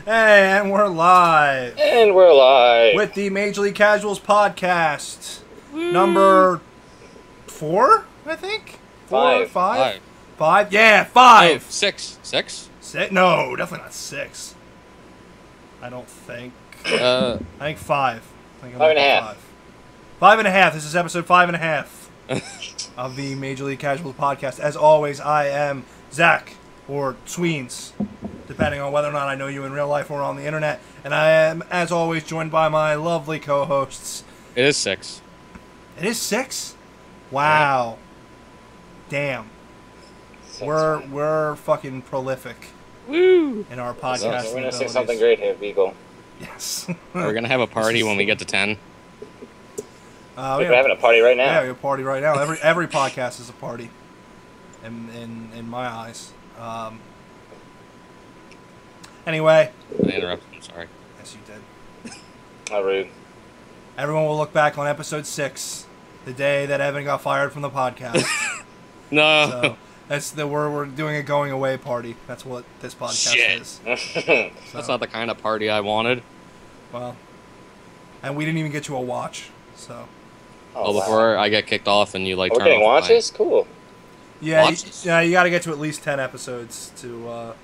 Hey, and we're live. And we're live. With the Major League Casuals podcast. Number 4, I think? 4, 5? 5? Yeah, 5. Oh, 6. 6? No, definitely not 6. I don't think. I think 5. I think 5.5. 5.5. This is episode 5.5 of the Major League Casuals podcast. As always, I am Zach, or Tweens, depending on whether or not I know you in real life or on the internet. And I am, as always, joined by my lovely co-hosts. It is 6. It is 6? Wow. Damn. We're fucking prolific. Woo! In our podcast. We're going to say something great here, Beagle. Yes. We're going to have a party when we get to 10. We're having a party right now. Yeah, we have a party right now. Every podcast is a party. In my eyes. Anyway. I interrupted. I'm sorry. Yes, you did. How rude. Everyone will look back on episode 6, the day that Evan got fired from the podcast. No. So we're doing a going away party. That's what this podcast is. So, that's not the kind of party I wanted. Well, and we didn't even get you a watch. So. Oh, before I get kicked off and you like. We're turn getting off watches. Cool. Yeah, you got to get to at least 10 episodes to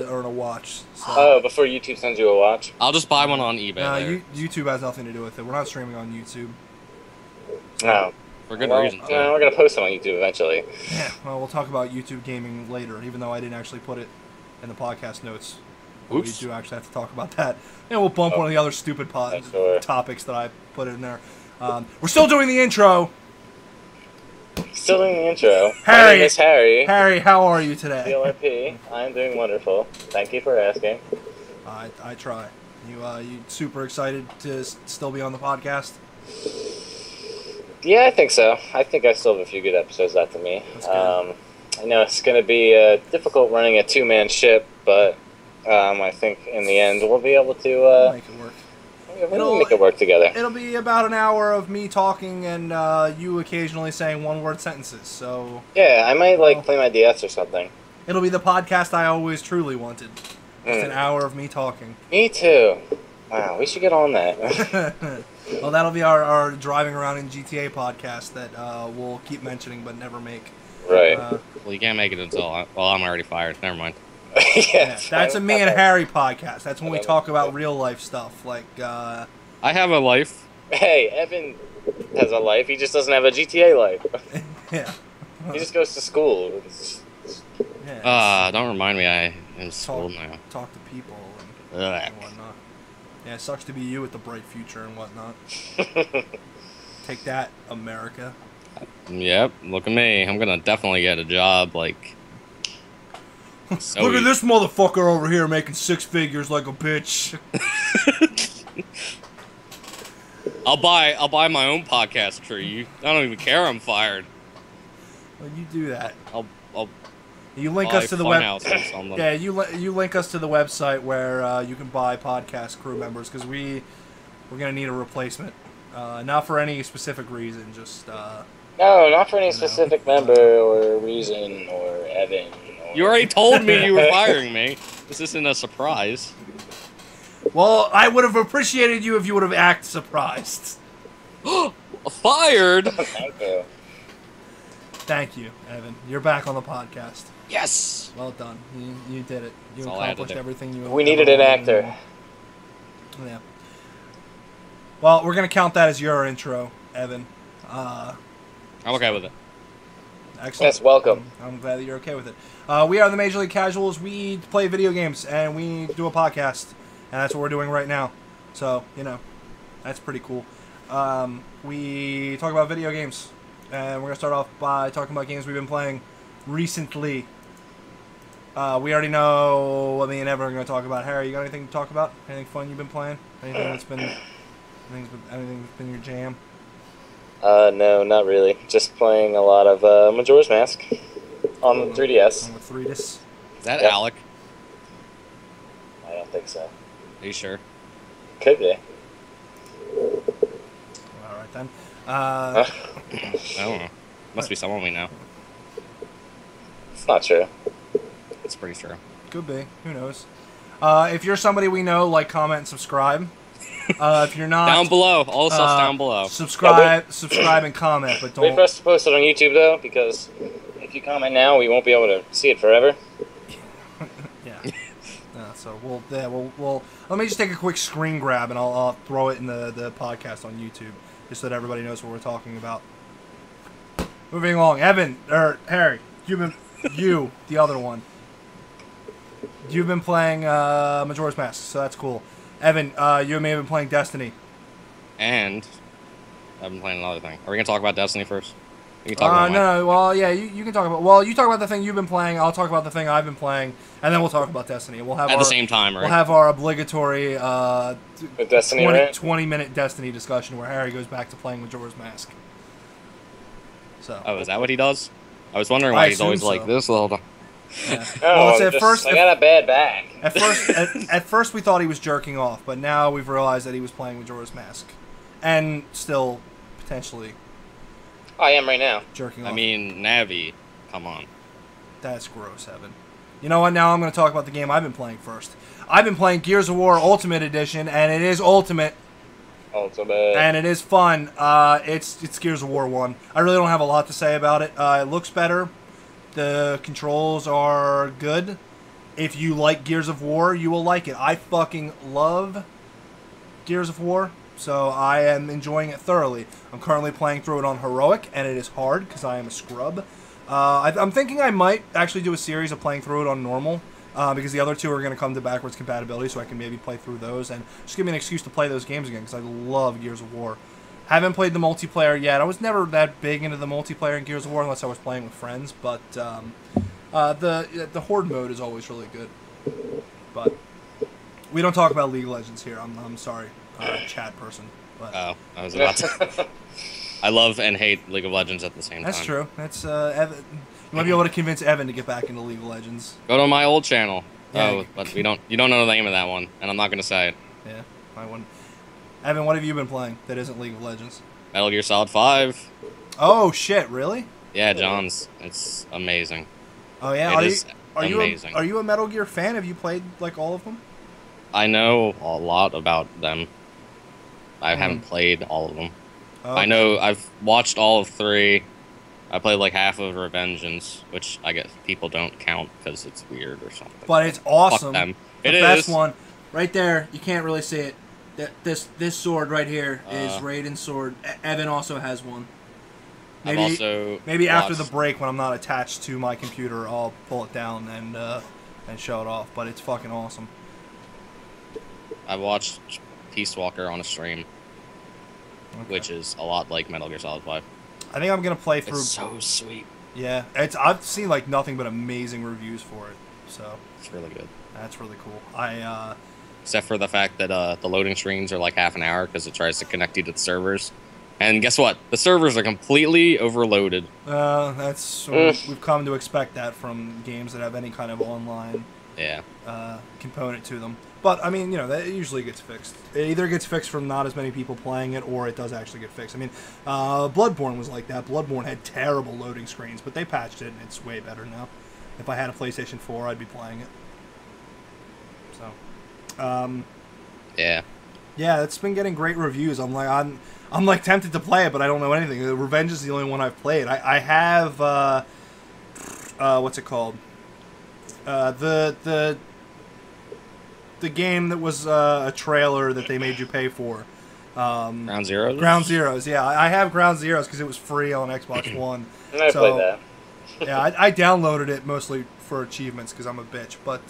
earn a watch. So. Oh, before YouTube sends you a watch? I'll just buy one on eBay. YouTube has nothing to do with it. We're not streaming on YouTube. No. For good reason. No, we're going to post it on YouTube eventually. Yeah, well, we'll talk about YouTube gaming later, even though I didn't actually put it in the podcast notes. Oops. We do actually have to talk about that. And we'll bump one of the other stupid topics that I put in there. We're still doing the intro. Still doing the intro. Harry. My name is Harry. Harry, how are you today? CLRP. I'm doing wonderful. Thank you for asking. I try. You super excited to still be on the podcast? Yeah, I think so. I think I still have a few good episodes left of me. That's good. I know it's going to be difficult running a two-man ship, but I think in the end we'll be able to make it work. We'll make it work together. It'll be about an hour of me talking and you occasionally saying one-word sentences. So yeah, I might play my DS or something. It'll be the podcast I always truly wanted. Just an hour of me talking. Me too. Wow, we should get on that. Well, that'll be our driving around in GTA podcast that we'll keep mentioning but never make. Right. Well, you can't make it until I'm already fired. Never mind. Yeah, that's a me and Harry podcast. That's when we talk about real life stuff. Like, I have a life. Hey, Evan has a life. He just doesn't have a GTA life. Yeah. He just goes to school. Yeah. Don't remind me. I am in school now. Talk to people and whatnot. Yeah, it sucks to be you with the bright future and whatnot. Take that, America. Yep. Look at me. I'm gonna definitely get a job. Like. So Look at this motherfucker over here making 6 figures like a bitch. I'll buy my own podcast tree. I don't even care. I'm fired. Well, you do that. I'll you link us to the web. Yeah, Yeah, you link us to the website where you can buy podcast crew members because we're gonna need a replacement. Not for any specific reason, just. No, not for any specific member or reason or Evan. You already told me you were firing me. This isn't a surprise. Well, I would have appreciated you if you would have acted surprised. Fired? Thank you. Thank you, Evan. You're back on the podcast. Yes. Well done. You did it. You That's all I had to accomplished do. everything you. We needed an actor. Yeah. Well, we're gonna count that as your intro, Evan. I'm okay with it. Excellent. Yes, welcome. I'm glad that you're okay with it. We are the Major League Casuals. We play video games and we do a podcast, and that's what we're doing right now. So that's pretty cool. We talk about video games, and we're gonna start off by talking about games we've been playing recently. We already know what me and Evan are gonna talk about. Harry, you got anything to talk about? Anything fun you've been playing? Anything that's been your jam? No, not really. Just playing a lot of Majora's Mask on the 3DS. On the 3DS. Is that Yep. Alec? I don't think so. Are you sure? Could be. All right then. I don't know. Must be someone we know. It's not true. It's pretty true. Could be. Who knows? If you're somebody we know, like, comment, and subscribe. If you're not, Down below. All the stuff's down below. subscribe, and comment, but Wait don't. for us to post it on YouTube though, because if you comment now, we won't be able to see it forever. Yeah. So we'll. Let me just take a quick screen grab, and I'll throw it in the podcast on YouTube, just so that everybody knows what we're talking about. Moving along, Evan or Harry, you, the other one. You've been playing Majora's Mask, so that's cool. Evan, you and me have been playing Destiny. And I've been playing another thing. Are we gonna talk about Destiny first? We can talk about No. Well, yeah, you can talk about. Well, you talk about the thing you've been playing. I'll talk about the thing I've been playing, and then we'll talk about Destiny. We'll have at the same time, right? We'll have our obligatory With Destiny, 20-minute Destiny discussion where Harry goes back to playing Majora's Mask. So. Oh, is that what he does? I was wondering I why he's always assume so. like this little. Yeah. Oh, Well, it's I got a bad back. At first we thought he was jerking off, but now we've realized that he was playing Majora's Mask, and still potentially I am right now. jerking off. I mean, Navi. Come on. That's gross, Evan. You know what? Now I'm going to talk about the game I've been playing first. I've been playing Gears of War Ultimate Edition, and it is ultimate, Ultimate. and it is fun. It's Gears of War 1. I really don't have a lot to say about it. It looks better. The controls are good. If you like Gears of War, you will like it. I fucking love Gears of War, so I am enjoying it thoroughly. I'm currently playing through it on Heroic, and it is hard because I am a scrub. I'm thinking I might actually do a series of playing through it on normal, because the other two are going to come to backwards compatibility, so I can maybe play through those, and just give me an excuse to play those games again, because I love Gears of War. Haven't played the multiplayer yet. I was never that big into the multiplayer in Gears of War unless I was playing with friends, but the Horde mode is always really good. But we don't talk about League of Legends here. I'm sorry, chat person. But Oh, I was about to. I love and hate League of Legends at the same time. that's true. That's Evan. You might be able to convince Evan to get back into League of Legends. Go to my old channel. Yeah. Oh, but you don't know the name of that one, and I'm not gonna say it. Yeah, I wouldn't. Evan, what have you been playing that isn't League of Legends? Metal Gear Solid 5. Oh shit! Really? Yeah, John's. It's amazing. Oh yeah. It is amazing. Are you a Metal Gear fan? Have you played like all of them? I know a lot about them. I haven't played all of them. Oh, I know I've watched all of 3. I played like half of Revengeance, which I guess people don't count because it's weird or something. but it's awesome. Fuck them. The It best is. one, right there. You can't really see it. This sword right here is Raiden's sword. Evan also has one. I've also Maybe after the watched- break, when I'm not attached to my computer, I'll pull it down and show it off. But it's fucking awesome. I watched Peace Walker on a stream, Okay. which is a lot like Metal Gear Solid 5. I think I'm gonna play through. It's so sweet. Yeah, I've seen like nothing but amazing reviews for it. So It's really good. that's really cool. Except for the fact that the loading screens are like half an hour because it tries to connect you to the servers. And guess what? The servers are completely overloaded. That's we've come to expect that from games that have any kind of online Yeah. component to them. But I mean, you know, that usually gets fixed. It either gets fixed from not as many people playing it, or it does actually get fixed. I mean, Bloodborne was like that. Bloodborne had terrible loading screens, but they patched it, and it's way better now. If I had a PlayStation 4, I'd be playing it. So, Yeah. yeah, it's been getting great reviews. I'm like tempted to play it, but I don't know anything. Revenge is the only one I've played. I have what's it called? The game that was a trailer that they made you pay for. Ground Zeroes? Ground Zeroes, yeah. I have Ground Zeroes because it was free on Xbox One. I played that. Yeah, I downloaded it mostly for achievements because I'm a bitch. But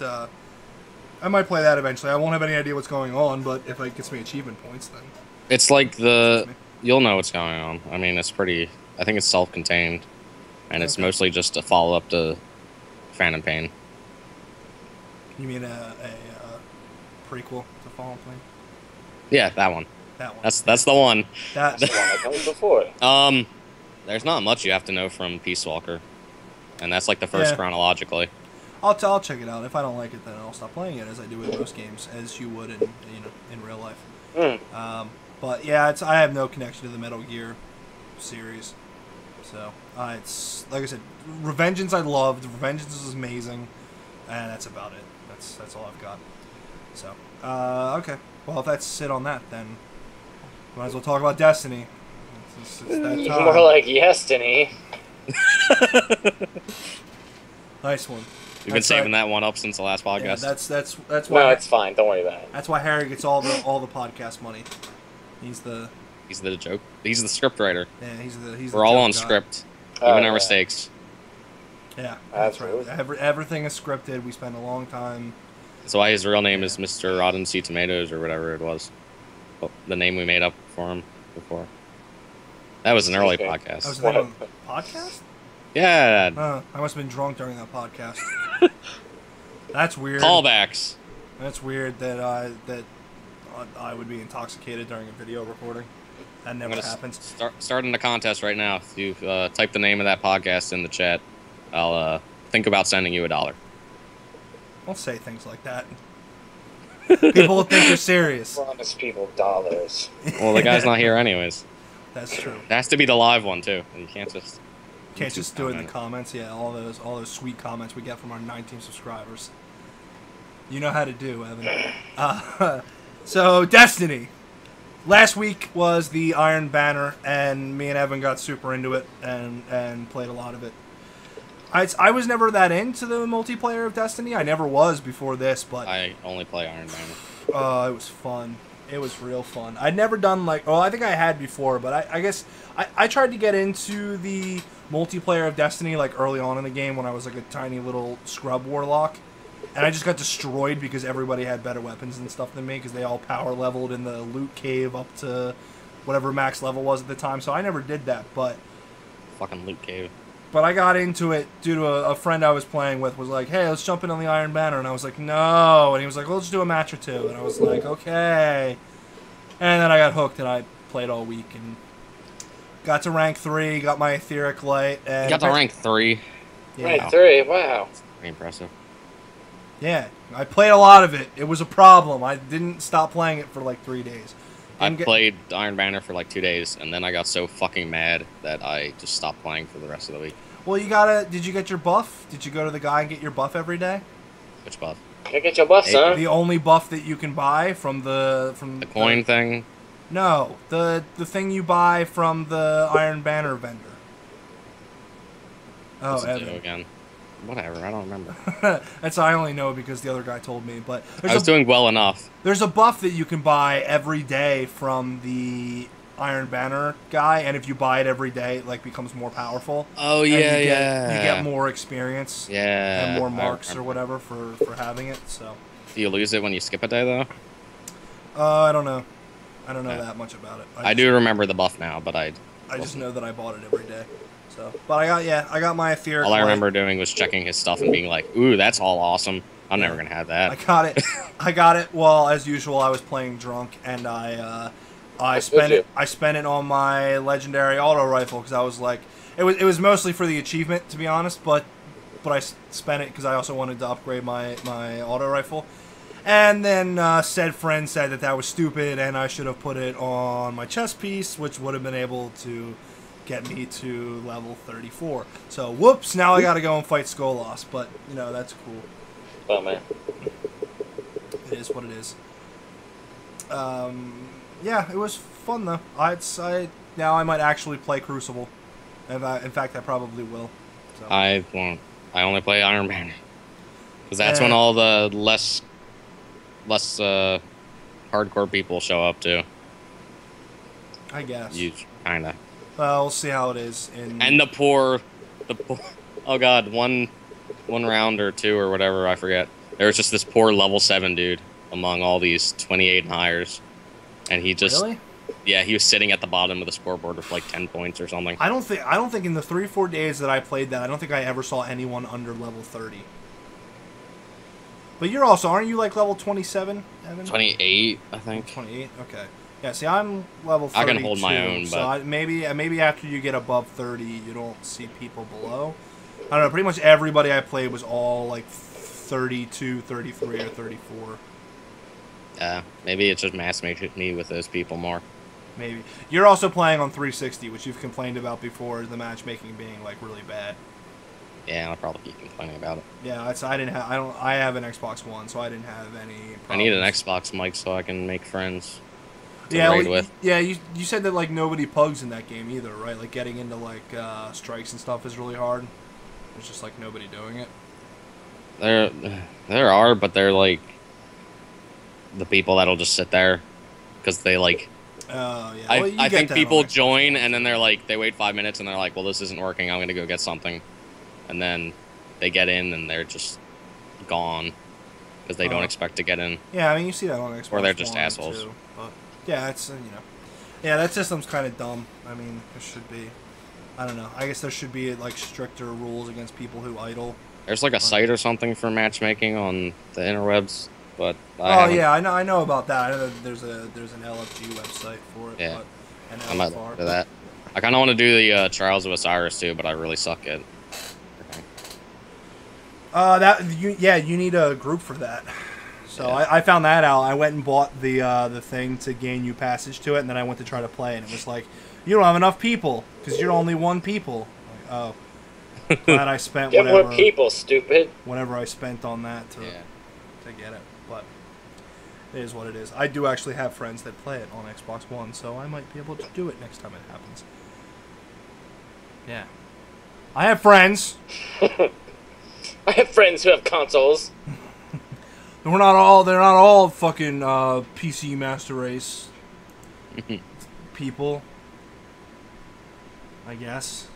I might play that eventually. I won't have any idea what's going on, but if it gets me achievement points, then... It's like you'll know what's going on. I mean, it's pretty... I think it's self-contained. And it's Okay. mostly just a follow-up to Phantom Pain. You mean a prequel to Fallen Plane? Yeah, that one. That one. That's the one. That, The one that comes before it. There's not much you have to know from Peace Walker. And that's like the first Yeah. chronologically. I'll check it out. If I don't like it, then I'll stop playing it, as I do with most games, as you would in real life. But yeah, I have no connection to the Metal Gear series, so it's like I said, Revengeance I loved. Revengeance is amazing, and that's about it. That's all I've got. So, okay. Well, if that's it on that, then might as well talk about Destiny. It's that time. More like Destiny. Nice one. We've been saving that one up since the last Yeah, podcast. that's why. No, it's fine. Don't worry about it. That's why Harry gets all the podcast money. He's the joke. He's the script writer. yeah. He's We're the all joke on guy. script, even our yeah. mistakes. Yeah, that's Absolutely. right. Everything is scripted. We spend a long time. That's why his real name is Mr. Rotten Sea Tomatoes or whatever it was. Well, the name we made up for him before. That was an early Okay. That podcast. was the name of the podcast. Yeah, I must have been drunk during that podcast. That's weird. callbacks. That's weird that I would be intoxicated during a video recording. That I'm never gonna happens. starting the contest right now. If you type the name of that podcast in the chat, I'll think about sending you $1. Don't say things like that. People will think you're serious. Promise people dollars. Well, the guy's not here anyways. That's true. It has to be the live one too. You can't just. Can't just do it in the comment. comments. Yeah, all those sweet comments we get from our 19 subscribers. You know how to do, Evan. So Destiny. Last week was the Iron Banner, and me and Evan got super into it and played a lot of it. I was never that into the multiplayer of Destiny. I never was before this, but I only play Iron Banner. it was fun. It was real fun. I'd never done I think I had before, but I guess I tried to get into the multiplayer of Destiny like early on in the game when I was like a tiny little scrub warlock, and I just got destroyed because everybody had better weapons and stuff than me because they all power leveled in the loot cave up to whatever max level was at the time. So I never did that, but Fucking loot cave. I got into it due to a friend I was playing with was like, hey, let's jump in on the Iron Banner. And I was like, no. And he was like, well, let's do a match or two. And I was like, okay. And then I got hooked and I played all week and got to rank 3, got my Etheric Light. And You got to rank 3. Yeah. Rank 3. Wow. Pretty impressive. Yeah, I played a lot of it. It was a problem. I didn't stop playing it for like 3 days. I Didn't get- played Iron Banner for like 2 days, and then I got so fucking mad that I just stopped playing for the rest of the week. Well, did you get your buff? Did you go to the guy and get your buff every day? Which buff? Go get your buff, Hey, son. The only buff that you can buy from The coin thing? No, the thing you buy from the Iron Banner vendor. Oh, What's it do Evan. again? Whatever, I don't remember. That's I only know because the other guy told me. But I was doing well enough. there's a buff that you can buy every day from the Iron Banner guy, and if you buy it every day, it like becomes more powerful. Oh, And yeah, you get, yeah. You get more experience Yeah. and more I marks or remember. whatever for having it. So Do you lose it when you skip a day, though? I don't know. I don't know Yeah. that much about it. I do remember the buff now, but I just know that I bought it every day. So, but I got my Etheric. all I Light. remember doing was checking his stuff and being like, ooh, that's all awesome. I'm never going to have I that. got it. I got it. Well, as usual, I was playing drunk, and I That's spent good, it. I spent it on my legendary auto rifle because I was like, it was mostly for the achievement, to be honest. But I spent it because I also wanted to upgrade my auto rifle. And then said friend said that was stupid, and I should have put it on my chest piece, which would have been able to get me to level 34. So whoops! Now I got to go and fight Skolas, but that's cool. Oh, man. It is what it is. Yeah, it was fun though. Now I might actually play Crucible. In fact, I probably will. So. I won't. I only play Iron Banner. Because that's Yeah. when all the less hardcore people show up, too. I guess. You kind of. Well, we'll see how it is. And the poor, oh god, one round or two or whatever, I forget. There was just this poor level 7 dude among all these 28 and hires, and he just, Really? yeah, he was sitting at the bottom of the scoreboard with like 10 points or something. I don't think in the 3-4 days that I played that, I don't think I ever saw anyone under level 30. But aren't you like level 27, Evan? 28, I think. 28. Okay. Yeah. See, I'm level 32. I can hold my own, so but- maybe after you get above 30, you don't see people below. I don't know. Pretty much everybody I played was all like 32, 33, or 34. Yeah, maybe it's just matchmaking me with those people more. Maybe. You're also playing on 360, which you've complained about before, the matchmaking being like really bad. Yeah, I'll probably keep complaining about it. Yeah, I didn't have. I have an Xbox One, so I didn't have any problems. I need an Xbox mic so I can make friends to Yeah, raid with. yeah. You said that like nobody pugs in that game either, right? Like getting into like strikes and stuff is really hard. There's just like nobody doing it. There are, but they're like the people that'll just sit there because they like. Oh yeah. I, Well, you I get think that people on Xbox join One. and then they're like, they wait 5 minutes and they're like, well, this isn't working. I'm gonna go get something, and then they get in and they're just gone because they don't expect to get in. Yeah, I mean you see that on Xbox. Or they're just One, assholes. Too, but yeah, it's yeah, that system's kind of dumb. I mean, there should be. I don't know. I guess there should be like stricter rules against people who idle. There's like a site or something for matchmaking on the interwebs, but Oh yeah, I know about that. I know that there's an LFG website for it. Yeah. But, and I might look into that. I kind of want to do the Trials of Osiris too, but I really suck at. You need a group for that. So Yeah. I found that out. I went and bought the thing to gain you passage to it, and then I went to try to play, and it was like, you don't have enough people because you're only one people. Like, oh, glad I spent Get whatever more people, stupid. I spent on that to get it. But it is what it is. I do actually have friends that play it on Xbox One, so I might be able to do it next time it happens. Yeah, I have friends. I have friends who have consoles. They're not all fucking PC Master Race people. I guess.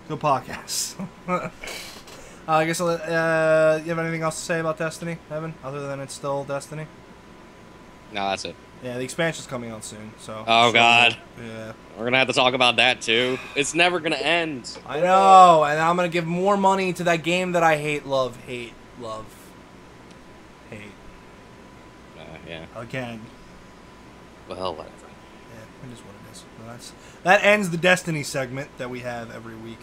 Good podcast. I guess. You have anything else to say about Destiny, Evan? Other than it's still Destiny. No, that's it. Yeah, the expansion's coming out soon. So. Oh God. Yeah. We're gonna have to talk about that too. It's never gonna end. I know, and I'm gonna give more money to that game that I hate, love, hate. Yeah. Again. Well, whatever. Yeah, it is what it is. Well, that ends the Destiny segment that we have every week.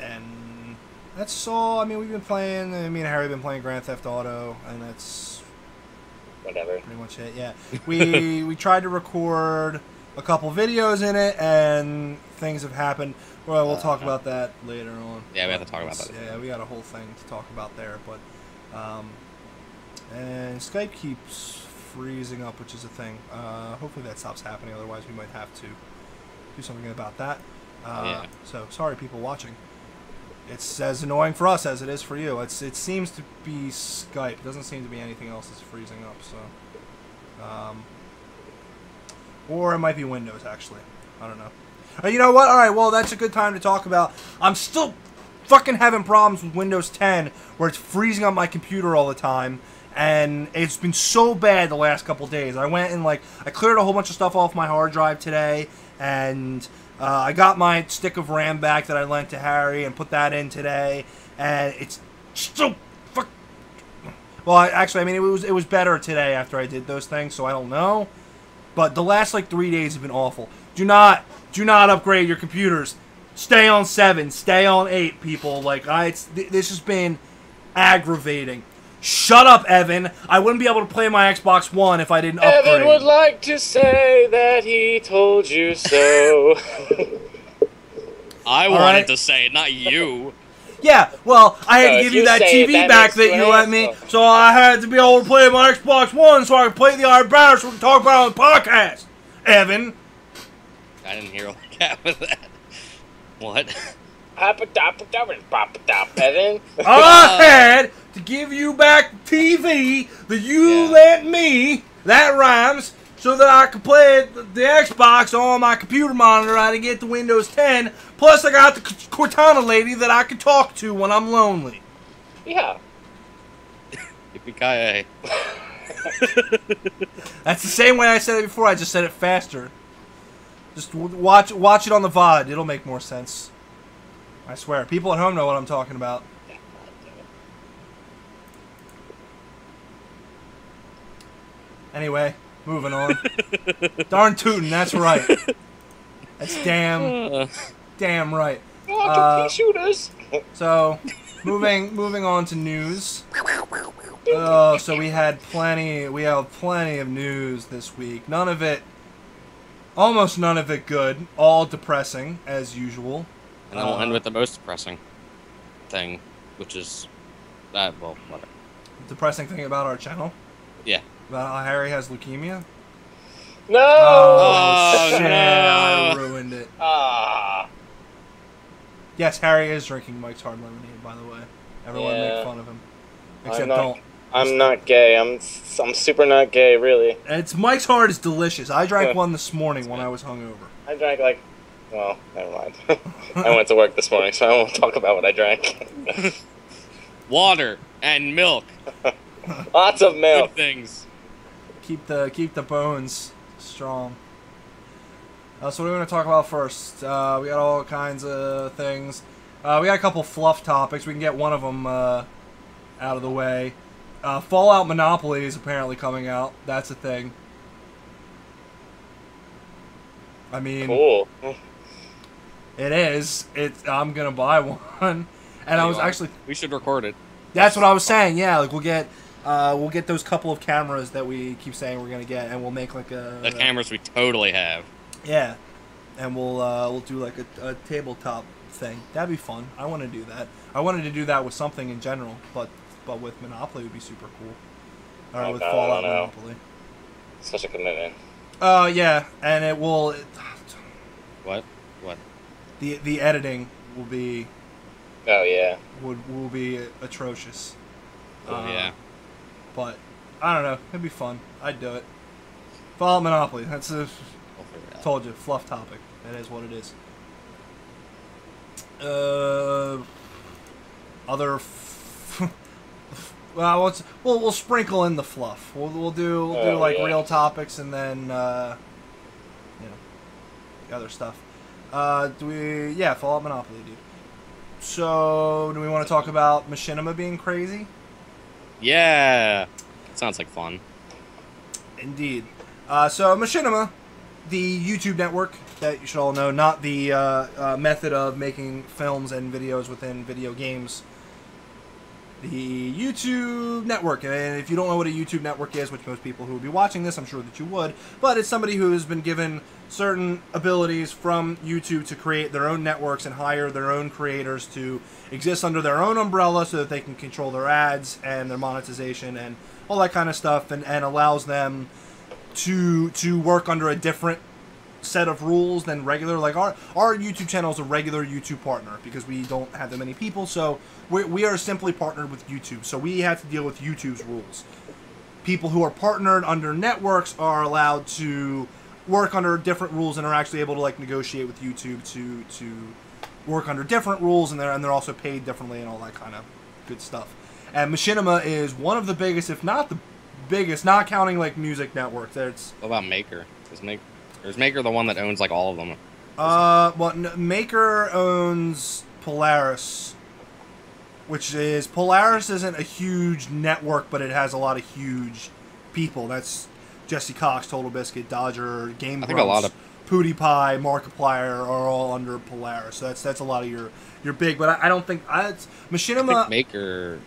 And that's all. I mean, we've been playing. Me and Harry have been playing Grand Theft Auto, and that's Whatever. pretty much it. Yeah, we tried to record a couple videos in it, and things have happened. Well, we'll talk about that later on. Yeah, we have to talk about that. Yeah, we got a whole thing to talk about there, but and Skype keeps freezing up, which is a thing. Hopefully that stops happening. Otherwise, we might have to do something about that. Yeah. So sorry, people watching. It's as annoying for us as it is for you. It seems to be Skype. It doesn't seem to be anything else that's freezing up. So, or it might be Windows actually. I don't know. You know what? All right. Well, that's a good time to talk about. I'm still fucking having problems with Windows 10, where it's freezing on my computer all the time, and it's been so bad the last couple days. I went and I cleared a whole bunch of stuff off my hard drive today, and I got my stick of RAM back that I lent to Harry and put that in today, and it's still Well, actually, I mean, it was better today after I did those things, so I don't know. But the last 3 days have been awful. Do not upgrade your computers. Stay on 7. Stay on 8, people. This has been aggravating. Shut up, Evan. I wouldn't be able to play my Xbox One if I didn't upgrade. Evan would like to say that he told you so. I wanted to say it, not you. Yeah, well, I had to if give you you that say it, TV that back makes that you you an lent me, asshole. so I had to be able to play my Xbox One so I could play the Iron Banner so we can talk about it on the podcast. Evan. I didn't hear all that with that. What? Evan. I had to give you back the TV that you lent me, that rhymes, so that I could play the Xbox on my computer monitor. I had to get the Windows 10. Plus, I got the Cortana lady that I could talk to when I'm lonely. Yeah. Yippee-ki-yay. That's the same way I said it before. I just said it faster. Just watch it on the VOD. It'll make more sense. I swear. People at home know what I'm talking about. Anyway, moving on. Darn tootin', that's right. That's damn right. Pea shooters. So, moving on to news. Oh, so we have plenty of news this week. Almost none of it good. All depressing, as usual. And then we'll end with the most depressing thing, which is that. Well, whatever. Depressing thing about our channel. Yeah. About how Harry has leukemia. No! Oh, shit! no. I ruined it. Ah. Yes, Harry is drinking Mike's Hard Lemonade. By the way, everyone Yeah. make fun of him, except I'm not, don't. I'm not gay. I'm super not gay, really. It's Mike's Hard is delicious. I drank one this morning when I was hungover. I drank like, well, never mind. I went to work this morning, so I won't talk about what I drank. Water and milk. Lots of milk. Good things. Keep the bones strong. So what are we going to talk about first? We got all kinds of things. We got a couple fluff topics. We can get one of them out of the way. Fallout Monopoly is apparently coming out. That's a thing. I mean, Cool. it is. I'm gonna buy one, and I was actually. We should record it. That's what I was saying. Yeah, like we'll get those couple of cameras that we keep saying we're gonna get, and we'll make like a. The cameras we totally have. Yeah, and we'll do like a tabletop thing. That'd be fun. I want to do that. I wanted to do that with something in general, but with Monopoly would be super cool. Or with Fallout Monopoly. Such a commitment. Yeah, and it will. What? The editing will be. Oh yeah. Will be atrocious. Oh yeah. But I don't know. It'd be fun. I'd do it. Fallout Monopoly. That's a. We'll figure it out. Told you, fluff topic. That is what it is. Other. Well, we'll sprinkle in the fluff. We'll do like real topics and then you know, the other stuff. Fallout Monopoly, dude. So, do we want to talk about Machinima being crazy? Yeah. Sounds like fun. Indeed. So Machinima, the YouTube network that you should all know, not the method of making films and videos within video games. The YouTube network, and if you don't know what a YouTube network is, which most people who would be watching this, I'm sure that you would, but it's somebody who has been given certain abilities from YouTube to create their own networks and hire their own creators to exist under their own umbrella so that they can control their ads and their monetization and all that kind of stuff, and allows them to work under a different set of rules than regular. Like our YouTube channel is a regular YouTube partner because we don't have that many people, so we are simply partnered with YouTube, so we have to deal with YouTube's rules. People who are partnered under networks are allowed to work under different rules and are actually able to like negotiate with YouTube to work under different rules, and they're also paid differently and all that kind of good stuff. And Machinima is one of the biggest, if not the biggest, not counting like music networks. There's What about Maker? Is Maker the one that owns like all of them? Maker owns Polaris, Polaris isn't a huge network, but it has a lot of huge people. That's Jesse Cox, Total Biscuit, Dodger, Game I think a lot Grumps, of PewDiePie, Markiplier are all under Polaris. So that's a lot of your big. But I don't think Machinima. I think Maker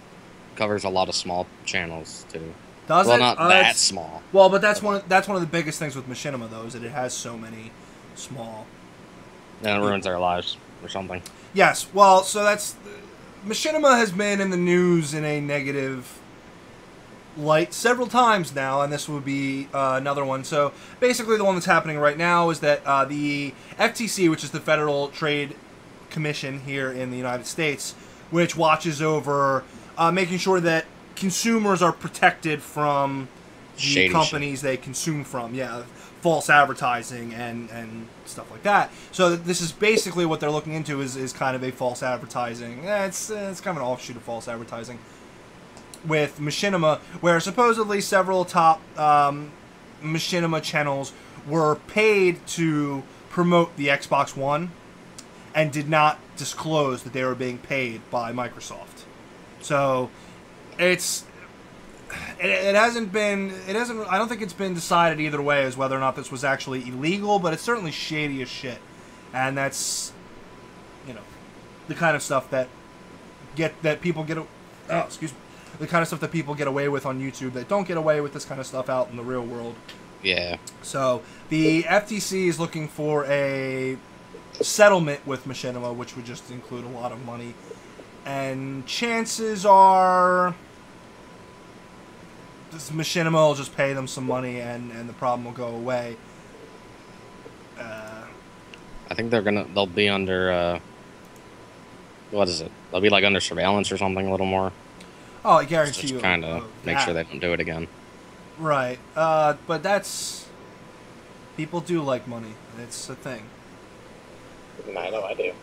covers a lot of small channels too. Does well, it? not that small. Well, but that's one of the biggest things with Machinima though, is that it has so many small. And it ruins their lives or something. Yes. Well, so that's Machinima has been in the news in a negative light several times now, and this would be another one. So basically, the one that's happening right now is that the FTC, which is the Federal Trade Commission here in the United States, which watches over making sure that consumers are protected from the Shady companies they consume from. Yeah, false advertising and stuff like that. So this is basically what they're looking into is kind of a false advertising. It's kind of an offshoot of false advertising with Machinima, where supposedly several top Machinima channels were paid to promote the Xbox One and did not disclose that they were being paid by Microsoft. So it hasn't I don't think it's been decided either way as whether or not this was actually illegal, but it's certainly shady as shit. And that's, you know, the kind of stuff that people get the kind of stuff that people get away with on YouTube that don't get away with this kind of stuff out in the real world. Yeah. So the FTC is looking for a settlement with Machinima, which would just include a lot of money. And chances are this Machinima will just pay them some money and the problem will go away. I think they'll be under, what is it? They'll be like under surveillance or something a little more. Oh, I guarantee Just you. kind of make sure they don't do it again. Right. But that's... People do like money. It's a thing. I know I do.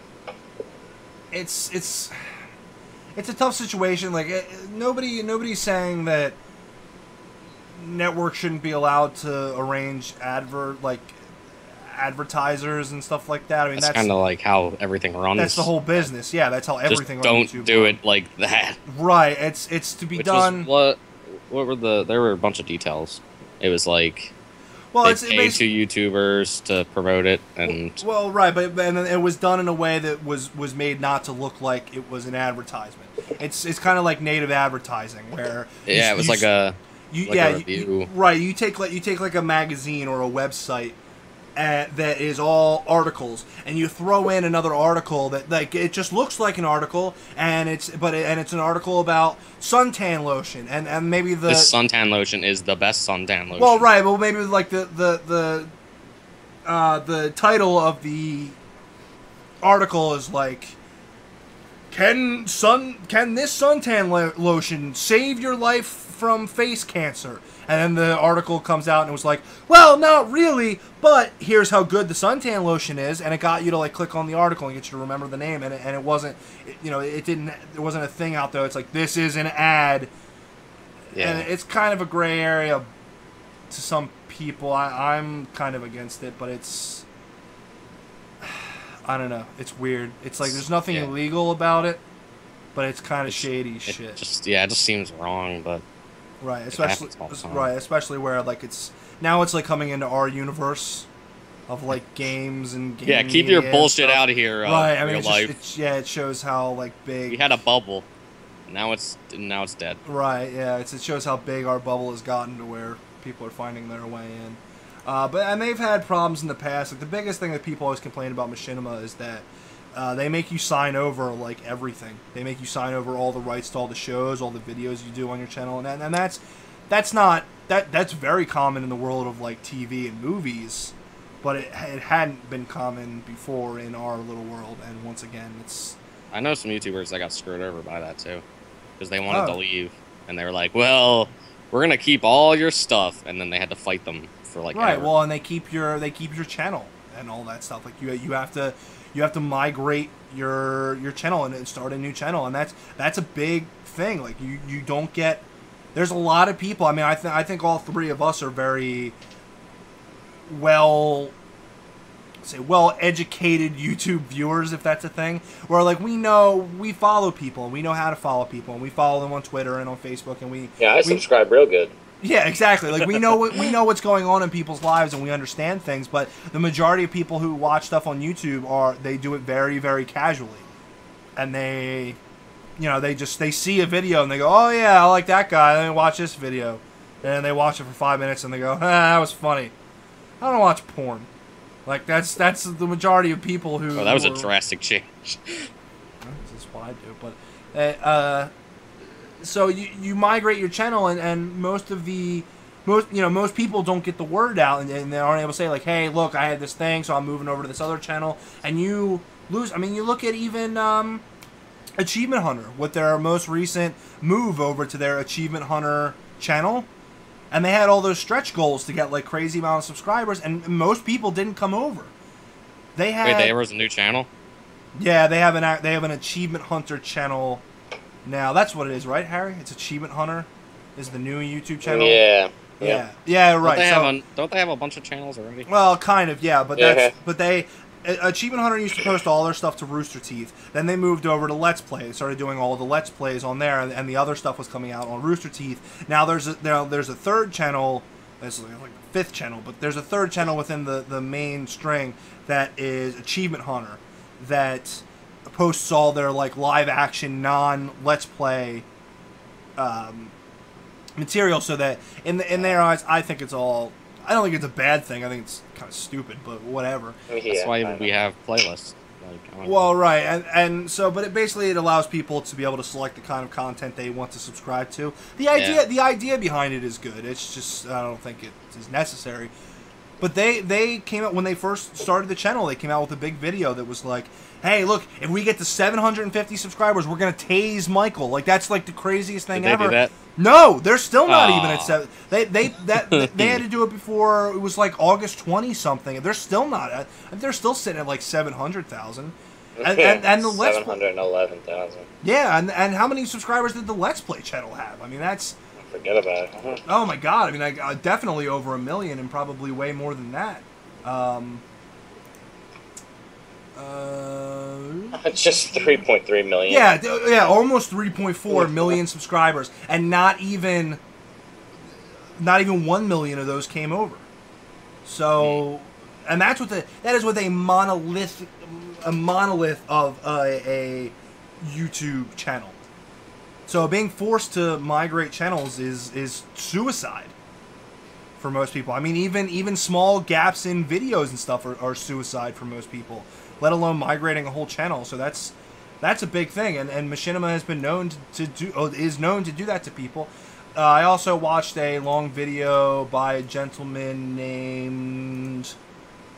It's a tough situation. Like, nobody's saying that networks shouldn't be allowed to arrange advertisers and stuff like that. I mean, that's kind of like how everything runs. That's the whole business. Yeah, that's how everything Just runs. don't do it like that. Right. It's to be done. What were there were a bunch of details. It was like, well, they it's paid two YouTubers to promote it, and well, right, but and it was done in a way that was made not to look like it was an advertisement. It's kind of like native advertising, where it was like a review. Right, you take like a magazine or a website that is all articles, and you throw in another article that like it just looks like an article, and it's an article about suntan lotion, and maybe this suntan lotion is the best suntan lotion. Well, right, well maybe like the title of the article is like, can this suntan lotion save your life from face cancer? And then the article comes out and it was like, well, not really, but here's how good the suntan lotion is, and it got you to like click on the article and get you to remember the name, and it wasn't, there wasn't a thing out there. It's like, this is an ad, and it's kind of a gray area to some people. I'm kind of against it, but it's, I don't know, it's weird. It's like there's nothing illegal about it, but it's kind of shady shit. It just seems wrong, but. Right, especially where like it's like coming into our universe of like games and yeah. Keep your bullshit out of here. Right, I mean, real life. it shows how like big we had a bubble. Now it's dead. Right, yeah, it shows how big our bubble has gotten to where people are finding their way in. And they've had problems in the past. Like the biggest thing that people always complain about Machinima is that they make you sign over like everything. They make you sign over all the rights to all the shows, all the videos you do on your channel, and that's very common in the world of like TV and movies, but it hadn't been common before in our little world. And once again, I know some YouTubers that got screwed over by that too, because they wanted to leave, and they were like, "Well, we're gonna keep all your stuff," and then they had to fight them for like right. Ever. Well, and they keep your channel and all that stuff. Like you have to migrate your channel and start a new channel, and that's a big thing. Like you don't get. There's a lot of people. I mean, I think all three of us are very well educated YouTube viewers, if that's a thing. Where like we follow people, and we know how to follow people, and we follow them on Twitter and on Facebook, and I subscribe real good. Yeah, exactly. Like we know what's going on in people's lives, and we understand things. But the majority of people who watch stuff on YouTube they do it very, very casually, and they see a video and they go, "Oh yeah, I like that guy. Let me watch this video," and they watch it for 5 minutes and they go, "That was funny." I don't watch porn. Like that's the majority of people who. Oh, that was a drastic change. That's what I do, but. So you migrate your channel, and most people don't get the word out, and they aren't able to say like, hey, look, I had this thing, so I'm moving over to this other channel, and you lose. I mean, you look at even Achievement Hunter with their most recent move over to their Achievement Hunter channel, and they had all those stretch goals to get like crazy amount of subscribers, and most people didn't come over. There was a new channel. Yeah, they have an Achievement Hunter channel. Now, that's what it is, right, Harry? It's Achievement Hunter is the new YouTube channel? Yeah, right. Don't they have a bunch of channels already? Well, kind of, yeah, but Achievement Hunter used to post all their stuff to Rooster Teeth. Then they moved over to Let's Play. They started doing all the Let's Plays on there, and the other stuff was coming out on Rooster Teeth. Now there's a third channel, it's like the fifth channel, but there's a third channel within the main string that is Achievement Hunter that posts all their like live action non-Let's Play material, so that in their eyes, I think it's all I don't think it's a bad thing. I think it's kind of stupid, but whatever. Yeah, That's why kinda. we have playlists. Like, I don't know. Well, right, and so, but it allows people to be able to select the kind of content they want to subscribe to. The idea behind it is good. It's just I don't think it is necessary. But they came out when they first started the channel. They came out with a big video that was like, "Hey, look! If we get to 750 subscribers, we're gonna tase Michael." Like that's like the craziest thing Did they ever. do that? No, they're still not even at Aw. 7. They had to do it before it was like August 20 something. They're still not. They're still sitting at like 700,000. And the Let's Play, 711,000. yeah, and how many subscribers did the Let's Play channel have? I mean, that's Forget about it. oh my god. I mean, definitely over 1 million and probably way more than that. It's just 3.3 million. Yeah, almost 3.4 million subscribers, and not even 1 million of those came over. So, and that is with a monolith of a YouTube channel. So being forced to migrate channels is suicide for most people. I mean, even small gaps in videos and stuff are suicide for most people, let alone migrating a whole channel. So that's a big thing, and Machinima has been known to do that to people. I also watched a long video by a gentleman named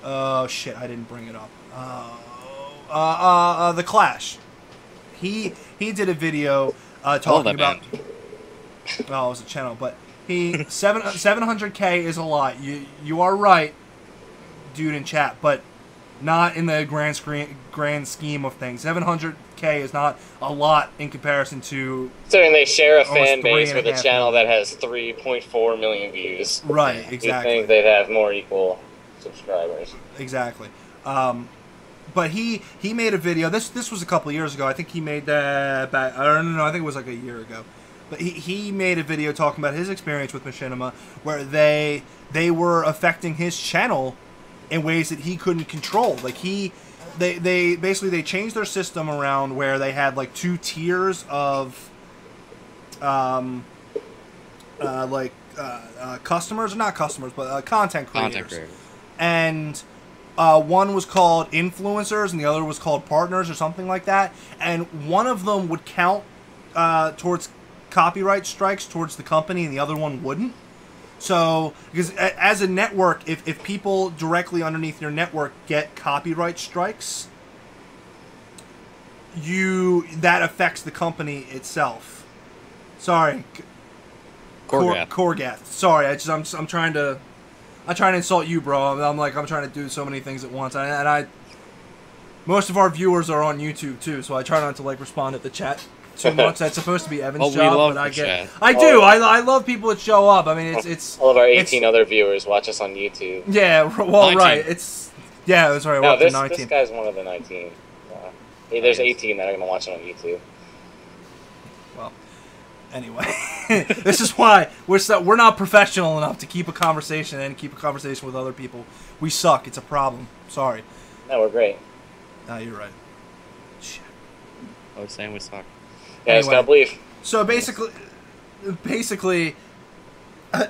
I didn't bring it up. The Clash. He did a video talking about. Well, it was a channel, but he 700K is a lot. You are right, dude in chat, but not in the grand scheme of things. 700K is not a lot in comparison to. Considering they share a Almost fan base 3.5 with a channel that has 3.4 million views. Right, You exactly. think they'd have more equal subscribers? Exactly. But he made a video. This was a couple of years ago. I think he made that back. I don't know. I think it was like a year ago. But he made a video talking about his experience with Machinima, where they were affecting his channel in ways that he couldn't control. Like they basically changed their system around where they had like 2 tiers of customers, not customers, but content creators. Content creators. And one was called influencers and the other was called partners or something like that. And one of them would count towards copyright strikes towards the company and the other one wouldn't. So, because as a network, if people directly underneath your network get copyright strikes, that affects the company itself. Sorry. Korgath. Sorry, I'm trying to insult you, bro. I'm trying to do so many things at once, and most of our viewers are on YouTube too, so I try not to respond at the chat too much. That's supposed to be Evan's job, love but I the get. chat. I do. I love people that show up. I mean, it's All of our 18 other viewers watch us on YouTube. yeah. Well, 19. right. That's right. We're No, up to this 19. guy's one of the 19. There's 18 that are going to watch it on YouTube. Well, anyway, this is why we're not professional enough to keep a conversation with other people. We suck. It's a problem. Sorry. No, we're great. No, you're right. Shit. I was saying we suck. Yeah, it's got to believe. So basically,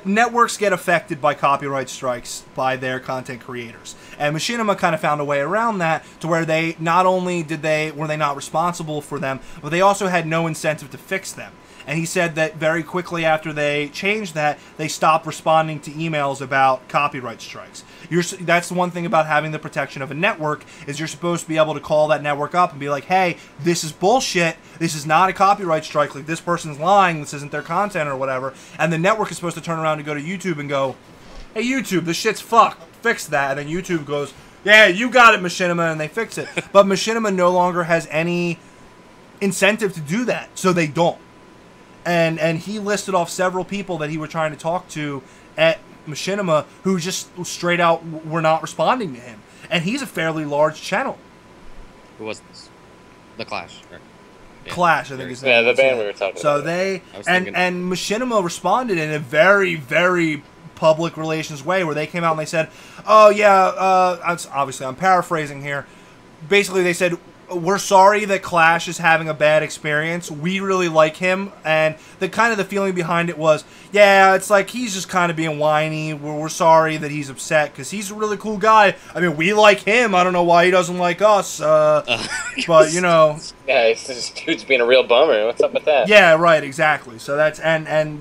networks get affected by copyright strikes by their content creators, and Machinima kind of found a way around that to where they not only were they not responsible for them, but they also had no incentive to fix them. And he said that very quickly after they changed that, they stopped responding to emails about copyright strikes. That's the one thing about having the protection of a network, is you're supposed to be able to call that network up and be like, hey, this is bullshit. This is not a copyright strike. Like, this person's lying. This isn't their content or whatever. And the network is supposed to turn around and go to YouTube and go, hey, YouTube, this shit's fucked. Fix that. And then YouTube goes, yeah, you got it, Machinima, and they fix it. But Machinima no longer has any incentive to do that, so they don't. And he listed off several people that he was trying to talk to at Machinima who just straight out were not responding to him. And he's a fairly large channel. Who was this? The Clash. Yeah. Clash, I think is Yeah, the band we were talking so about. they and Machinima responded in a very, very public relations way, where they came out and they said, "Oh yeah, obviously I'm paraphrasing here. Basically, they said we're sorry that Clash is having a bad experience. We really like him, and the feeling behind it was, yeah, it's like he's just kind of being whiny. We're sorry that he's upset because he's a really cool guy. I mean, we like him. I don't know why he doesn't like us. But you know, yeah, this dude's being a real bummer. What's up with that? yeah, right, exactly. So that's and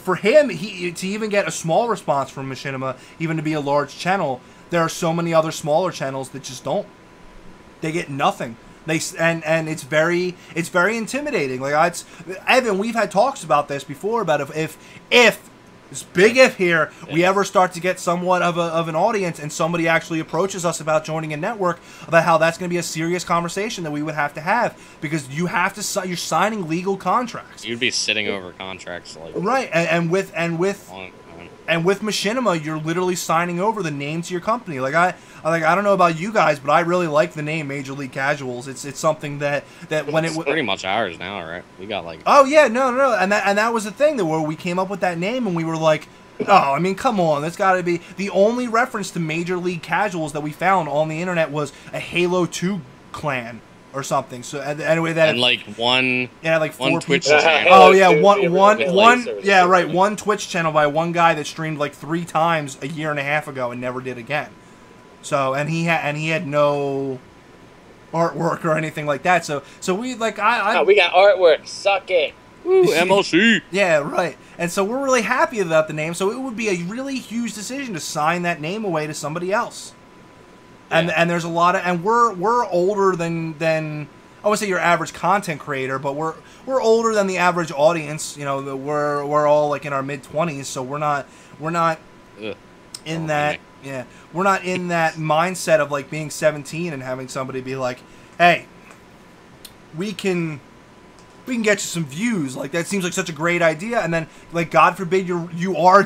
for him, to even get a small response from Machinima, even to be a large channel, there are so many other smaller channels that just don't. They get nothing. And it's very intimidating. Like Evan, we've had talks about this before about if this big if here, we ever start to get somewhat of an audience and somebody actually approaches us about joining a network, about how that's going to be a serious conversation that we would have to have, because you have to you're signing legal contracts. You'd be sitting over contracts like right, and with long. And with Machinima, you're literally signing over the name to your company. Like I don't know about you guys, but I really like the name Major League Casuals. It's something that when it's pretty much ours now, right? We got like oh yeah, no, and that was the thing that where we came up with that name and we were like, oh, I mean, come on, that's got to be the only reference to Major League Casuals that we found on the internet was a Halo 2 clan or something. So anyway, that and like one like one 4 Twitch people. channel. Oh yeah, one yeah, right, one Twitch channel by one guy that streamed like 3 times a year and a half ago and never did again. So and he had no artwork or anything like that. So we like we got artwork. Suck it. Woo, MLC. Yeah, right. And so we're really happy about the name. So it would be a really huge decision to sign that name away to somebody else. And there's a lot of, and we're older than I would say your average content creator, but we're older than the average audience. You know, we're all like in our mid-20s, so we're not in that we're not in that mindset of like being 17 and having somebody be like, hey, we can get you some views. Like that seems like such a great idea, and then like God forbid you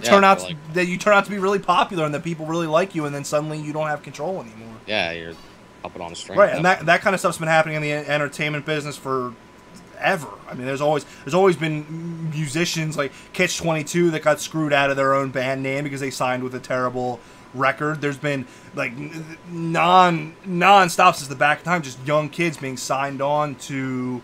turn out to be really popular and that people really like you, and then suddenly you don't have control anymore. Yeah, you're up on a string. Right, and that kind of stuff's been happening in the entertainment business for ever. I mean, there's always been musicians like Catch 22 that got screwed out of their own band name because they signed with a terrible record. There's been like non-stop since the back of time, just young kids being signed on to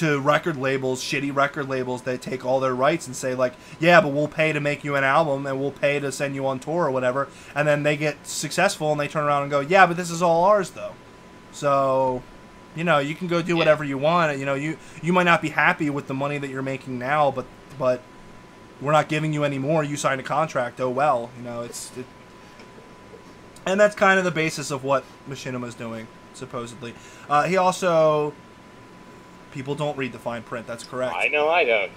record labels, shitty record labels that take all their rights and say like, yeah, but we'll pay to make you an album and we'll pay to send you on tour or whatever, and then they get successful and they turn around and go, yeah, but this is all ours though. So, you know, you can go do whatever you want. You know, you might not be happy with the money that you're making now, but we're not giving you any more. You signed a contract. Oh well, you know, and that's kind of the basis of what Machinima's doing, supposedly. He also, people don't read the fine print. That's correct. I know I don't.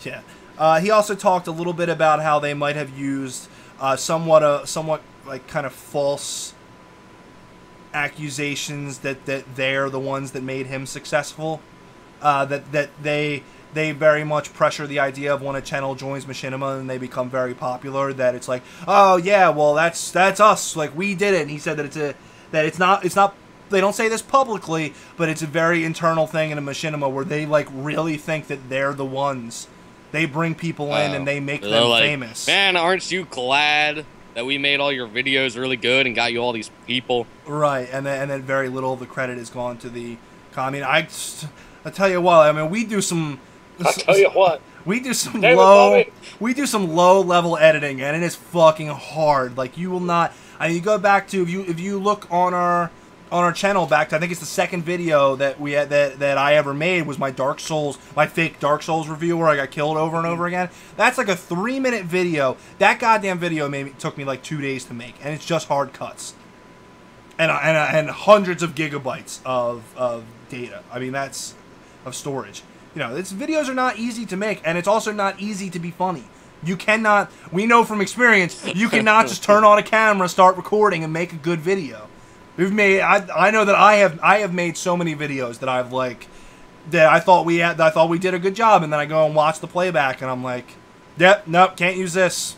Yeah. He also talked a little bit about how they might have used somewhat like kind of false accusations that they're the ones that made him successful. That they very much pressure the idea of when a channel joins Machinima and they become very popular, that it's like, oh yeah, well that's us, like we did it. And he said that it's not. They don't say this publicly, but it's a very internal thing in a Machinima where they like really think that they're the ones. They bring people in and they make them like, famous. Man, aren't you glad that we made all your videos really good and got you all these people? Right, and then very little of the credit has gone to the. I mean, I tell you what. I mean, we do some. I'll tell you what. We do some low level editing, and it is fucking hard. Like you will not. I mean, you go back to if you look on our channel back to, I think it's the second video that we had that I ever made was my fake Dark Souls review where I got killed over and over again. That's like a 3-minute video. That goddamn video took me like 2 days to make, and it's just hard cuts and hundreds of gigabytes of data. I mean, that's of storage. You know, videos are not easy to make, and it's also not easy to be funny. You cannot. We know from experience, you cannot just turn on a camera, start recording, and make a good video. We've made. I know that I have made so many videos that I've like that I thought we did a good job, and then I go and watch the playback, and I'm like, yep, nope, can't use this.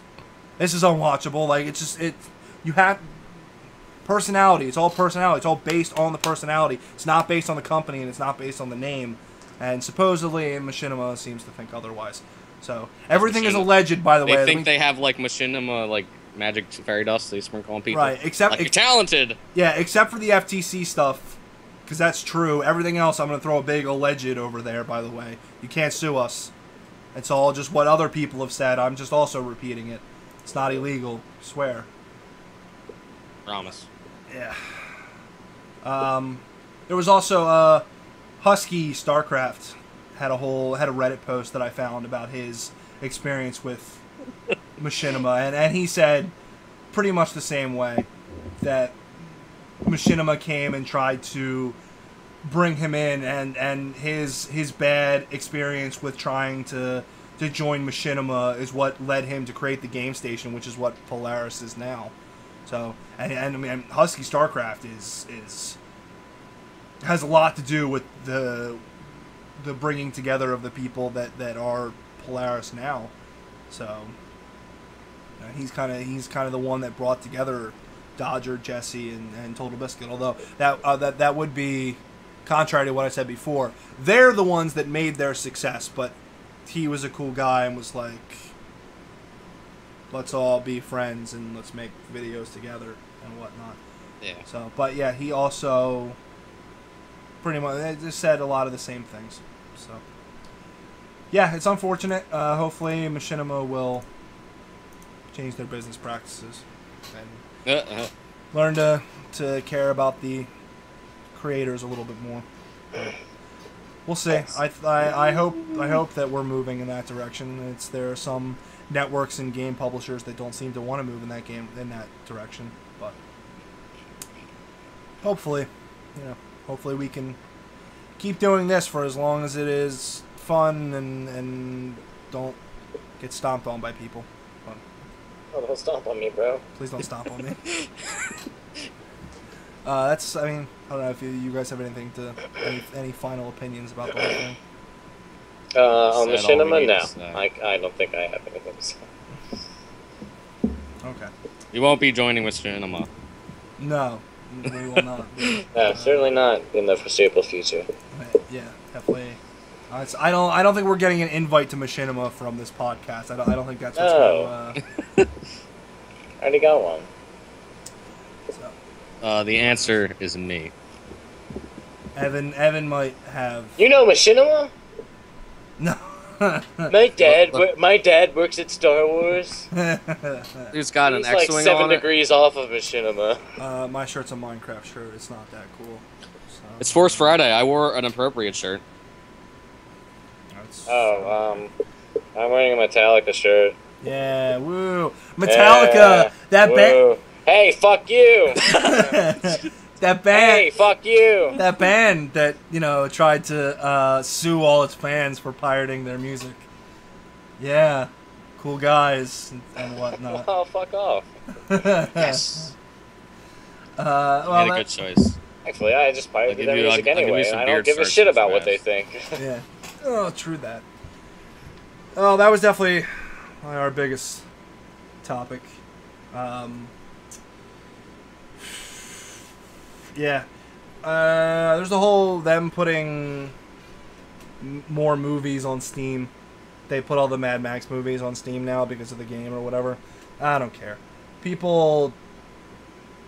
This is unwatchable. Like you have personality. It's all personality. It's all based on the personality. It's not based on the company, and it's not based on the name. And supposedly Machinima seems to think otherwise. So everything is alleged, by the way. They think they have like Machinima like magic fairy dust they sprinkle on people. Right, except like you're talented. Yeah, except for the FTC stuff. because that's true. Everything else, I'm going to throw a big alleged over there, by the way. You can't sue us. It's all just what other people have said. I'm just also repeating it. It's not illegal. I swear. Promise. Yeah. There was also Husky StarCraft had a Reddit post that I found about his experience with Machinima, and he said pretty much the same way, that Machinima came and tried to bring him in, and his bad experience with trying to join Machinima is what led him to create the Game Station, which is what Polaris is now. So, and I mean, Husky StarCraft has a lot to do with the bringing together of the people that are Polaris now. So, he's kind of the one that brought together Dodger, Jesse, and Total Biscuit. Although that would be contrary to what I said before. They're the ones that made their success, but he was a cool guy and was like, let's all be friends and let's make videos together and whatnot. Yeah. So, but yeah, he also pretty much they just said a lot of the same things. So, yeah, it's unfortunate. Hopefully, Machinima will change their business practices and learn to care about the creators a little bit more. We'll see. I hope that we're moving in that direction. There are some networks and game publishers that don't seem to want to move in that direction, but hopefully we can keep doing this for as long as it is fun and don't get stomped on by people. But Oh, don't stomp on me, bro. please don't stomp on me. I don't know if you guys have any final opinions about the whole thing. On the Said all we Machinima, need no. to say. I don't think I have anything to say. Okay. You won't be joining with Machinima. No, we will not. No, certainly not in the foreseeable future. Yeah, definitely. I don't think we're getting an invite to Machinima from this podcast. I don't think that's what's No. going I already got one. so. The answer is me. Evan might have You know Machinima? no. My dad works at Star Wars. He's got He's an like X-wing 7 on it. degrees off of Machinima. My shirt's a Minecraft shirt. It's not that cool. So, It's Force Friday. I wore an appropriate shirt. that's- I'm wearing a Metallica shirt. Yeah, woo. Metallica. That band. Woo. Hey, fuck you! That band. Hey, fuck you! That band that tried to sue all its fans for pirating their music. Yeah, cool guys and whatnot. Oh, fuck off. Yes. You Well, had a good choice. Actually, I just pirated I'll their give you- music I'll give you anyway, some and I don't beard give a shirts shit and about some what they ass. think. yeah. Oh, true that. Oh, that was definitely our biggest topic. Yeah. There's the whole them putting more movies on Steam. They put all the Mad Max movies on Steam now because of the game or whatever. I don't care. People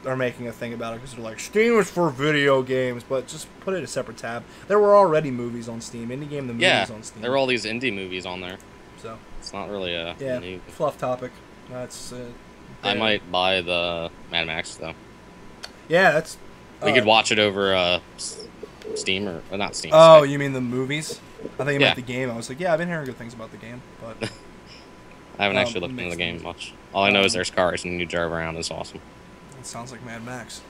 are making a thing about it because they're like, Steam is for video games, but just put it in a separate tab. There were already movies on Steam. Indie Game, the movies Yeah, on Steam. there were all these indie movies on there. So, It's not really a yeah, new. fluff topic. That's I might buy the Mad Max though. Yeah, that's. We could watch it over Steam or not Steam. Oh, Skype. you mean the movies? I think you Yeah. meant the game. I was like, yeah, I've been hearing good things about the game, but I haven't actually looked into makes the game sense. much. All I know is there's cars and you drive around. It's awesome. it sounds like Mad Max.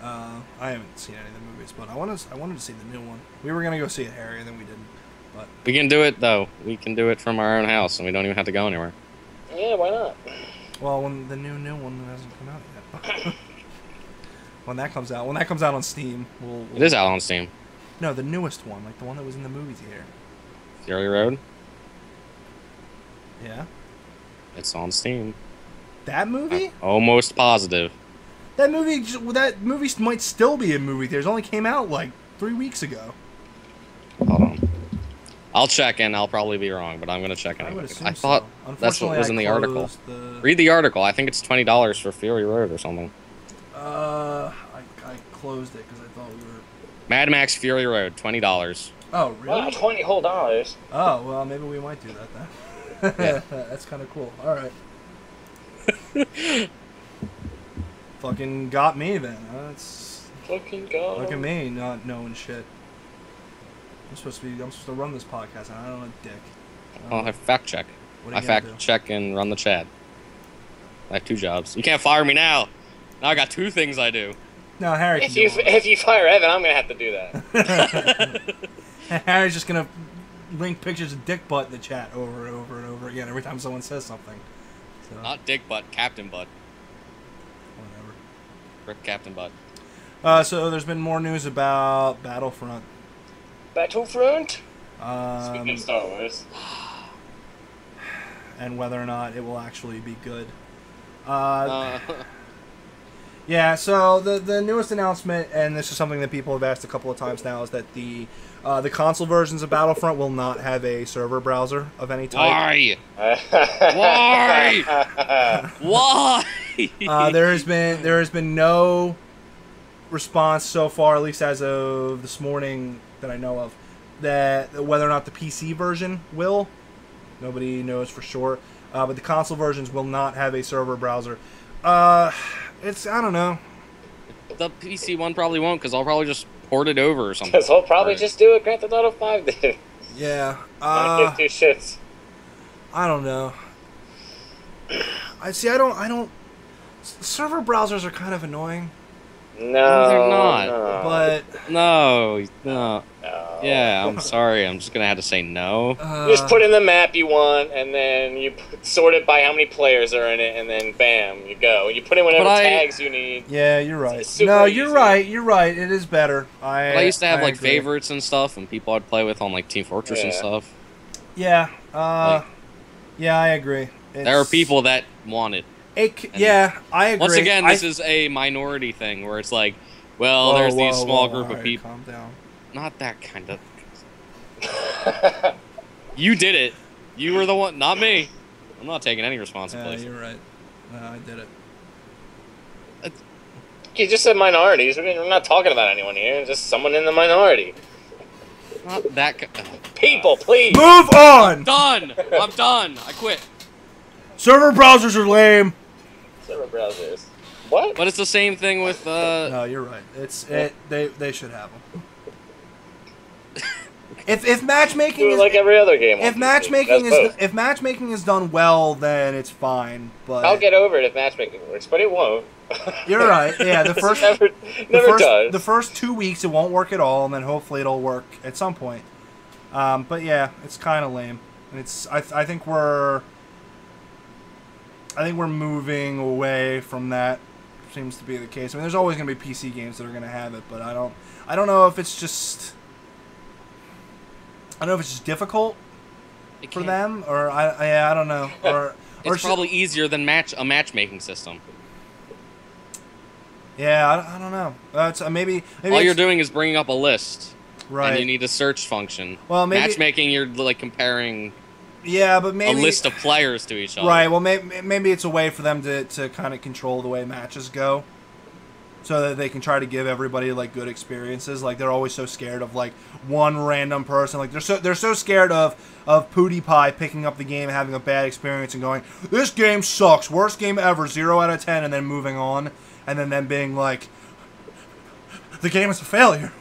I haven't seen any of the movies, but I wanted to see the new one. We were gonna go see it, Harry, and then we didn't. But We can do it though. We can do it from our own house, and we don't even have to go anywhere. Yeah, why not? well, when the new one hasn't come out yet. when that comes out on Steam, we'll It is out on Steam. no, the newest one, like the one that was in the movie theater. Fury Road. Yeah, It's on Steam. that movie. Almost positive. That movie might still be in movie theaters. It only came out like 3 weeks ago. Hold on. I'll check and I'll probably be wrong, but I'm gonna check I anyway. would assume I thought so. that's what was in the article. closed the- Read the article. I think it's $20 for Fury Road or something. I closed it because I thought we were Mad Max Fury Road, $20. Oh, Wow, really? $20 whole dollars. Oh, well, maybe we might do that then. Yeah. That's kind of cool. All right. Fucking got me then. That's Fucking go. look at me not knowing shit. I'm supposed to run this podcast, and I don't know dick. I fact check. What are I you gonna fact do? check and run the chat. I have 2 jobs. You can't fire me now. Now I got 2 things I do. No, Harry can If you fire Evan, I'm gonna have to do that. Harry's just gonna link pictures of dick butt in the chat over and over and over again every time someone says something. So, Not Dick Butt, Captain Butt. whatever. Rip Captain Butt. So there's been more news about Battlefront. Battlefront? Speaking Um, of Star Wars. and whether or not it will actually be good. Uh, Yeah, so the newest announcement, and this is something that people have asked a couple of times now, is that the console versions of Battlefront will not have a server browser of any type. why? Why? There has been no response so far, at least as of this morning that I know of, that whether or not the PC version will. Nobody knows for sure, but the console versions will not have a server browser. It's, I don't know. The PC one probably won't, because I'll probably just port it over or something. Because he'll probably just do what Grand Theft Auto 5 did. Yeah. I don't give 2 shits. I don't know. I don't. Server browsers are kind of annoying, No, they're not. No, but No. no. Yeah, I'm sorry. I'm just going to have to say no. You just put in the map you want, and then you sort it by how many players are in it, and then bam, you go. You put in whatever tags you need. Yeah, you're right. It's super No, you're easy. right. You're right. It is better. But I used to have like agree. favorites and stuff, and people I'd play with on like Team Fortress and Yeah. stuff. Yeah. Like- Yeah, I agree. There are people that want it. Yeah, I agree. Once again, this is a minority thing where it's like, well, Whoa, there's these whoa, small whoa, group of alright, people. Calm down. Not that kind of. You did it. You were the one, not me. I'm not taking any Yeah, responsibility. you're right. No, I did it. You just said minorities. We're not talking about anyone here. Just someone in the minority. Not that. People, please. Move on. Done. I'm done. I quit. Server browsers are lame. Server browsers. What? But it's the same thing with. No, you're right. They should have them. If matchmaking Do it is like every other game. if on PC. matchmaking That's is both. if matchmaking is done well, then it's fine. But I'll get over it if matchmaking works, but it won't. you're right. Yeah, the first never does. the first 2 weeks it won't work at all, and then hopefully it'll work at some point. But yeah, it's kind of lame. And it's I think we're moving away from that. Seems to be the case. I mean, there's always going to be PC games that are going to have it, but I don't know if it's just difficult It for can't- them, or I don't know, or It's probably easier than a matchmaking system. yeah, I don't know. It's maybe All you're it's- doing is bringing up a list, right. and you need a search function. Well, maybe Matchmaking, you're like comparing yeah, but maybe a list of players to each other. right. Well, maybe it's a way for them to kind of control the way matches go, so that they can try to give everybody like good experiences. Like they're always so scared of like one random person. Like they're so scared of PewDiePie picking up the game and having a bad experience and going, this game sucks, worst game ever, 0 out of 10, and then moving on, and then them being like, the game is a failure.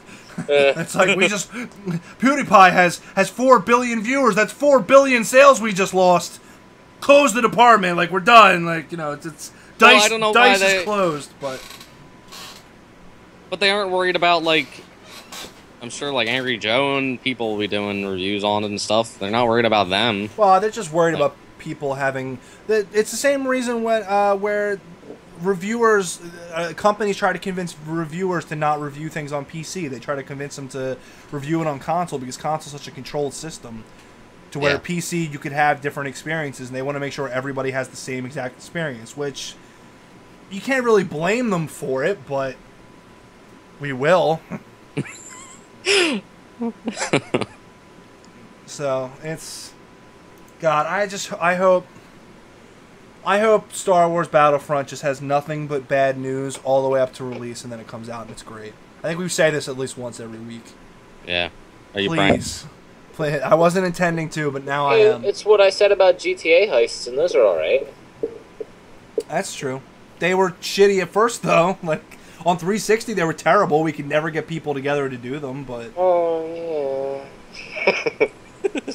It's like PewDiePie has 4 billion viewers. That's 4 billion sales we just lost. Close the department. Like we're done. Like it's Well, Dice. I don't know why Dice is they- closed, but But they aren't worried about like, I'm sure like Angry Joe and people will be doing reviews on it and stuff. They're not worried about them. well, they're just worried about people having. It's the same reason when where reviewers, companies try to convince reviewers to not review things on PC. They try to convince them to review it on console because console's such a controlled system. To where Yeah. PC you could have different experiences, and they want to make sure everybody has the same exact experience, which you can't really blame them for it, but we will. So it's God. I hope Star Wars Battlefront just has nothing but bad news all the way up to release, and then it comes out and it's great. I think we say this at least once every week. Yeah. Are you Please. Play it. I wasn't intending to, but now I am. It's what I said about GTA heists, and those are alright. That's true. They were shitty at first, though. Like, on 360, they were terrible. We could never get people together to do them, but... Oh, yeah.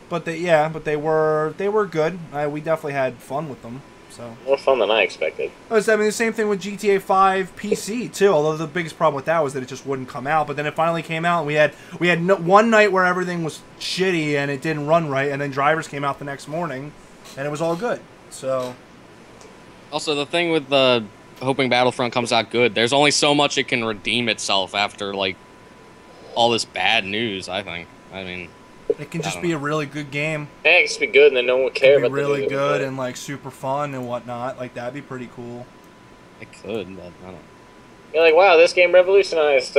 But they were good. We definitely had fun with them. So More fun than I expected. I mean, the same thing with GTA 5 PC too. Although the biggest problem with that was that it just wouldn't come out. But then it finally came out, and we had one night where everything was shitty and it didn't run right, and then drivers came out the next morning, and it was all good. So Also, the thing with hoping Battlefront comes out good, there's only so much it can redeem itself after like all this bad news. I think. I mean. It can just be a really good game. Yeah, it just be good, and then no one would care about it. Really good and like super fun and whatnot. Like that'd be pretty cool. It could, but I don't. You're like, wow, this game revolutionized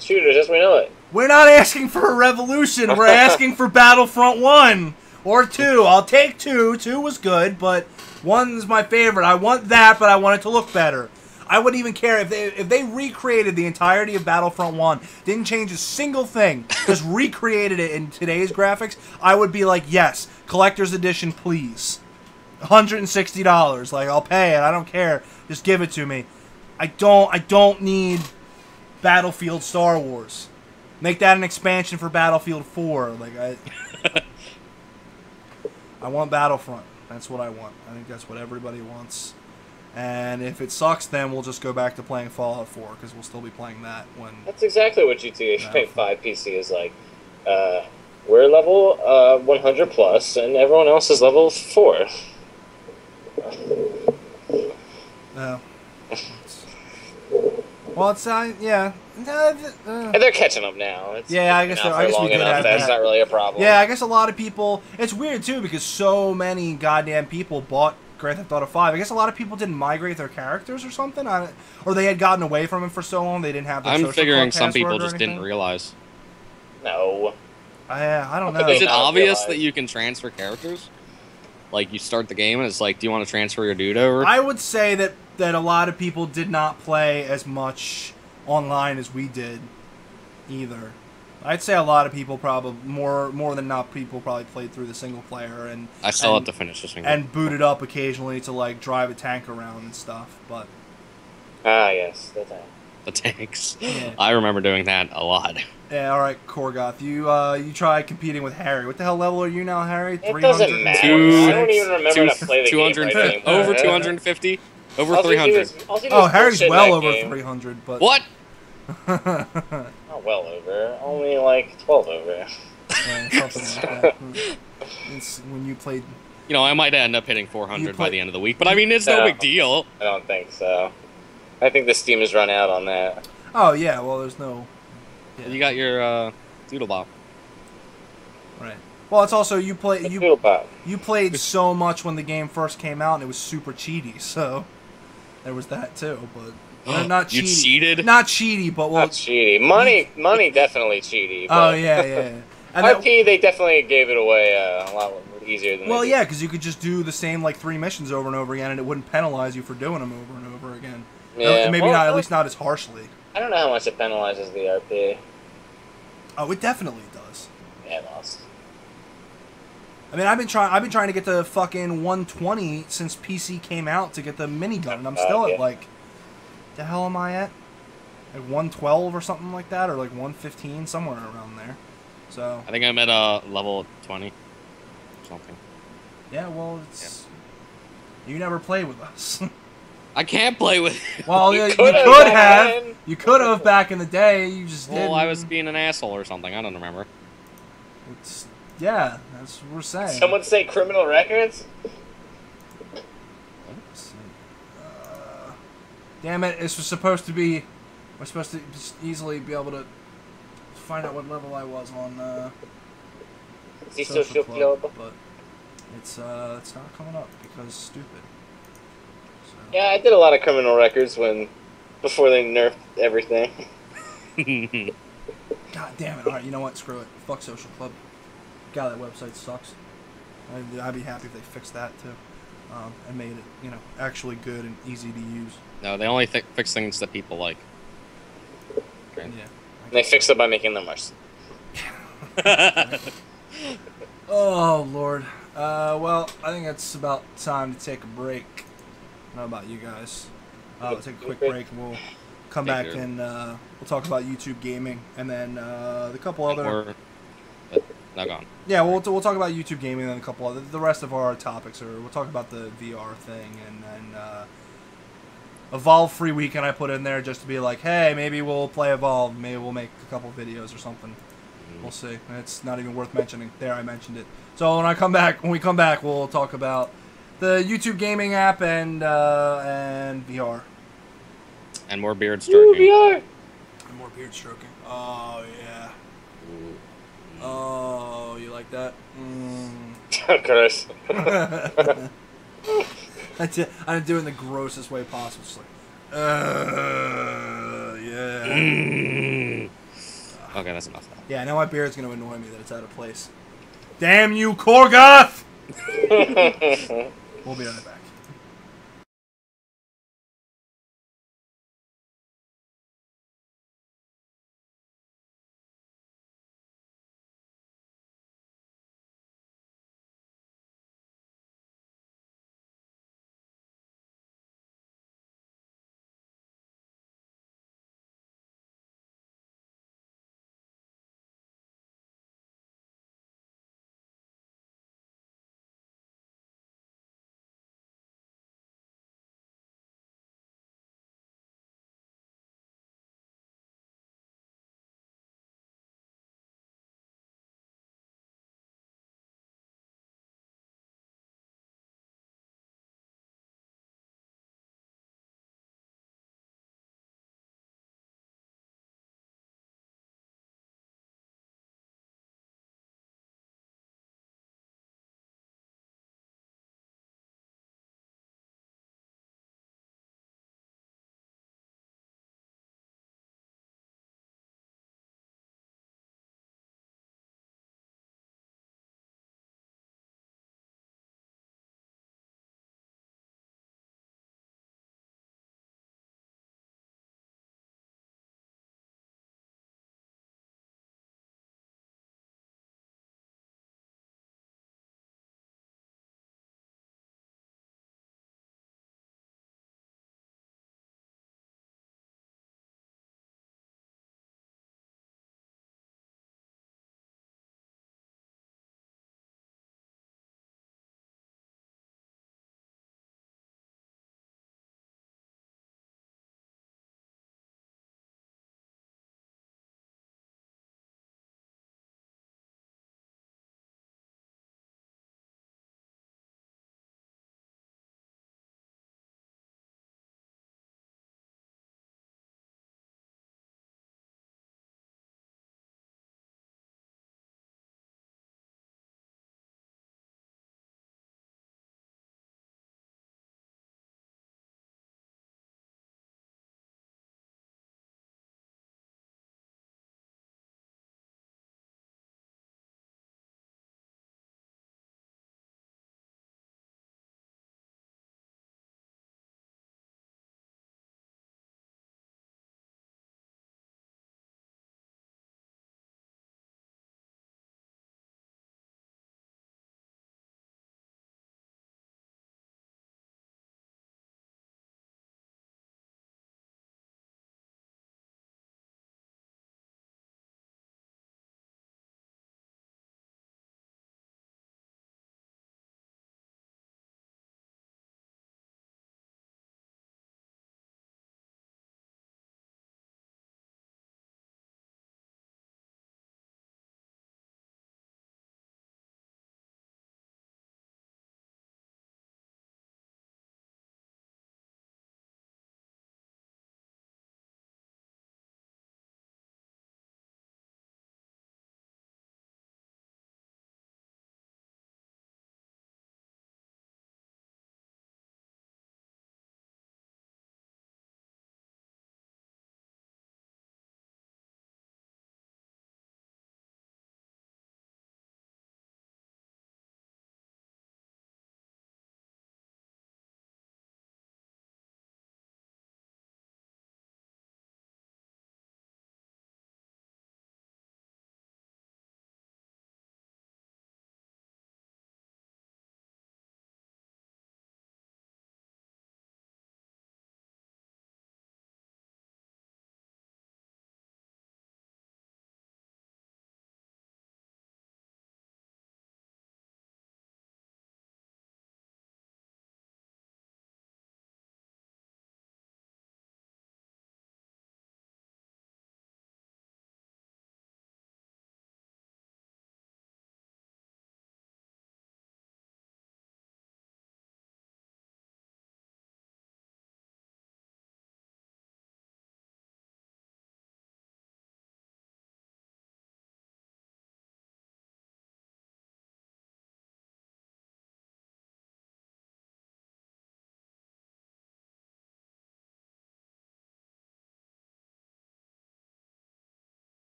shooters as we know it. We're not asking for a revolution. We're asking for Battlefront 1 or 2. I'll take 2. 2 was good, but 1's my favorite. I want that, but I want it to look better. I wouldn't even care if they recreated the entirety of Battlefront 1, didn't change a single thing, just recreated it in today's graphics, I would be like, yes, collector's edition, please. $160. Like, I'll pay it. I don't care. Just give it to me. I don't need Battlefield Star Wars. Make that an expansion for Battlefield 4. Like I want Battlefront. That's what I want. I think that's what everybody wants. And if it sucks, then we'll just go back to playing Fallout 4, because we'll still be playing that when... That's exactly what GTA 5 PC is like. We're level 100 plus, and everyone else is level 4. Well, it's, yeah. And they're catching up now. I guess we did have that. That's not really a problem. Yeah, I guess a lot of people... It's weird, too, because so many goddamn people bought Grand Theft Auto 5. I guess a lot of people didn't migrate their characters or something, or they had gotten away from it for so long they didn't have their I'm social figuring club some people password or just anything. didn't realize. No. I don't know. Is it not obvious realize. that you can transfer characters? Like, you start the game and it's like, do you want to transfer your dude over? I would say that a lot of people did not play as much online as we did either. I'd say a lot of people probably, more than not, people probably played through the single player and I still have to finish the single. and booted up occasionally to like drive a tank around and stuff. But Ah, yes. That's it. The tanks. Yeah. I remember doing that a lot. yeah, all right, Korgoth, you try competing with Harry. What the hell level are you now, Harry? It doesn't matter. I don't even remember how to play the game right anymore. Over 250? Over All you do 300. is- all you do Oh, is Harry's bullshit well in that over game. 300, but What? Not well over. Only like 12 over. Yeah, something like that. It's when you played. You know, I might end up hitting 400 You by play- the end of the week, but I mean, it's no No. big deal. I don't think so. I think the Steam has run out on that. Oh yeah, well there's no. Yeah. You got your Doodlebop. Right. Well, it's also you Doodlebop. played so much when the game first came out, and it was super cheaty. So there was that too, but not You cheaty. cheated? Not cheaty, but well. Not cheaty. Money definitely cheaty. Oh But yeah. And that, RP, they definitely gave it away a lot easier than well, they yeah, because you could just do the same like 3 missions over and over again, and it wouldn't penalize you for doing them over and over again. Yeah, Maybe well, not, at least not as harshly. I don't know how much it penalizes the RP. Oh, it definitely does. Yeah, I lost. I mean, I've been trying to get the fucking 120 since PC came out to get the minigun, and I'm still at yeah. like, the hell am I at? Like 112 or something like that, or like 115, somewhere around there. So I think I'm at level 20. Something. yeah, well, it's you never play with us. I can't play with. Well, You you could could have, have. man. You could have back in the day. You just didn't. Well, I was being an asshole or something. I don't remember. It's, yeah, that's what we're saying. Someone say criminal records? Damn it! This was supposed to be. We're supposed to just easily be able to find out what level I was on The social club. but it's not coming up because stupid. So. Yeah, I did a lot of criminal records before they nerfed everything. God damn it! All right, you know what? Screw it. Fuck social club. God, that website sucks. I'd be happy if they fixed that too, and made it actually good and easy to use. No, they only fix things that people like. Right. Yeah. And they fix it by making them worse. Oh Lord. Well, I think it's about time to take a break. I don't know about you guys. We'll take a quick break and we'll come back and we'll talk about YouTube gaming and then the couple other. Now gone. Yeah, we'll talk about YouTube gaming and then a couple other. The rest of our topics are we'll talk about the VR thing and then Evolve free weekend I put in there just to be like, hey, maybe we'll play Evolve, maybe we'll make a couple videos or something. We'll see. It's not even worth mentioning. There, I mentioned it. So when we come back, we'll talk about the YouTube gaming app and VR. And more beard stroking. VR. And more beard stroking. Oh yeah. Oh, you like that? Gross. That's it. I'm doing the grossest way possible. Just like, yeah. Okay, that's enough. Yeah, now my beard's gonna annoy me that it's out of place. Damn you, Korgoth! We'll be right back.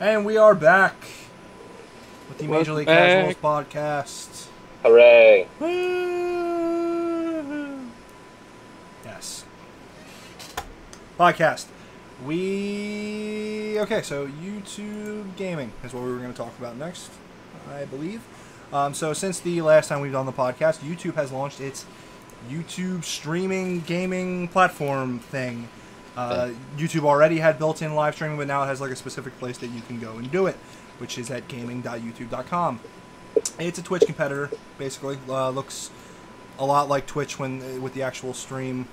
And we are back with the Major League Casuals podcast. Hooray. Yes. Podcast. Okay, so YouTube gaming is what we were going to talk about next, I believe. So since the last time we've done the podcast, YouTube has launched its YouTube streaming gaming platform thing. YouTube already had built-in live streaming, but now it has like a specific place that you can go and do it, which is at gaming.youtube.com. It's a Twitch competitor, basically. Looks a lot like Twitch with the actual stream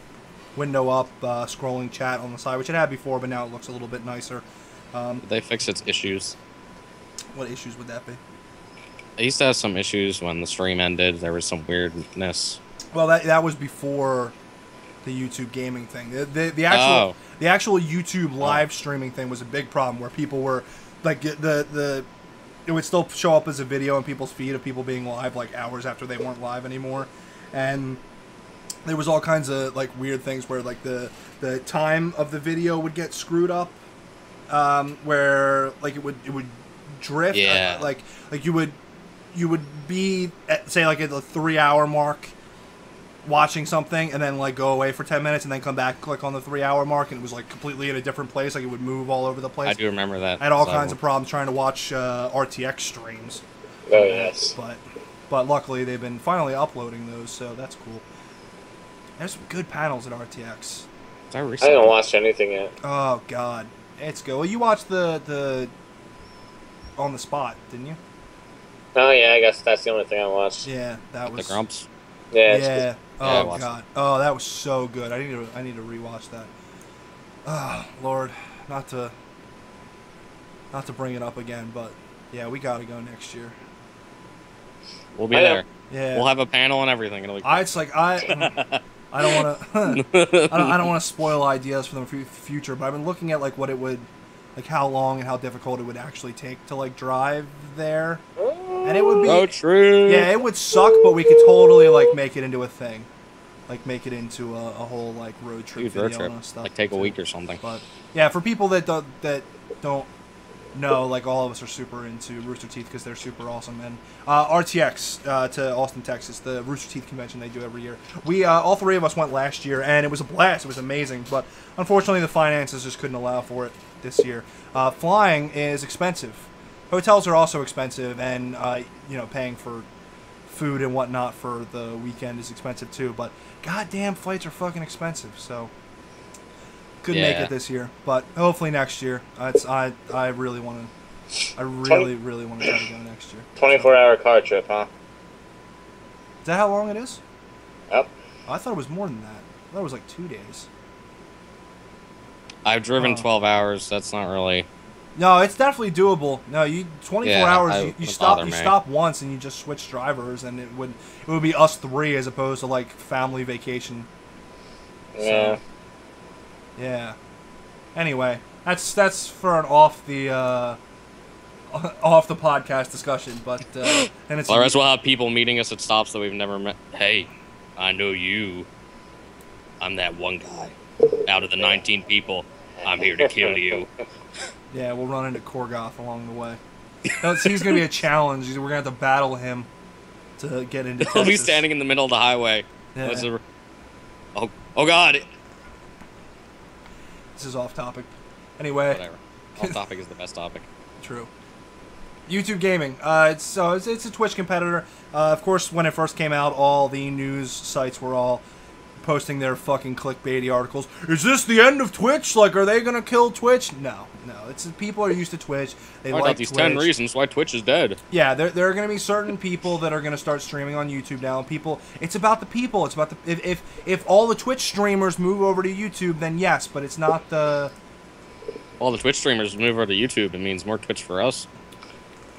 window up, scrolling chat on the side, which it had before, but now it looks a little bit nicer. They fixed its issues. What issues would that be? I used to have some issues when the stream ended. There was some weirdness. Well, that was before the YouTube gaming thing. The actual YouTube live streaming thing was a big problem, where people were like it would still show up as a video in people's feed of people being live like hours after they weren't live anymore, and there was all kinds of like weird things where like the time of the video would get screwed up, where like it would drift. Yeah. Like you would be at, say like at the 3-hour mark watching something, and then like go away for 10 minutes and then come back, click on the 3-hour mark, and it was like completely in a different place. Like it would move all over the place. I do remember that. I had all kinds of problems trying to watch RTX streams. Oh yes. But luckily they've been finally uploading those, so that's cool. There's some good panels at RTX. I haven't watched anything yet. Oh god, it's good. Well, you watched the On the Spot, didn't you? Oh yeah, I guess that's the only thing I watched. Yeah, that was the Grumps. Yeah. Yeah. I Oh watched god. Oh, that was so good. I need to rewatch that. Oh Lord, not to bring it up again, but yeah, we gotta go next year. We'll be there. Yeah. We'll have a panel and everything. It'll be cool. It's like I don't want to I don't want to spoil ideas for the future, but I've been looking at like what it would, like how long and how difficult it would actually take to like drive there, and it would be true. Yeah, it would suck, but we could totally like make it into a thing, like make it into a whole like road trip video and stuff. Like take a week or something. But yeah, for people that don't know, like all of us are super into Rooster Teeth because they're super awesome. And RTX to Austin, Texas, the Rooster Teeth convention they do every year. We all three of us went last year, and it was a blast. It was amazing, but unfortunately the finances just couldn't allow for it this year. Flying is expensive. Hotels are also expensive, and paying for food and whatnot for the weekend is expensive too. But goddamn, flights are fucking expensive. So couldn't make it this year, but hopefully next year. I really want to really want to try to go next year. 24-hour car trip, huh? Is that how long it is? Yep. I thought it was more than that. I thought it was like 2 days. I've driven 12 hours. That's not really. No, it's definitely doable. No, 24 hours. You stop once and you just switch drivers, and it would be us three as opposed to like family vacation. Yeah. So, yeah. Anyway, that's for an off the podcast discussion, but and it's. Or else we'll have people meeting us at stops that we've never met. Hey, I know you. I'm that one guy. Out of the 19 people, I'm here to kill you. Yeah, we'll run into Korgoth along the way. He's going to be a challenge. We're going to have to battle him to get into Texas. He'll be standing in the middle of the highway. Yeah. Oh God. This is off topic. Anyway. Whatever. Off topic is the best topic. True. YouTube gaming. It's a Twitch competitor. Of course, when it first came out, all the news sites were all posting their fucking clickbaity articles. Is this the end of Twitch? Like, are they gonna kill Twitch? No. It's people are used to Twitch. They like these Twitch. 10 reasons why Twitch is dead. Yeah, there are gonna be certain people that are gonna start streaming on YouTube now. It's about the people. It's about the if all the Twitch streamers move over to YouTube, then yes, but it's not the. All the Twitch streamers move over to YouTube. It means more Twitch for us.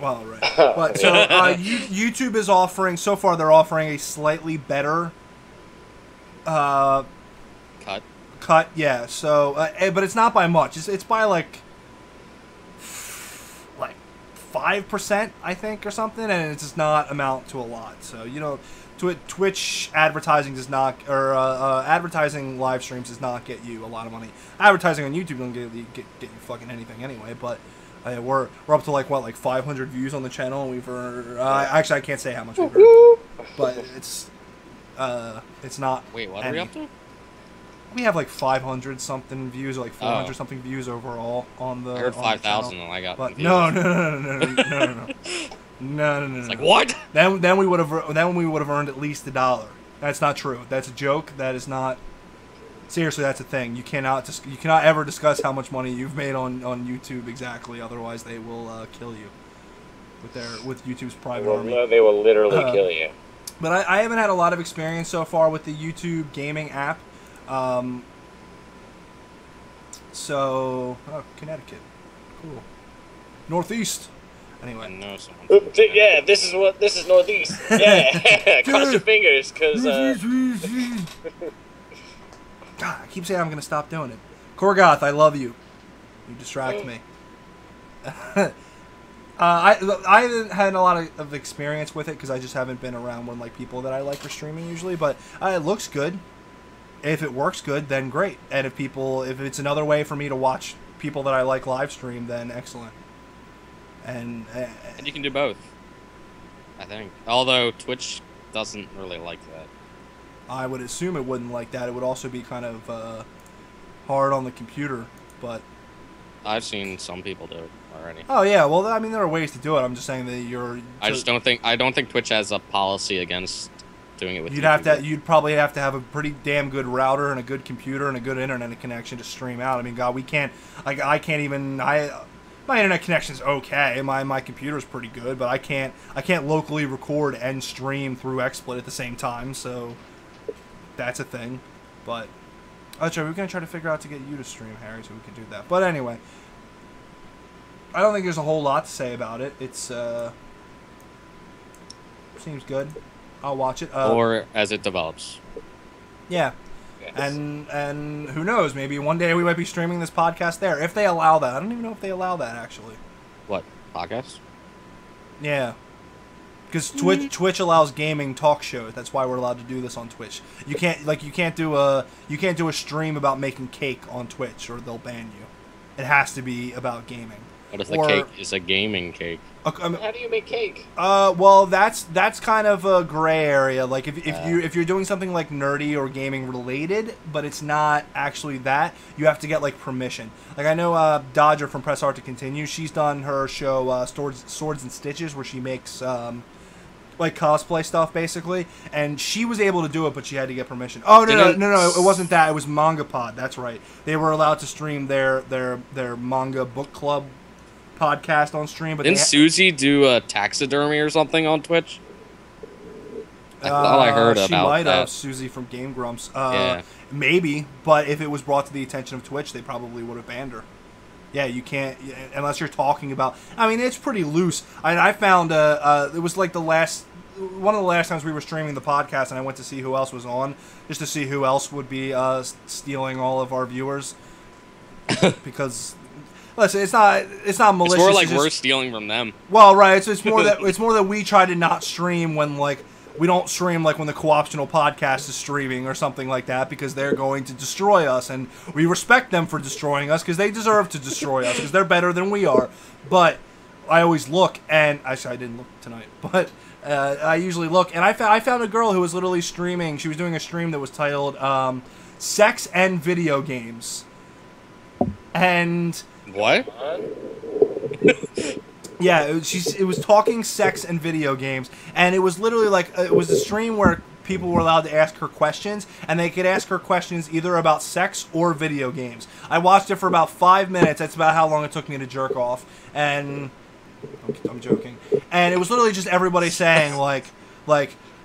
Well, right. But so YouTube is offering so far. They're offering a slightly better. Cut, yeah. So, but it's not by much. It's by like 5%, I think, or something, and it does not amount to a lot. So, Twitch advertising does not, or advertising live streams does not get you a lot of money. Advertising on YouTube doesn't get you fucking anything anyway. But We're up to like 500 views on the channel, and we've earned. Actually, I can't say how much we've earned, but it's not. Wait, what are we up to? We have like 500 something views, or like 400 something views overall on the. I heard 5,000, and I got. But no. It's like what? Then we would have earned at least $1. That's not true. That's a joke. That is not. Seriously, that's a thing. You cannot ever discuss how much money you've made on YouTube exactly. Otherwise, they will kill you with YouTube's private army. They will literally kill you. But I haven't had a lot of experience so far with the YouTube gaming app. Connecticut, cool. Northeast. Anyway, I know someone. Yeah, this is Northeast. Yeah, cross your fingers, cause. God, I keep saying I'm gonna stop doing it. Korgoth, I love you. You distract me. I haven't had a lot of experience with it because I just haven't been around when like people that I like are streaming usually. But it looks good. If it works good, then great. And if it's another way for me to watch people that I like live stream, then excellent. And you can do both, I think. Although Twitch doesn't really like that. I would assume it wouldn't like that. It would also be kind of hard on the computer, but I've seen some people do it already. Oh yeah, well I mean there are ways to do it. I'm just saying that I don't think Twitch has a policy against doing it with. You'd probably have to have a pretty damn good router and a good computer and a good internet connection to stream out. I mean, God, we can't. I can't even. My internet connection's okay. My computer's pretty good, but I can't locally record and stream through XSplit at the same time. So that's a thing. But we're gonna try to figure out to get you to stream, Harry, so we can do that. But anyway, I don't think there's a whole lot to say about it. It's seems good. I'll watch it. Or as it develops. Yeah. Yes. And who knows? Maybe one day we might be streaming this podcast there if they allow that. I don't even know if they allow that actually. What, podcast? Yeah, because Twitch allows gaming talk shows. That's why we're allowed to do this on Twitch. You can't do a stream about making cake on Twitch or they'll ban you. It has to be about gaming. What if the cake is a gaming cake? How do you make cake? Well, that's kind of a gray area. Like if you're doing something like nerdy or gaming related, but it's not actually that, you have to get like permission. Like I know Dodger from Press Art to Continue. She's done her show Swords and Stitches, where she makes like cosplay stuff basically, and she was able to do it, but she had to get permission. Oh no, it wasn't that. It was Manga Pod. That's right. They were allowed to stream their manga book club podcast on stream, but didn't Susie do a taxidermy or something on Twitch? I thought I heard about that. She might have, Susie from Game Grumps. Yeah. Maybe, but if it was brought to the attention of Twitch, they probably would have banned her. Yeah, you can't unless you're talking about. I mean, it's pretty loose. I found it was like one of the last times we were streaming the podcast, and I went to see who else was on, just to see who else would be stealing all of our viewers, because. Listen, it's not malicious. It's more like we're stealing from them. Well, right. It's more that we try to not stream when we don't stream when the Co-optional Podcast is streaming or something like that, because they're going to destroy us, and we respect them for destroying us because they deserve to destroy us because they're better than we are. But I always look, and actually I didn't look tonight, but I usually look, and I found a girl who was literally streaming. She was doing a stream that was titled "Sex and Video Games," and. What? Yeah, it was talking sex and video games, and it was literally it was a stream where people were allowed to ask her questions, and they could ask her questions either about sex or video games. I watched it for about 5 minutes. That's about how long it took me to jerk off, and I'm joking. And it was literally just everybody saying like,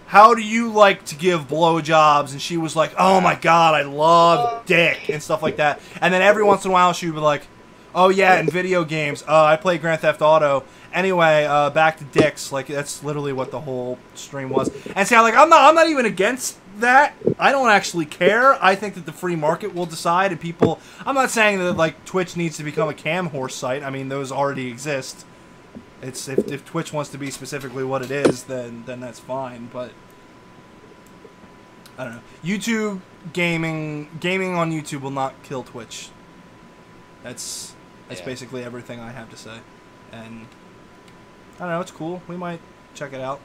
how do you like to give blowjobs? And she was like, oh my god, I love dick and stuff like that. And then every once in a while she would be like, oh yeah, in video games, I play Grand Theft Auto. Anyway, back to dicks. That's literally what the whole stream was. And see, I'm not even against that. I don't actually care. I think that the free market will decide, and people. I'm not saying that Twitch needs to become a cam horse site. I mean, those already exist. It's if Twitch wants to be specifically what it is, then that's fine. But I don't know. YouTube gaming on YouTube will not kill Twitch. That's basically everything I have to say. And I don't know, it's cool. We might check it out.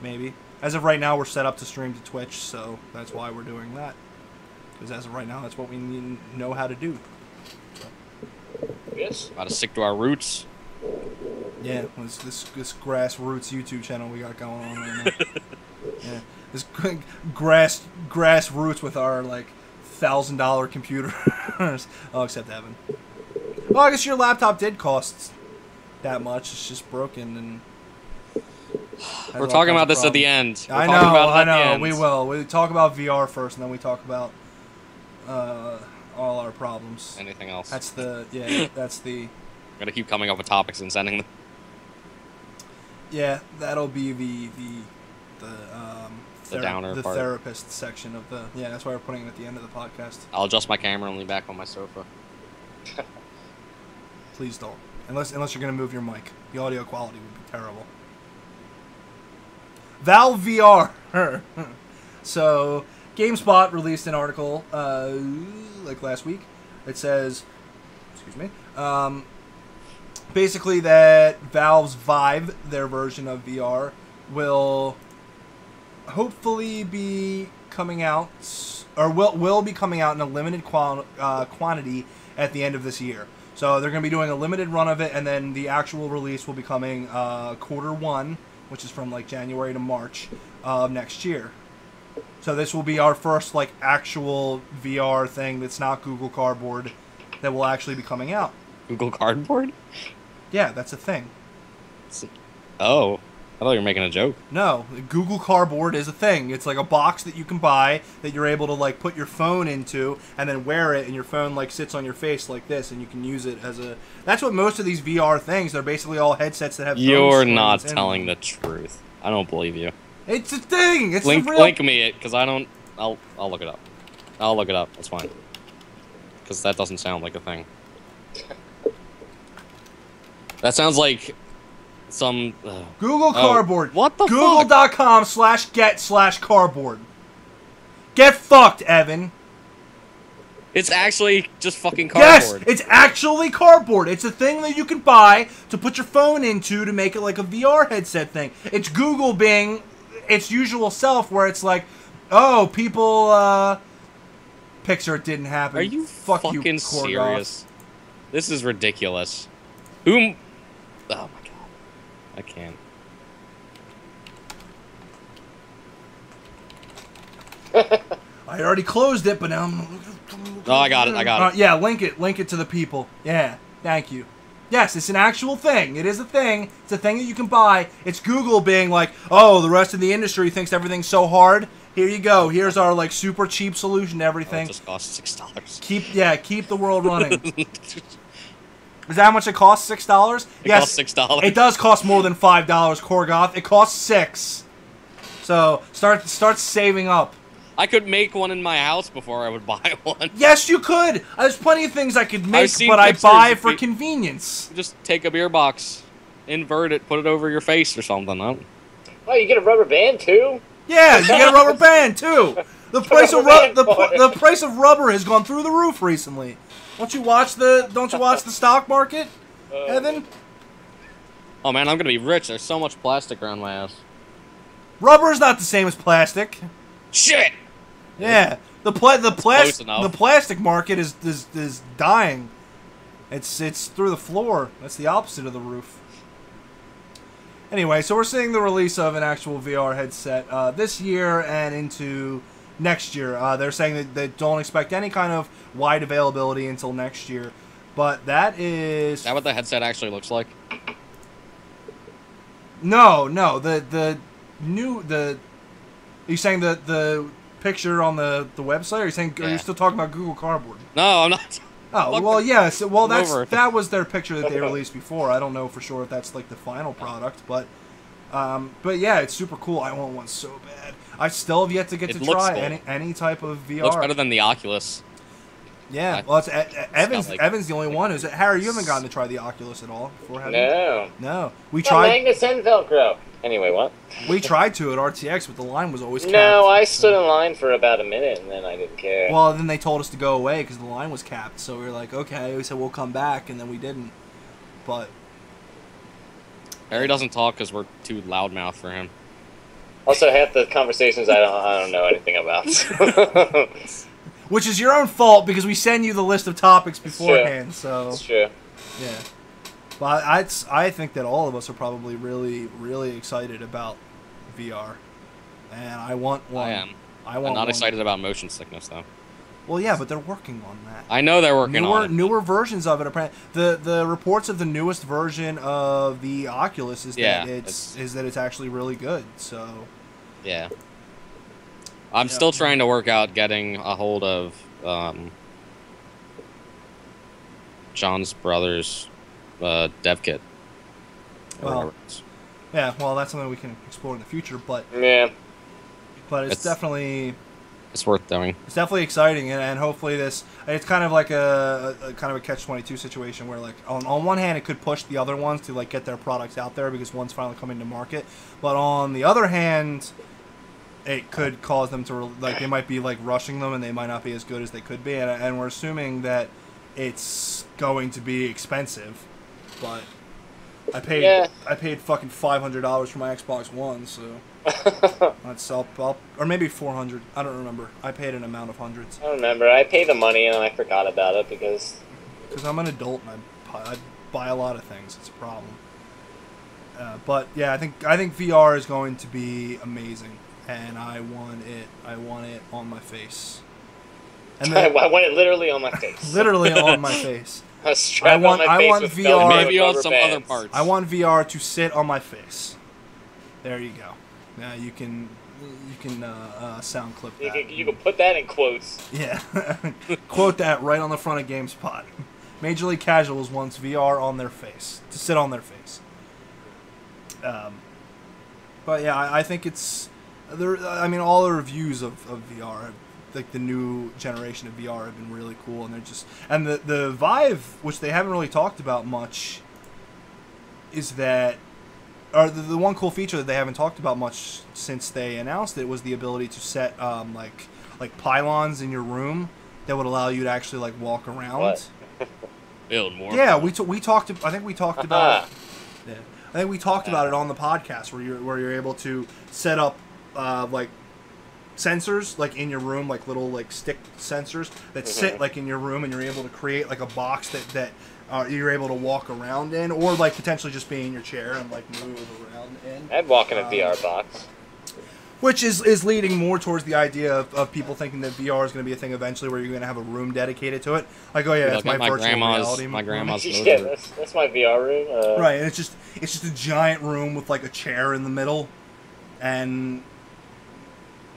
Maybe. As of right now, we're set up to stream to Twitch, so that's why we're doing that. Because as of right now, that's what we know how to do. So. Yes. Gotta stick to our roots. Yeah, this grassroots YouTube channel we got going on right now. Yeah, this grassroots with our like $1,000 computers. Oh, except Evan. Well, I guess your laptop did cost that much. It's just broken and. We're talking about this at the end. I know. We will. We talk about VR first, and then we talk about all our problems. Anything else? That's the That's the. Gotta keep coming up with topics and sending them. Yeah, that'll be the downer part. Therapist section of the. Yeah, that's why we're putting it at the end of the podcast. I'll adjust my camera and lean back on my sofa. Please don't, unless you're gonna move your mic. The audio quality would be terrible. Valve VR. So, GameSpot released an article like last week. It says, excuse me, basically that Valve's Vive, their version of VR, will hopefully be coming out, or will be coming out in a limited quantity at the end of this year. So they're going to be doing a limited run of it, and then the actual release will be coming Q1, which is from like January to March of next year. So this will be our first like actual VR thing that's not Google Cardboard that will actually be coming out. Google Cardboard? Yeah, that's a thing. Oh, I thought you were making a joke. No, Google Cardboard is a thing. It's like a box that you can buy that you're able to like put your phone into and then wear it, and your phone like sits on your face like this, and you can use it as a. That's what most of these VR things. They're basically all headsets that have. You're not telling the truth. I don't believe you. It's a thing. It's link, a real... link me it, because I don't. I'll look it up. I'll look it up. That's fine. Because that doesn't sound like a thing. That sounds like some Google Cardboard. What the Google.com/get/cardboard. Get fucked, Evan. It's actually just fucking cardboard. Yes, it's actually cardboard. It's a thing that you can buy to put your phone into to make it like a VR headset thing. It's Google being its usual self, where it's like, oh, people, Pixar didn't happen. Are you fucking fucking serious? This is ridiculous. Whom? Oh my god, I can't. I already closed it, but now I'm. Oh, I got it. I got it. Yeah, link it to the people. Yeah, thank you. Yes, it's an actual thing. It is a thing. It's a thing that you can buy. It's Google being like, oh, the rest of the industry thinks everything's so hard. Here you go. Here's our like super cheap solution to everything. Oh, it just costs $6. Keep the world running. Is that how much it costs? $6? Yes, costs $6. It does cost more than $5, Korgoth. It costs $6. So start saving up. I could make one in my house before I would buy one. Yes, you could. There's plenty of things I could make, but I buy for convenience. Just take a beer box, invert it, put it over your face or something. Oh, you get a rubber band too? Yeah, you get a rubber band too. The price of the price of rubber has gone through the roof recently. Don't you watch the stock market, Evan? Oh man, I'm gonna be rich. There's so much plastic around my house. Rubber is not the same as plastic. Shit. Yeah, the plastic market is dying. It's through the floor. That's the opposite of the roof. Anyway, so we're seeing the release of an actual VR headset this year and into next year. They're saying that they don't expect any kind of wide availability until next year, but that is. Is that what the headset actually looks like? No, the new. Are you saying the picture on the website? Or are you saying? Yeah. Are you still talking about Google Cardboard? No, I'm not. Oh well, yes. Well, that was their picture that they released before. I don't know for sure if that's like the final product, but yeah, it's super cool. I want one so bad. I still have yet to get to try any type of VR. It looks better than the Oculus. Yeah, well, it's Evan's the only one who's. Harry, you haven't gotten to try the Oculus at all before, have you? No. We tried. Magnus and Velcro. Anyway, what? We tried to at RTX, but the line was always capped. No, I stood in line for about a minute, and then I didn't care. Well, then they told us to go away because the line was capped. So we were like, okay. We said we'll come back, and then we didn't. But Harry doesn't talk because we're too loudmouth for him. Also, half the conversations I don't know anything about. which is your own fault because we send you the list of topics beforehand. So that's true. Yeah. But I think that all of us are probably really, really excited about VR, and I want one. I am. I'm not excited about motion sickness though. Well, yeah, but they're working on that. I know they're working on it. Newer versions of it. The reports of the newest version of the Oculus is that it's actually really good. So. Yeah. I'm still trying to work out getting a hold of John's brother's dev kit. Well, yeah, well, that's something we can explore in the future, but it's definitely worth doing. It's definitely exciting, and hopefully it's kind of like a catch-22 situation where, like, on one hand it could push the other ones to like get their products out there because one's finally coming to market, but on the other hand, it could cause them to they might be like rushing them and they might not be as good as they could be, and we're assuming that it's going to be expensive, but I paid fucking $500 for my Xbox One, so or maybe $400. I don't remember. I paid an amount of hundreds. I don't remember. I paid the money and I forgot about it because I'm an adult and I buy a lot of things. It's a problem. But yeah, I think VR is going to be amazing, and I want it on my face. And then, I want it literally on my face. Literally on my face. I want VR. Maybe on some other parts. I want VR to sit on my face. There you go. Now you can sound clip that. You can put that in quotes. Yeah, quote that right on the front of GameSpot. Major League Casuals wants VR on their face, to sit on their face. But yeah, I think it's there. I mean, all the reviews of VR, like the new generation of VR, have been really cool, and they're just the Vive, which they haven't really talked about much, is that. Or the one cool feature that they haven't talked about much since they announced it was the ability to set like pylons in your room that would allow you to actually like walk around. What? Build more. Yeah, we talked. I think we talked about. Yeah, I think we talked about it on the podcast where you're able to set up like sensors like in your room, like little like stick sensors that sit like in your room, and you're able to create like a box that you're able to walk around in, or like potentially just be in your chair and like move around in. I'd walk in a VR box. Which is leading more towards the idea of people thinking that VR is going to be a thing eventually where you're going to have a room dedicated to it. Like, oh yeah, that's my virtual reality. My grandma's yeah, that's my VR room. Right, and it's just a giant room with like a chair in the middle, and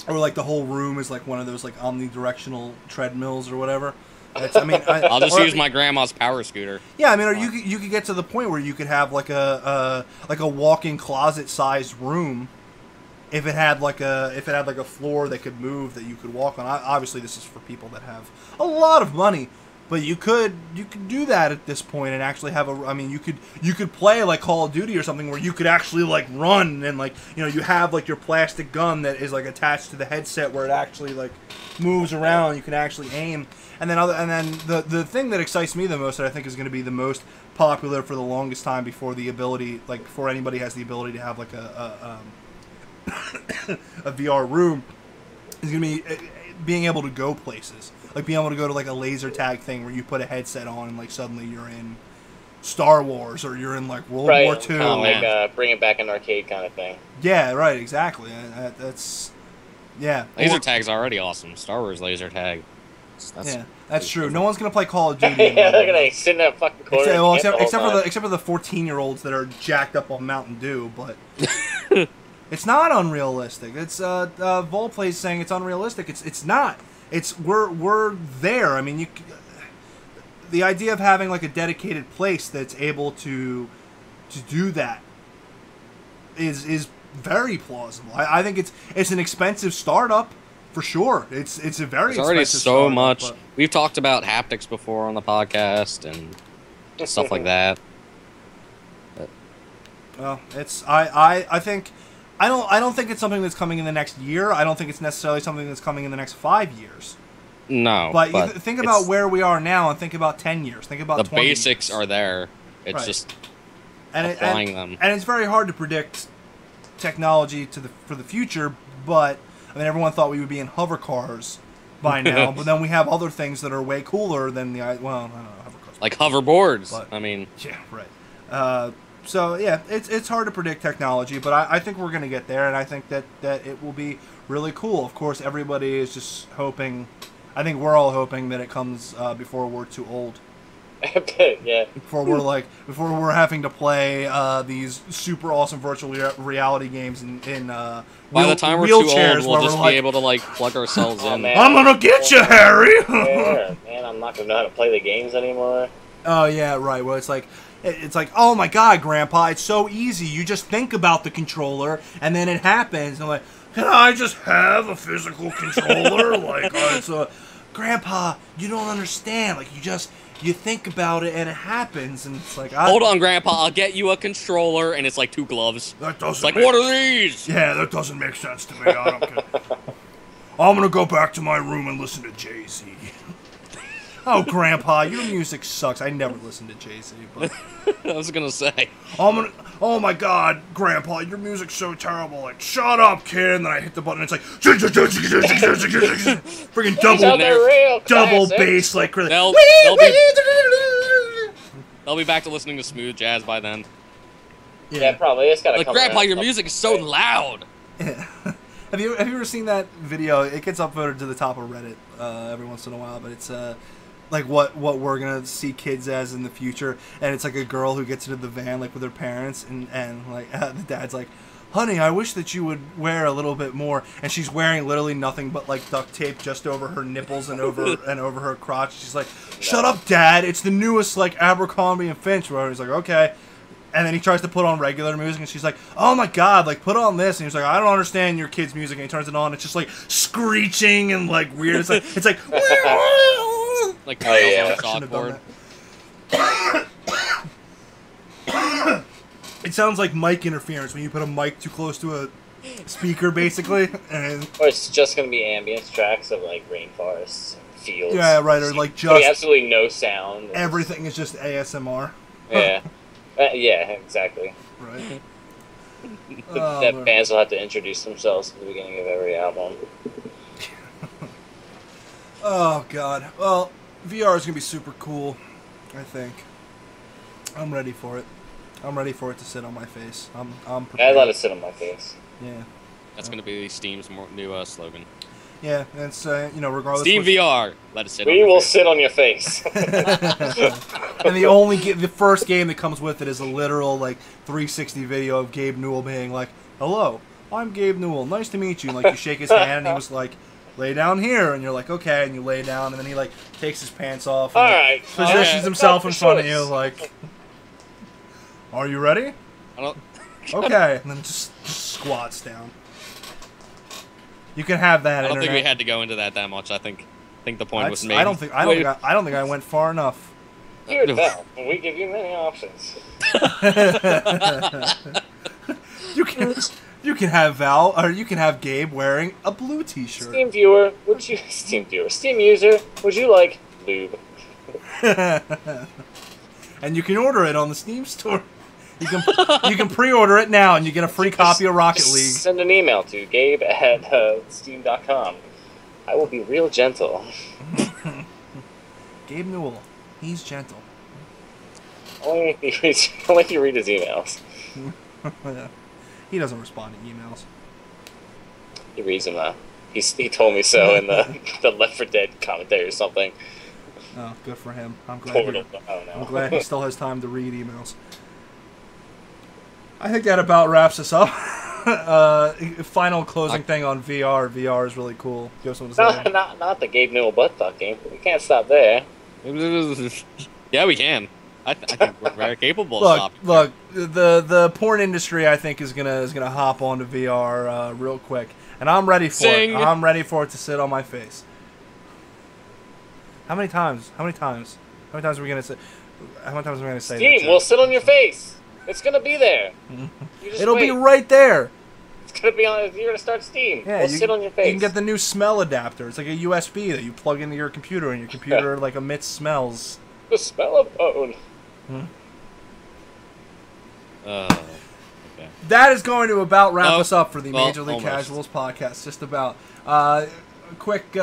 or like the whole room is like one of those like omnidirectional treadmills or whatever. I'll just use my grandma's power scooter. Yeah, I mean, or you could get to the point where you could have like a walk-in closet-sized room, if it had like a floor that could move that you could walk on. Obviously, this is for people that have a lot of money, but you could do that at this point and actually have you could play like Call of Duty or something where you could actually like run and like you have like your plastic gun that is like attached to the headset where it actually like moves around. You can actually aim. And then the thing that excites me the most, that I think is going to be the most popular for the longest time before anybody has the ability to have like a VR room, is going to be being able to go places, like being able to go to like a laser tag thing where you put a headset on and like suddenly you're in Star Wars or you're in like World War II. Kind of like bring it back an arcade kind of thing. Yeah, right, exactly. Laser tag's already awesome. Star Wars laser tag. That's true. No one's gonna play Call of Duty. Yeah, they're gonna sit in that fucking corner. Except for the 14-year-olds that are jacked up on Mountain Dew, but it's not unrealistic. It's Volplay's saying it's unrealistic. It's not. We're there. I mean, the idea of having like a dedicated place that's able to do that is very plausible. I think it's an expensive startup. For sure, it's a very. There's already so much. We've talked about haptics before on the podcast and stuff like that. But Well, I think I don't think it's something that's coming in the next year. I don't think it's necessarily something that's coming in the next 5 years. No, But you think about where we are now and think about 10 years. Think about the 20 basics years. are there. It's Right. just and applying them. And it's very hard to predict technology for the future, but I mean everyone thought we would be in hover cars by now, but then we have other things that are way cooler than I don't know, hover cars. Like hoverboards. But- I mean, Yeah, right. So yeah, it's hard to predict technology, but I think we're going to get there, and I think that it will be really cool. Of course, everybody is just hoping. I think we're all hoping that it comes before we're too old. Yeah. Before we're having to play these super awesome virtual reality games in by the time we're too old, wheelchairs we'll where just we're be like, able to like plug ourselves Oh, in. man. I'm gonna get you, Harry. Yeah, man, I'm not gonna know how to play the games anymore. Oh yeah, right. Well, it's like, oh my God, Grandpa, it's so easy. You just think about the controller, and then it happens. And I'm like, can I just have a physical controller? Like, it's Grandpa, you don't understand. Like, you think about it, and it happens, and it's like, Hold on, Grandpa. I'll get you a controller, and it's like 2 gloves. That doesn't. It's like, what are these? Yeah, that doesn't make sense to me. I don't care. I'm gonna go back to my room and listen to Jay-Z. Oh, Grandpa, your music sucks. I never listened to Jay-Z, but I was gonna say. oh my God, Grandpa, your music's so terrible. Like, shut up, kid. And then I hit the button. And it's like, freaking These are the real double classics. bass, like crazy. They'll be back to listening to smooth jazz by then. Yeah, probably. It's gotta Like, come Grandpa, around. your music is so loud. Have you ever seen that video? It gets upvoted to the top of Reddit every once in a while, but it's like what we're gonna see kids as in the future, and it's like a girl who gets into the van like with her parents, and like the dad's like, "Honey, I wish that you would wear a little bit more," and she's wearing literally nothing but like duct tape just over her nipples and over her crotch. She's like, "Shut up, Dad! It's the newest like Abercrombie and Finch." Where he's like, "Okay." And then he tries to put on regular music, and she's like, "Oh my God, like put on this." And he's like, "I don't understand your kid's music." And he turns it on, it's just like screeching and like weird. It's like Like, Oh, yeah. on a Shouldn't have done chalkboard. that. It sounds like mic interference when you put a mic too close to a speaker, basically. And Or it's just gonna be ambience tracks of like rainforests, and fields. yeah, right, or like There'll be just absolutely no sound. everything is just ASMR. Yeah. Yeah, exactly. Right. That Lord. bands will have to introduce themselves at the beginning of every album. Oh God. Well, VR is gonna be super cool. I think. I'm ready for it. I'm ready for it to sit on my face. I'm I prepared. let it sit on my face. Yeah. That's gonna be Steam's new slogan. Yeah, and it's regardless. Steam what- VR. Let it sit on We your will face. sit on your face. And the first game that comes with it is a literal like 360 video of Gabe Newell being like, "Hello, I'm Gabe Newell. Nice to meet you." And like you shake his hand, and he was like, "Lay down here," and you're like, "Okay," and you lay down, and then he like takes his pants off, and All right. positions Okay. himself in Tough front of choice. you, like, "Are you ready?" I don't. Okay, and then just squats down. You can have that. I don't think we internet. had to go into that much. I think the point was made. I don't think I went far enough. Here at Bell, we give you many options. You can have Val, or you can have Gabe wearing a blue T-shirt. Steam viewer, Steam user, would you like lube? And you can order it on the Steam store. You can pre-order it now, and you get a free copy of Rocket Just League. Send an email to gabe@steam.com. I will be real gentle. Gabe Newell, he's gentle. Only if you read his emails. He doesn't respond to emails. He reads them though. He told me so in the Left 4 Dead commentary or something. Oh, good for him. I'm glad. Total, He, I don't know. I'm glad he still has time to read emails. I think that about wraps us up. Final closing thing on VR. VR is really cool. You have something to say? Not the Gabe Newell butt fucking. We can't stop there. Yeah, we can. I think we're very capable of Look, stopping. look. The porn industry, I think, is gonna hop onto VR real quick, and I'm ready for Zing. it. I'm ready for it to sit on my face. How many times? How many times are we gonna say? How many times are we gonna say that? Steam Joe? will sit on your face. It's gonna be there. It'll be right there. It's gonna be on. You're gonna start Steam. Yeah, It'll sit on your face. You can get the new smell adapter. It's like a USB that you plug into your computer, and your computer like emits smells. The smell of bone. Okay. That is going to about wrap us up for the Major League almost. Casuals podcast. Just about. Quick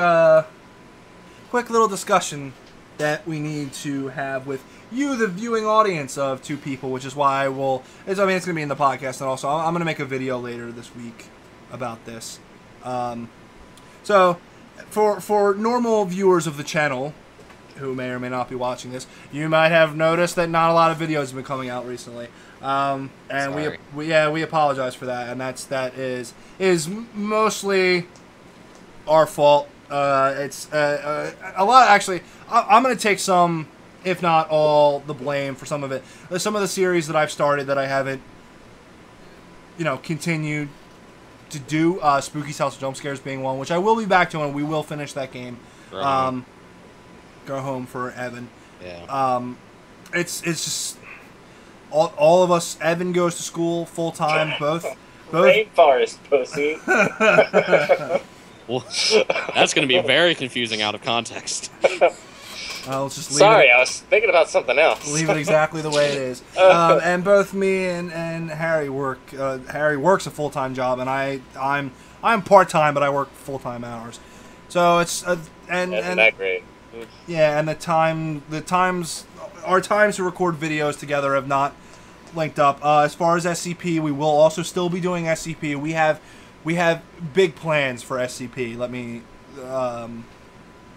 little discussion that we need to have with you, the viewing audience of two people, which is why it's going to be in the podcast, and also I'm going to make a video later this week about this. So, for normal viewers of the channel, who may or may not be watching this, you might have noticed that not a lot of videos have been coming out recently. And Sorry. we apologize for that, and that is mostly our fault. It's a lot, actually. I'm going to take some, if not all, the blame for some of it. Some of the series that I've started that I haven't, continued to do. Spooky's House of Jump Scares being one, which I will be back to, and we will finish that game. Go home for Evan. Yeah. It's just all of us. Evan goes to school full time. Both. Rainforest pussy. Well, that's going to be very confusing out of context. I'll just leave Sorry, it, I was thinking about something else. leave it exactly the way it is. And both me and Harry work. Harry works a full time job, and I'm part time, but I work full time hours. So it's Isn't that great? yeah, and our times to record videos together have not linked up. As far as SCP, we will also still be doing SCP. We have big plans for SCP. Let me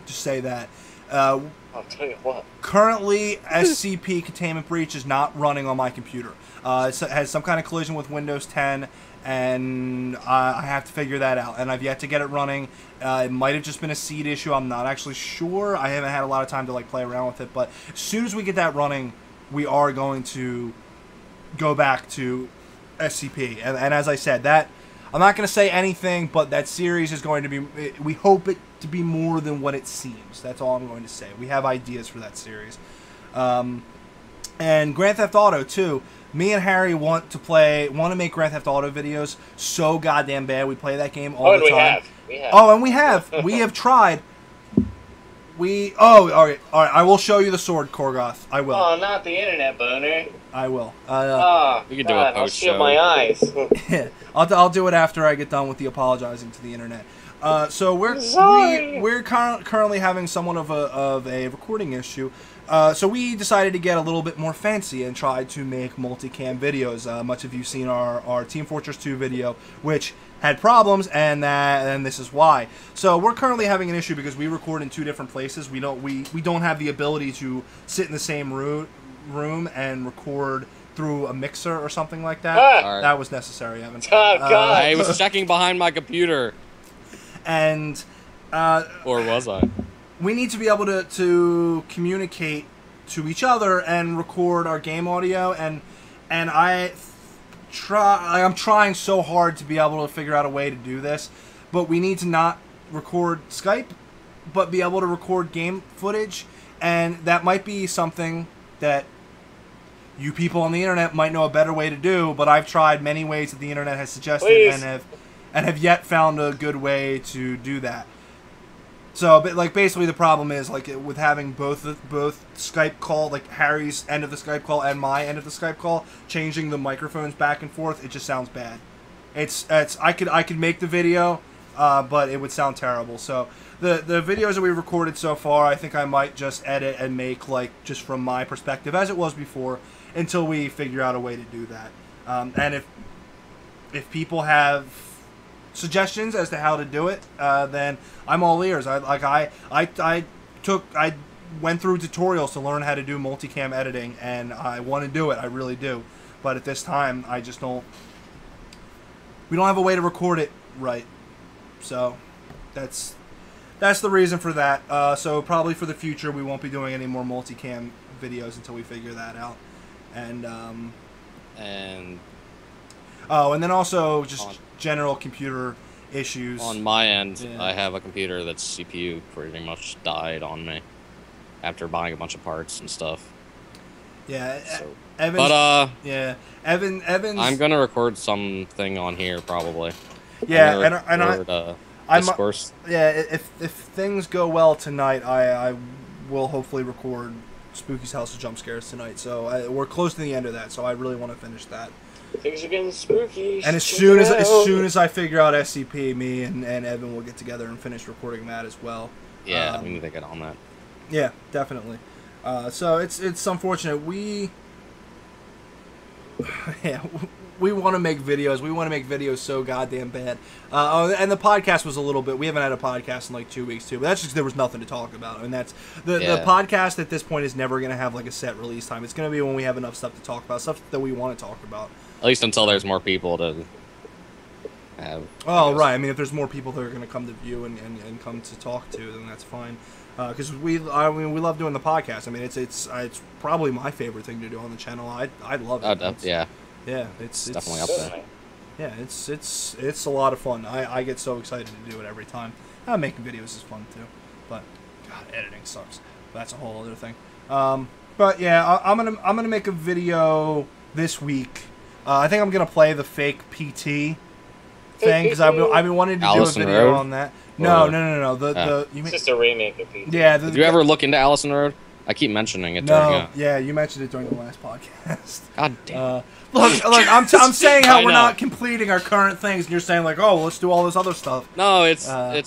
just say that. I'll tell you what. Currently, SCP Containment Breach is not running on my computer. It has some kind of collision with Windows 10, and I have to figure that out. And I've yet to get it running. It might have just been a seed issue. I'm not actually sure. I haven't had a lot of time to play around with it. But as soon as we get that running, we are going to go back to SCP. And as I said, that I'm not going to say anything, but that series is going to be. We hope it to be more than what it seems. That's all I'm going to say. We have ideas for that series. And Grand Theft Auto too. Me and Harry want to make Grand Theft Auto videos so goddamn bad. We play that game all the time. We have. Oh, and we have tried. All right. I will show you the sword, Korgoth. I will. Oh, not the internet boner. I will. We can do a I'll post shield show. my eyes. I'll do it after I get done with the apologizing to the internet. So we're currently having somewhat of a recording issue. So we decided to get a little bit more fancy and try to make multicam videos. Much of you've seen our Team Fortress 2 video, which had problems, and this is why. So we're currently having an issue because we record in two different places. We don't have the ability to sit in the same room and record through a mixer or something like that. Right. That was necessary, Evan. Oh, God. I was checking behind my computer. And Or was I? we need to be able to communicate to each other and record our game audio, and I'm trying so hard to be able to figure out a way to do this, but we need to not record Skype, but be able to record game footage, and that might be something that you people on the internet might know a better way to do, but I've tried many ways that the internet has suggested. Please. and have yet found a good way to do that. So, but basically the problem is with having both Skype call, Harry's end of the Skype call and my end of the Skype call, changing the microphones back and forth, it just sounds bad. I could make the video, but it would sound terrible. So the videos that we recorded so far, I think I might just edit and make just from my perspective as it was before, until we figure out a way to do that. And if people have suggestions as to how to do it, then I'm all ears. I went through tutorials to learn how to do multicam editing, and I want to do it. I really do. But at this time, we don't have a way to record it right. So that's the reason for that. So probably for the future, we won't be doing any more multicam videos until we figure that out. And and then also just general computer issues. On my end, Yeah. I have a computer that's CPU pretty much died on me after buying a bunch of parts and stuff. Yeah, So- Evan's, But yeah, Evan's. I'm gonna record something on here probably. Yeah, I'm discourse. Yeah, if things go well tonight, I will hopefully record Spooky's House of Jump Scares tonight. So we're close to the end of that. So I really want to finish that. Things are getting spooky. And as soon as I figure out SCP, me and Evan will get together and finish recording that as well. Yeah, we need to get on that. Yeah, definitely. So it's unfortunate. We want to make videos. We want to make videos so goddamn bad. And the podcast was a little bit. We haven't had a podcast in like 2 weeks too. But that's just there was nothing to talk about. And that's the podcast at this point is never going to have like a set release time. It's going to be when we have enough stuff to talk about, stuff that we want to talk about. At least until there's more people to have. Oh, right. I mean, if there's more people that are going to come to view and come to talk to, then that's fine. Because we love doing the podcast. I mean, it's probably my favorite thing to do on the channel. I love it. Yeah. Yeah, it's definitely up there. Yeah, it's a lot of fun. I get so excited to do it every time. Making videos is fun too, but God, editing sucks. That's a whole other thing. But yeah, I'm gonna make a video this week. I think I'm gonna play the fake PT thing because I've been wanting to Allison do a video Road? on that. No. It's just a remake of PT. Yeah. Did you ever look into Allison Road? I keep mentioning it. No. Yeah, you mentioned it during the last podcast. God damn. Look, I'm saying how we're not completing our current things, and you're saying like, oh, well, let's do all this other stuff. No, it's. I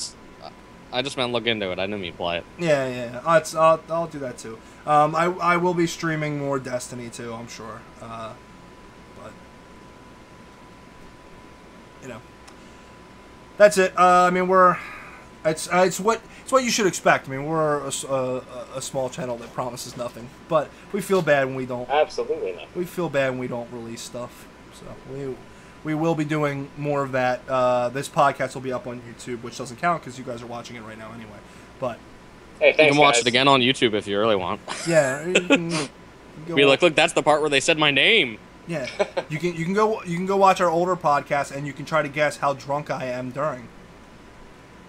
just meant look into it. I didn't mean play it. Yeah. I'll do that too. I will be streaming more Destiny too, I'm sure. But you know, that's it. I mean, it's what you should expect. I mean, we're a small channel that promises nothing, but we feel bad when we don't. Absolutely not. We feel bad when we don't release stuff. So we will be doing more of that. This podcast will be up on YouTube, which doesn't count because you guys are watching it right now anyway. But hey, thanks, you can watch guys. it again on YouTube if you really want. yeah, you can Be like, look, that's the part where they said my name. Yeah, you can go watch our older podcast, and you can try to guess how drunk I am during.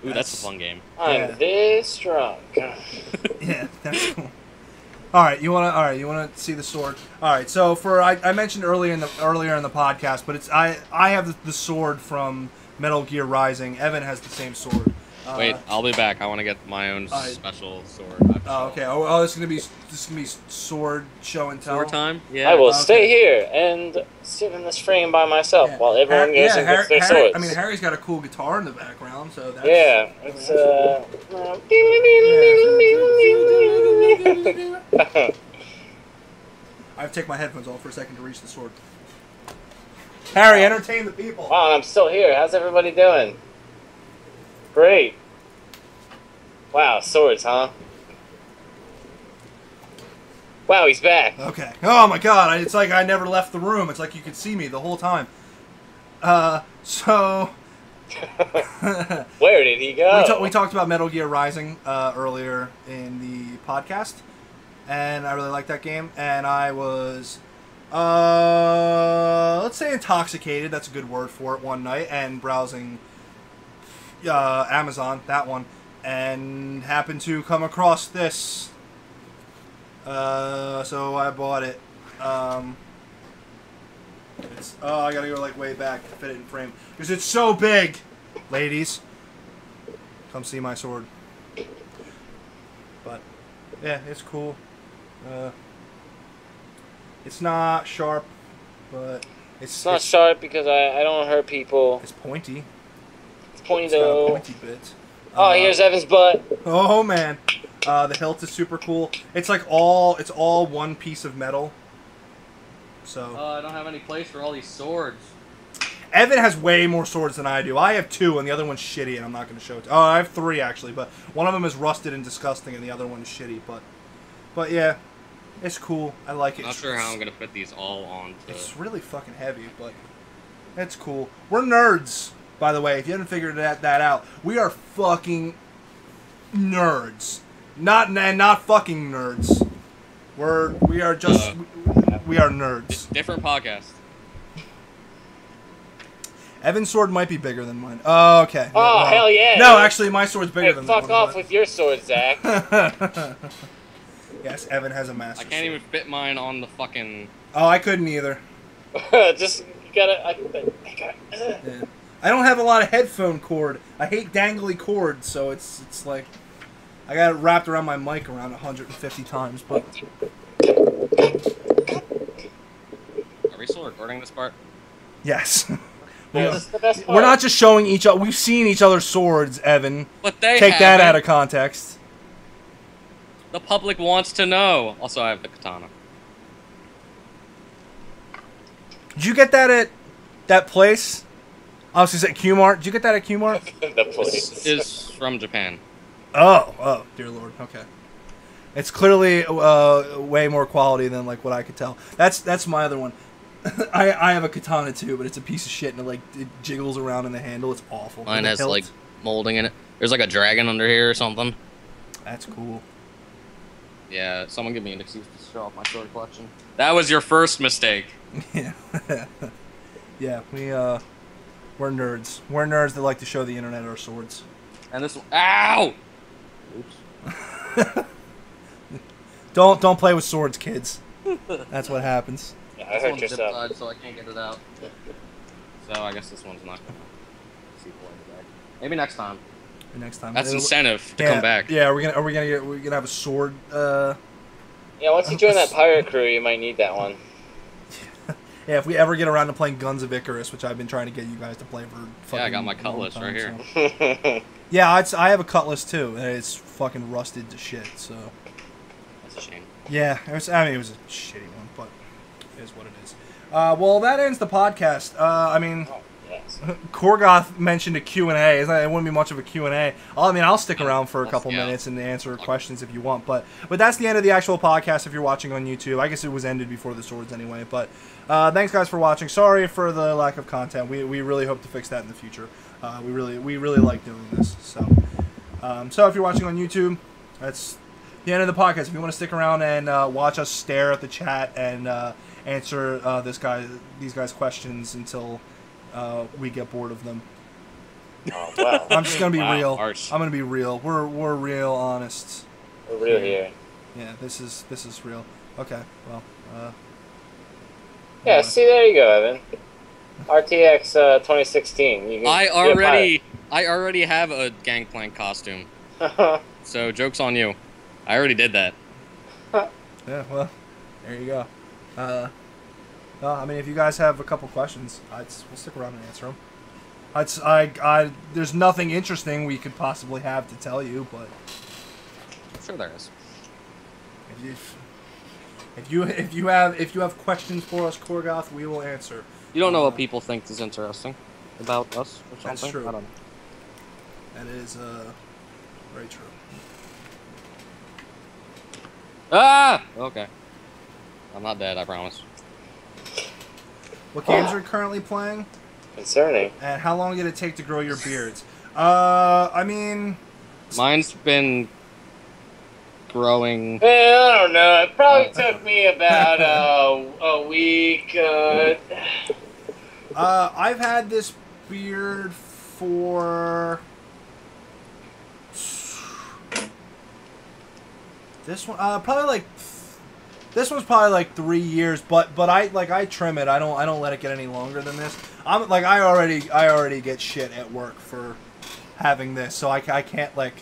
Ooh, that's a fun game. I'm this drunk. Yeah, that's cool. All right, you wanna see the sword? All right, so I mentioned earlier in the podcast, but it's I have the sword from Metal Gear Rising. Evan has the same sword. Wait, I'll be back. I want to get my own special sword. Oh, okay. Oh, this is gonna be sword show and tell. Sword time? Yeah. I will stay here and sit in this frame by myself while everyone goes and gets their swords. I mean, Harry's got a cool guitar in the background, so that's... Yeah, it's I have to take my headphones off for a second to reach the sword. Harry, entertain the people. Wow, I'm still here. How's everybody doing? Great. Wow, swords, huh? Wow, he's back. Okay. Oh my God! It's like I never left the room. It's like you could see me the whole time. So. Where did he go? We talked about Metal Gear Rising earlier in the podcast, and I really liked that game. And I was, let's say, intoxicated. That's a good word for it. One night and browsing Amazon, that one, and happened to come across this. So I bought it. I gotta go like way back to fit it in frame because it's so big. Ladies, come see my sword. But yeah, it's cool. It's not sharp, but it's not sharp because I don't hurt people. It's pointy. It's pointy It's got a though. pointy bit. Oh, here's Evan's butt. Oh man, the hilt is super cool. It's like it's all one piece of metal. So I don't have any place for all these swords. Evan has way more swords than I do. I have 2, and the other one's shitty, and I'm not going to show it. Oh, I have 3 actually, but one of them is rusted and disgusting, and the other one is shitty. But yeah, it's cool. I like it. Not sure how I'm going to fit these all on. It's really fucking heavy, but it's cool. We're nerds, by the way. If you haven't figured that out, we are fucking nerds. Not fucking nerds. We are just we are nerds. Different podcast. Evan's sword might be bigger than mine. Oh, okay. Oh, well, hell yeah. No, actually, my sword's bigger than fuck off with your sword, Zach. Yes, Evan has a master I can't even fit mine on the fucking... Oh, I couldn't either. Just you gotta. Yeah. I don't have a lot of headphone cord. I hate dangly cords, so it's like I got it wrapped around my mic around 150 times. But Are we still recording this part? yes, That's the best part. we're not just showing each other. We've seen each other's swords, Evan. But they Take that haven't. out of context. The public wants to know. Also, I have the katana. Did you get that at that place? I was just at Q-Mart. Did you get that at Q-Mart? The This place. is from Japan. Oh, dear Lord. Okay. It's clearly way more quality than like what I could tell. That's my other one. I have a katana too, but it's a piece of shit and it jiggles around in the handle. It's awful. Mine And the has hilt, like molding in it. There's like a dragon under here or something. That's cool. Yeah, someone give me an excuse to show off my sword collection. That was your first mistake. Yeah. Yeah, we're nerds. We're nerds that like to show the internet our swords. And this one, ow! Oops. Don't play with swords, kids. That's what happens. Yeah, I This hurt one's yourself. zip-tied, so I can't get it out. So I guess this one's not gonna see for today. Maybe next time. Next time. That's incentive to Yeah, come back. Yeah, we're gonna have a sword. Yeah, once you join that pirate crew, you might need that one. Yeah, if we ever get around to playing Guns of Icarus, which I've been trying to get you guys to play for fucking Yeah, I got my long cutlass time, right here. so. Yeah, I have a cutlass too, and it's fucking rusted to shit. So That's a shame. yeah, it was a shitty one, but it is what it is. Well, that ends the podcast. I mean, Oh, yes. Korgoth mentioned a Q&A. It wouldn't be much of a Q&A. I'll stick around for a couple Yeah. minutes and answer questions if you want. But that's the end of the actual podcast if you're watching on YouTube. I guess it was ended before the swords anyway. But thanks, guys, for watching. Sorry for the lack of content. We really hope to fix that in the future. We really like doing this. So if you're watching on YouTube, that's the end of the podcast. If you want to stick around and watch us stare at the chat and answer these guys' questions until we get bored of them. Oh, wow. I'm just gonna be Wow, real. harsh. I'm gonna be real. We're real honest. We're real here. Yeah, this is real. Okay, well. Yeah, see, there you go, Evan. RTX 2016. You can I be already have a Gangplank costume. a pirate. So joke's on you. I already did that. Yeah, well, there you go. Well, I mean, if you guys have a couple questions, we'll stick around and answer them. There's nothing interesting we could possibly have to tell you, but Sure there is. if you have questions for us, Korgoth, we will answer. You don't know what people think is interesting about us or something? That's true. I don't know. That is very true. Ah! Okay. I'm not dead, I promise. What games are you currently playing? Concerning. And how long did it take to grow your beards? I mean, Mine's been growing. I don't know. It probably took me about a week. I've had this beard for this one. This one's probably like 3 years, but I trim it. I don't let it get any longer than this. I already get shit at work for having this, so I can't like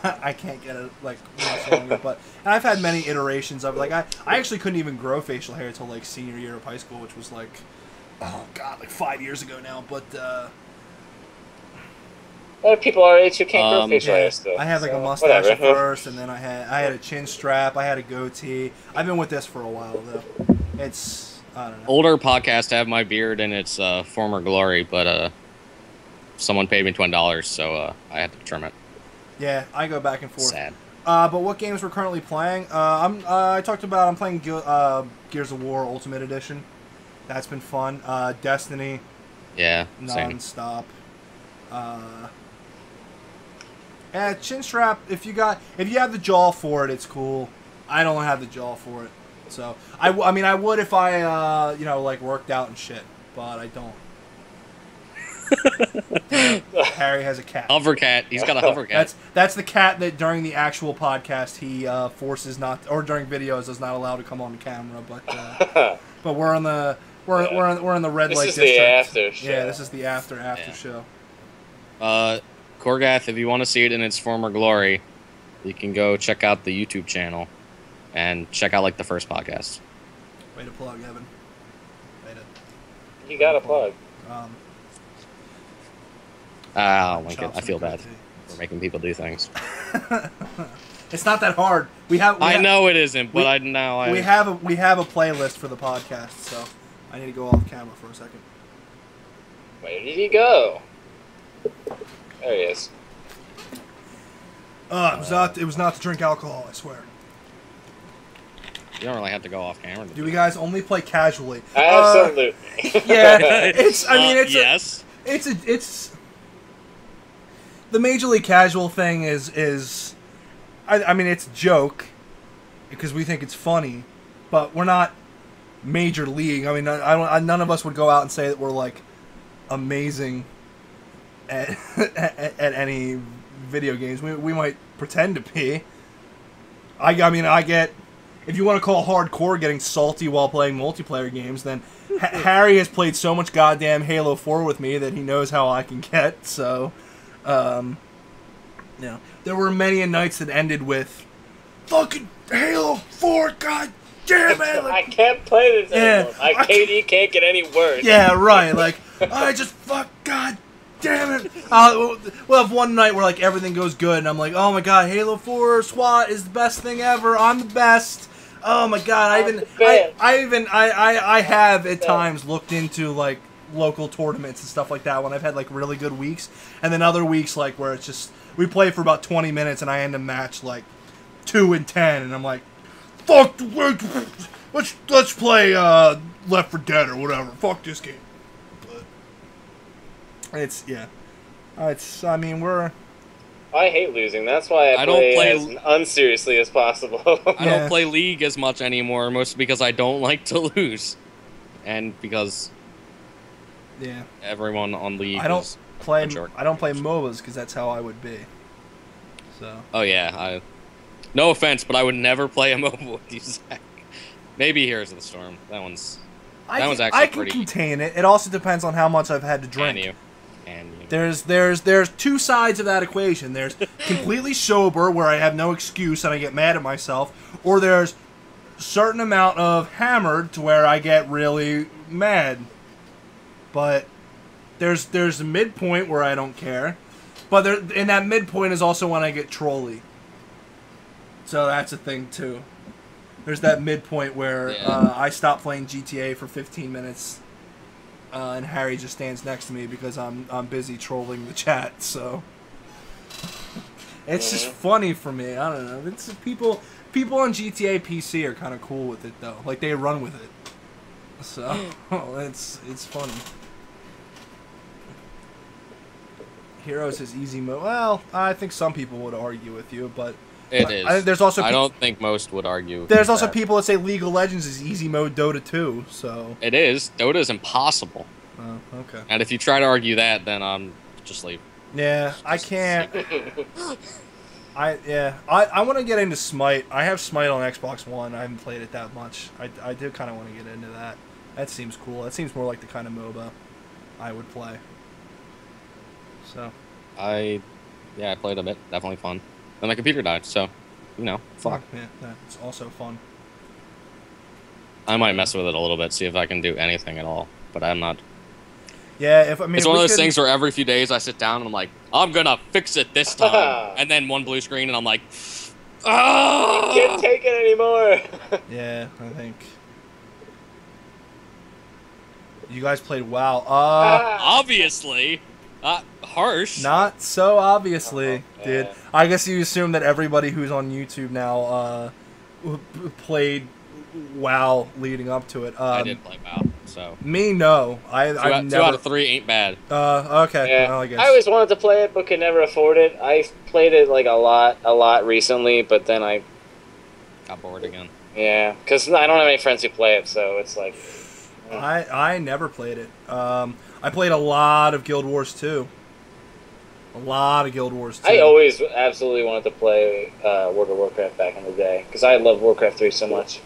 I can't get it like much longer. But and I've had many iterations of it. Like I actually couldn't even grow facial hair until like senior year of high school, which was like like 5 years ago now. But There are people our age who can't grow facial hair still. I had like so a mustache at whatever. first, and then I had a chin strap. I had a goatee. I've been with this for a while though. It's I don't know. Older podcasts have my beard in its former glory, but someone paid me $20, so I had to trim it. Yeah, I go back and forth. Sad. But what games we're currently playing? I talked about I'm playing Gears of War Ultimate Edition. That's been fun. Destiny, Yeah, same. nonstop. Chin strap. If you have the jaw for it, it's cool. I don't have the jaw for it, so I mean I would if I like worked out and shit, but I don't. Harry has a cat. Hovercat. He's got a hovercat. That's the cat that during the actual podcast he forces not, or during videos is not allowed to come on camera. But we're in the we're in the red light district. This is the after show. Yeah, this is the after show. Korgath, if you want to see it in its former glory, you can go check out the YouTube channel and check out like the first podcast. Way to plug, Evan. You got a plug. Lincoln, I feel bad for making people do things. It's not that hard. I know it isn't, but we have a playlist for the podcast, so I need to go off camera for a second. Where did he go? There he is. It was not to drink alcohol, I swear. You don't really have to go off camera. Do we guys only play casually? Absolutely. Yeah, it's the Major League Casual thing is I mean it's a joke because we think it's funny, but we're not Major League. I mean, none of us would go out and say that we're like amazing at any video games. We might pretend to be. I mean, I get, if you want to call hardcore getting salty while playing multiplayer games, then Harry has played so much goddamn Halo 4 with me that he knows how I can get, so, there were many nights that ended with, fucking Halo 4, god damn it! I can't play this anymore. KD can't get any worse. Yeah, right, like, I just, god damn it! We'll have one night where like everything goes good, and I'm like, oh my god, Halo 4 SWAT is the best thing ever. I'm the best. Oh my god, I have at times looked into like local tournaments and stuff like that when I've had like really good weeks, and then other weeks like where it's just we play for about 20 minutes and I end a match like 2-10, and I'm like, fuck, let's play Left 4 Dead or whatever. Fuck this game. I hate losing. That's why I play as unseriously as possible. I don't play League as much anymore, mostly because I don't like to lose, and because everyone on League. I don't play MOBAs because that's how I would be. So. Oh yeah, no offense, but I would never play a MOBA with you, Zach. Maybe Heroes of the Storm. That one's actually pretty. I can contain it. It also depends on how much I've had to drink. And you. There's two sides of that equation. There's completely sober, where I have no excuse and I get mad at myself, or there's a certain amount of hammered to where I get really mad. But there's a midpoint where I don't care, but in that midpoint is also when I get trolly. So that's a thing too. There's that midpoint where I stop playing GTA for 15 minutes. And Harry just stands next to me because I'm busy trolling the chat. So it's just funny for me. I don't know. It's people on GTA PC are kind of cool with it though. Like they run with it. So it's funny. Heroes is easy mode. Well, I think some people would argue with you, but it is. There's also I don't think most would argue. There's also people that say League of Legends is easy mode Dota 2, so... It is. Dota is impossible. Oh, okay. And if you try to argue that, then just leave. Yeah, I can't... I want to get into Smite. I have Smite on Xbox One. I haven't played it that much. I do kind of want to get into that. That seems cool. That seems more like the kind of MOBA I would play. So... I played a bit. Definitely fun. Then my computer died, so, fuck. Yeah, that's also fun. I might mess with it a little bit, see if I can do anything at all, but I'm not. Yeah, it's one of those things where every few days I sit down and I'm like, I'm gonna fix it this time, and then one blue screen and I'm like, I can't take it anymore. Yeah, I think. You guys played WoW. Obviously. Harsh. Not so obviously, dude. I guess you assume that everybody who's on YouTube now played WoW leading up to it. I did play WoW, so. Me, no. Two out of 3 ain't bad. Okay. Yeah. Well, I guess. I always wanted to play it, but could never afford it. I played it like a lot recently, but then I got bored again. Yeah, because I don't have any friends who play it, so it's like. I never played it. I played a lot of Guild Wars 2. A lot of Guild Wars 2. I always absolutely wanted to play World of Warcraft back in the day because I love Warcraft 3 so much.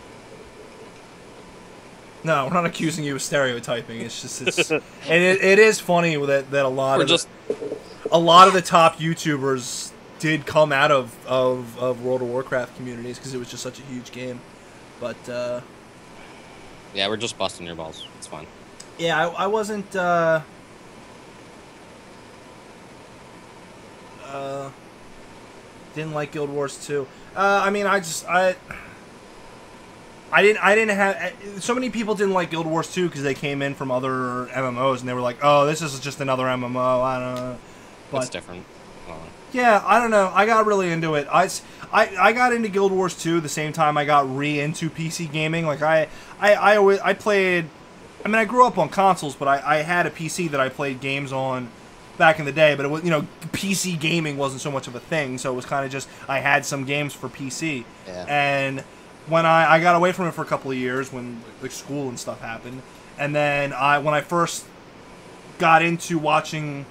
No, we're not accusing you of stereotyping. It's just and it is funny that a lot of the top YouTubers did come out of World of Warcraft communities because it was just such a huge game. But yeah, we're just busting your balls. It's fine. Yeah, I wasn't. Didn't like Guild Wars 2. I mean, I didn't have. So many people didn't like Guild Wars 2 because they came in from other MMOs and they were like, "Oh, this is just another MMO." I don't know. But it's different. Yeah, I don't know. I got really into it. I got into Guild Wars 2 the same time I got into PC gaming. Like I played. I mean, I grew up on consoles, but I had a PC that I played games on back in the day. But it was, PC gaming wasn't so much of a thing, so it was kind of just I had some games for PC. Yeah. And when I got away from it for a couple of years when like school and stuff happened, and then when I first got into watching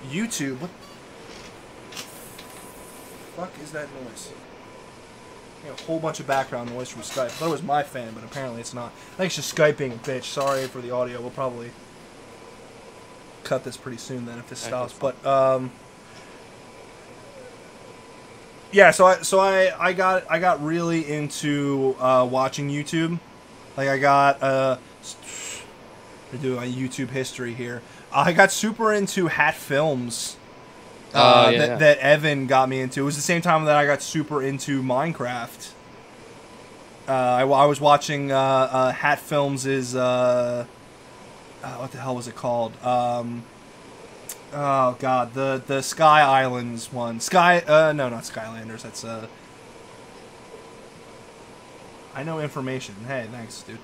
YouTube. What the fuck is that noise? A whole bunch of background noise from Skype. I thought it was my fan, but apparently it's not. I think it's just Skype being a bitch. Sorry for the audio. We'll probably cut this pretty soon then if this stops. But yeah, so I got really into watching YouTube. Like I got we're doing a YouTube history here. I got super into Hat Films. That Evan got me into. It was the same time that I got super into Minecraft. I was watching Hat Films' what the hell was it called? Oh god, the Sky Islands one. No, not Skylanders. That's I know information. Hey, thanks, dude.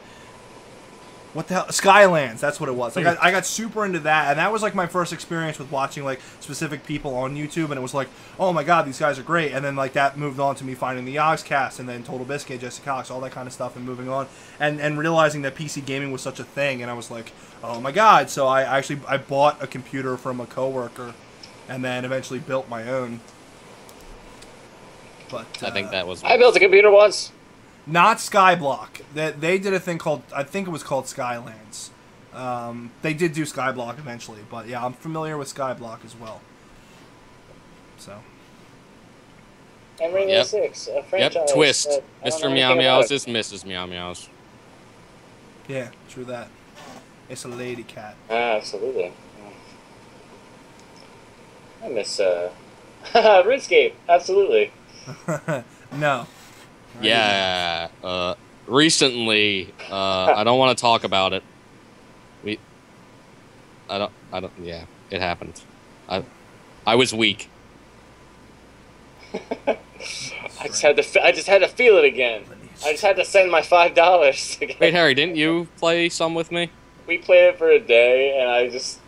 What the hell? Skylands, that's what it was. Like, I got super into that, and that was like my first experience with watching like specific people on YouTube, and it was like, oh my god, these guys are great. And then like that moved on to me finding the Yogscast, and then Total Biscuit, Jesse Cox, all that kind of stuff, and moving on, and realizing that PC gaming was such a thing, and I was like, oh my god. So I bought a computer from a coworker, and then eventually built my own. But I think that was. I built a computer once. Not Skyblock. They did a thing called, I think it was called Skylands. They did do Skyblock eventually, but yeah, I'm familiar with Skyblock as well. So. And Rainbow Six, a franchise. Yep, twist. Mr. Meow Meows is Mrs. Meow Meows. Yeah, true that. It's a lady cat. Absolutely. I miss RuneScape. Absolutely. No. Yeah, recently, I don't want to talk about it. Yeah, it happened. I was weak. I just had to feel it again. I just had to send my $5 again. Wait, Harry, didn't you play some with me? We played it for a day, and I just...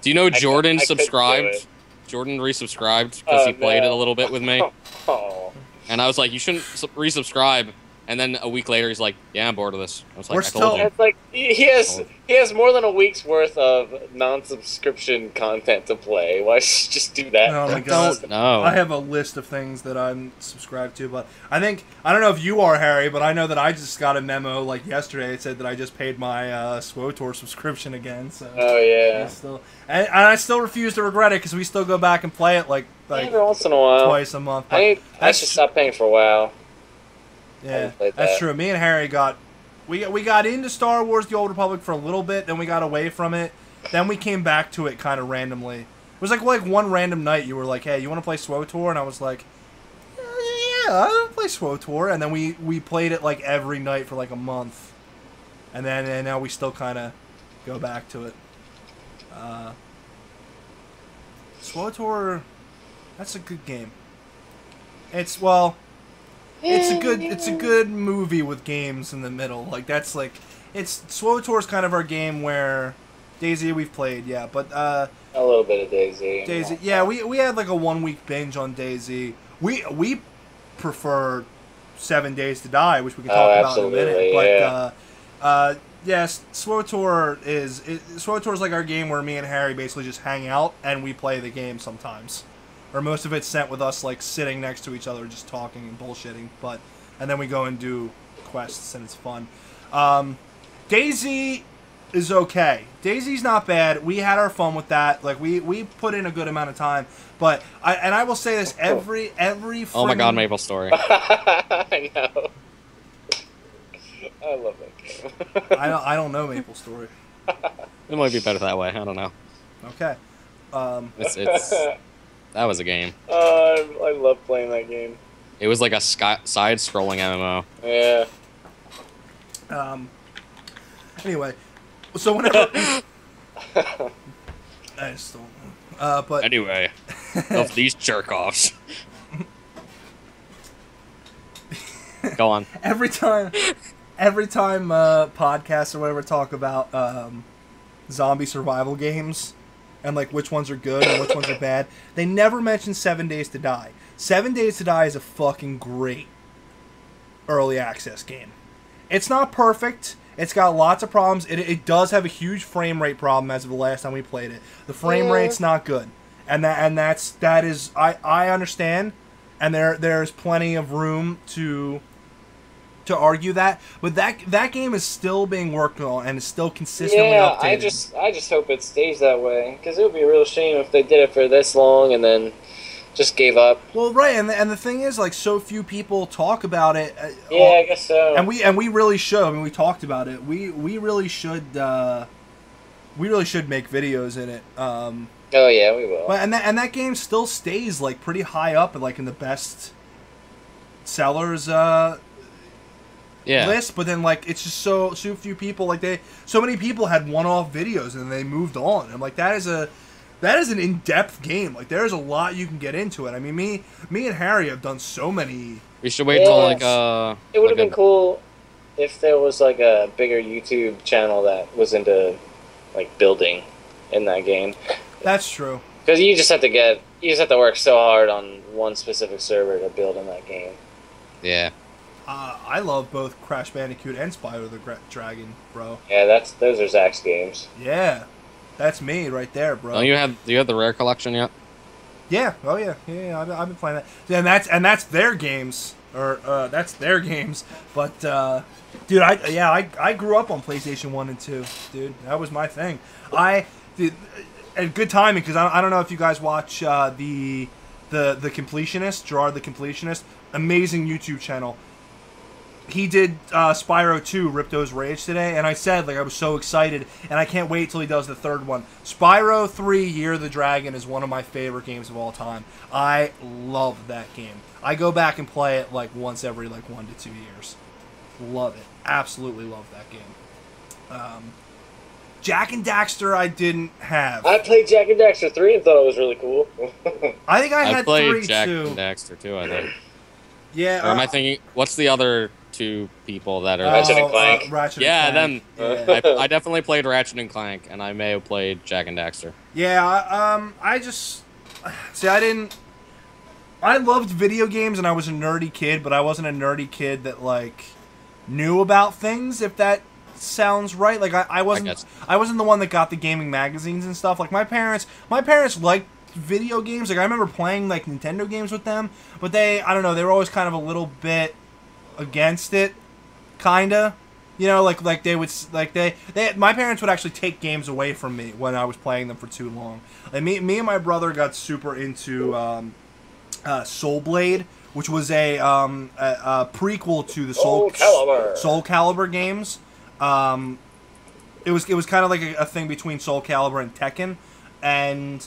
Do you know Jordan subscribed? Jordan resubscribed because he played it a little bit with me. Oh. And I was like, you shouldn't resubscribe. And then a week later, he's like, yeah, I'm bored of this. I was like, We're I told you. It's like, he has more than a week's worth of non-subscription content to play. Why just do that? Oh my god. No. I have a list of things that I'm subscribed to, but I don't know if you are, Harry, but I know that I just got a memo like yesterday. It said that I just paid my SWOTOR subscription again. So oh yeah. And I still refuse to regret it because we still go back and play it like every once in a while, twice a month. I should stop paying for a while. Yeah, that's true. Me and Harry got into Star Wars: The Old Republic for a little bit, then we got away from it. Then we came back to it kind of randomly. It was like one random night you were like, "Hey, you want to play SWOTOR?" And I was like, "Yeah, I'll play SWOTOR." And then we played it like every night for like a month, and now we still kind of go back to it. SWOTOR, that's a good game. It's a good movie with games in the middle. Like that's like SWOTOR's kind of our game where DayZ we've played, yeah, but a little bit of DayZ. DayZ, yeah, we had like a 1 week binge on DayZ. We prefer 7 Days to Die, which we can talk about in a minute. Yeah. But yes, SWOTOR is like our game where me and Harry basically just hang out and we play the game sometimes. Or most of it's sent with us like sitting next to each other just talking and bullshitting, and then we go and do quests and it's fun. DayZ is okay. DayZ's not bad. We had our fun with that. Like we put in a good amount of time. But I will say this every Oh my god, Maple Story. I know. I love that game. I don't know Maple Story. It might be better that way. I don't know. Okay. It's that was a game. I love playing that game. It was like a side-scrolling MMO. Yeah. Anyway, so whenever I just don't. But anyway, of these jerk-offs. Go on. Every time podcasts or whatever talk about zombie survival games and like which ones are good and which ones are bad, they never mention 7 Days to Die. 7 Days to Die is a fucking great early access game. It's not perfect. It's got lots of problems. It does have a huge frame rate problem as of the last time we played it. The frame rate's not good, and that is I understand, and there's plenty of room to argue that, but that game is still being worked on and is still consistently updated. I just hope it stays that way, because it would be a real shame if they did it for this long and then just gave up. Well, right, and the thing is, like, so few people talk about it. Yeah, I guess so. And we really should. I mean, we talked about it. We really should. We really should make videos in it. Oh yeah, we will. But and that game still stays like pretty high up, like in the best sellers list. But then like it's just so few people. Like so many people had one-off videos and they moved on. I'm like, that is an in-depth game. Like, there's a lot you can get into it. I mean, me and Harry have done so many. We should wait till, like, it would have been cool if there was, like, a bigger YouTube channel that was into, like, building in that game. That's true. Because you just have to work so hard on one specific server to build in that game. Yeah. I love both Crash Bandicoot and Spyro the Dragon, bro. Yeah, those are Zach's games. Yeah. That's me right there, bro. Do you have the Rare collection yet? Yeah. Oh yeah. Yeah. I've been playing that. And that's their games, or that's their games. But dude, I grew up on PlayStation 1 and 2, dude. That was my thing. And good timing, because I don't know if you guys watch the Completionist, Gerard the Completionist, amazing YouTube channel. He did Spyro 2, Ripto's Rage today, and I said, like, I was so excited, and I can't wait till he does the third one. Spyro 3, Year of the Dragon is one of my favorite games of all time. I love that game. I go back and play it, like, once every, like, 1 to 2 years. Love it. Absolutely love that game. Jak and Daxter I didn't have. I played Jak and Daxter 3 and thought it was really cool. I think I had 3, too. I played Jak and Daxter, too, I think. Yeah. Or am I thinking, what's the other two people that are... Ratchet and Clank. Ratchet and Clank. Them. Yeah. I definitely played Ratchet and Clank, and I may have played Jak and Daxter. Yeah, I just... See, I loved video games, and I was a nerdy kid, but I wasn't a nerdy kid that, like, knew about things, if that sounds right. Like, I wasn't the one that got the gaming magazines and stuff. Like, my parents liked video games. Like, I remember playing, like, Nintendo games with them, but I don't know, they were always kind of a little bit against it, kinda, you know, like they would, like my parents would actually take games away from me when I was playing them for too long. Like me and my brother got super into Soul Blade, which was a prequel to the Soul Calibur games. It was kind of like a thing between Soul Calibur and Tekken, and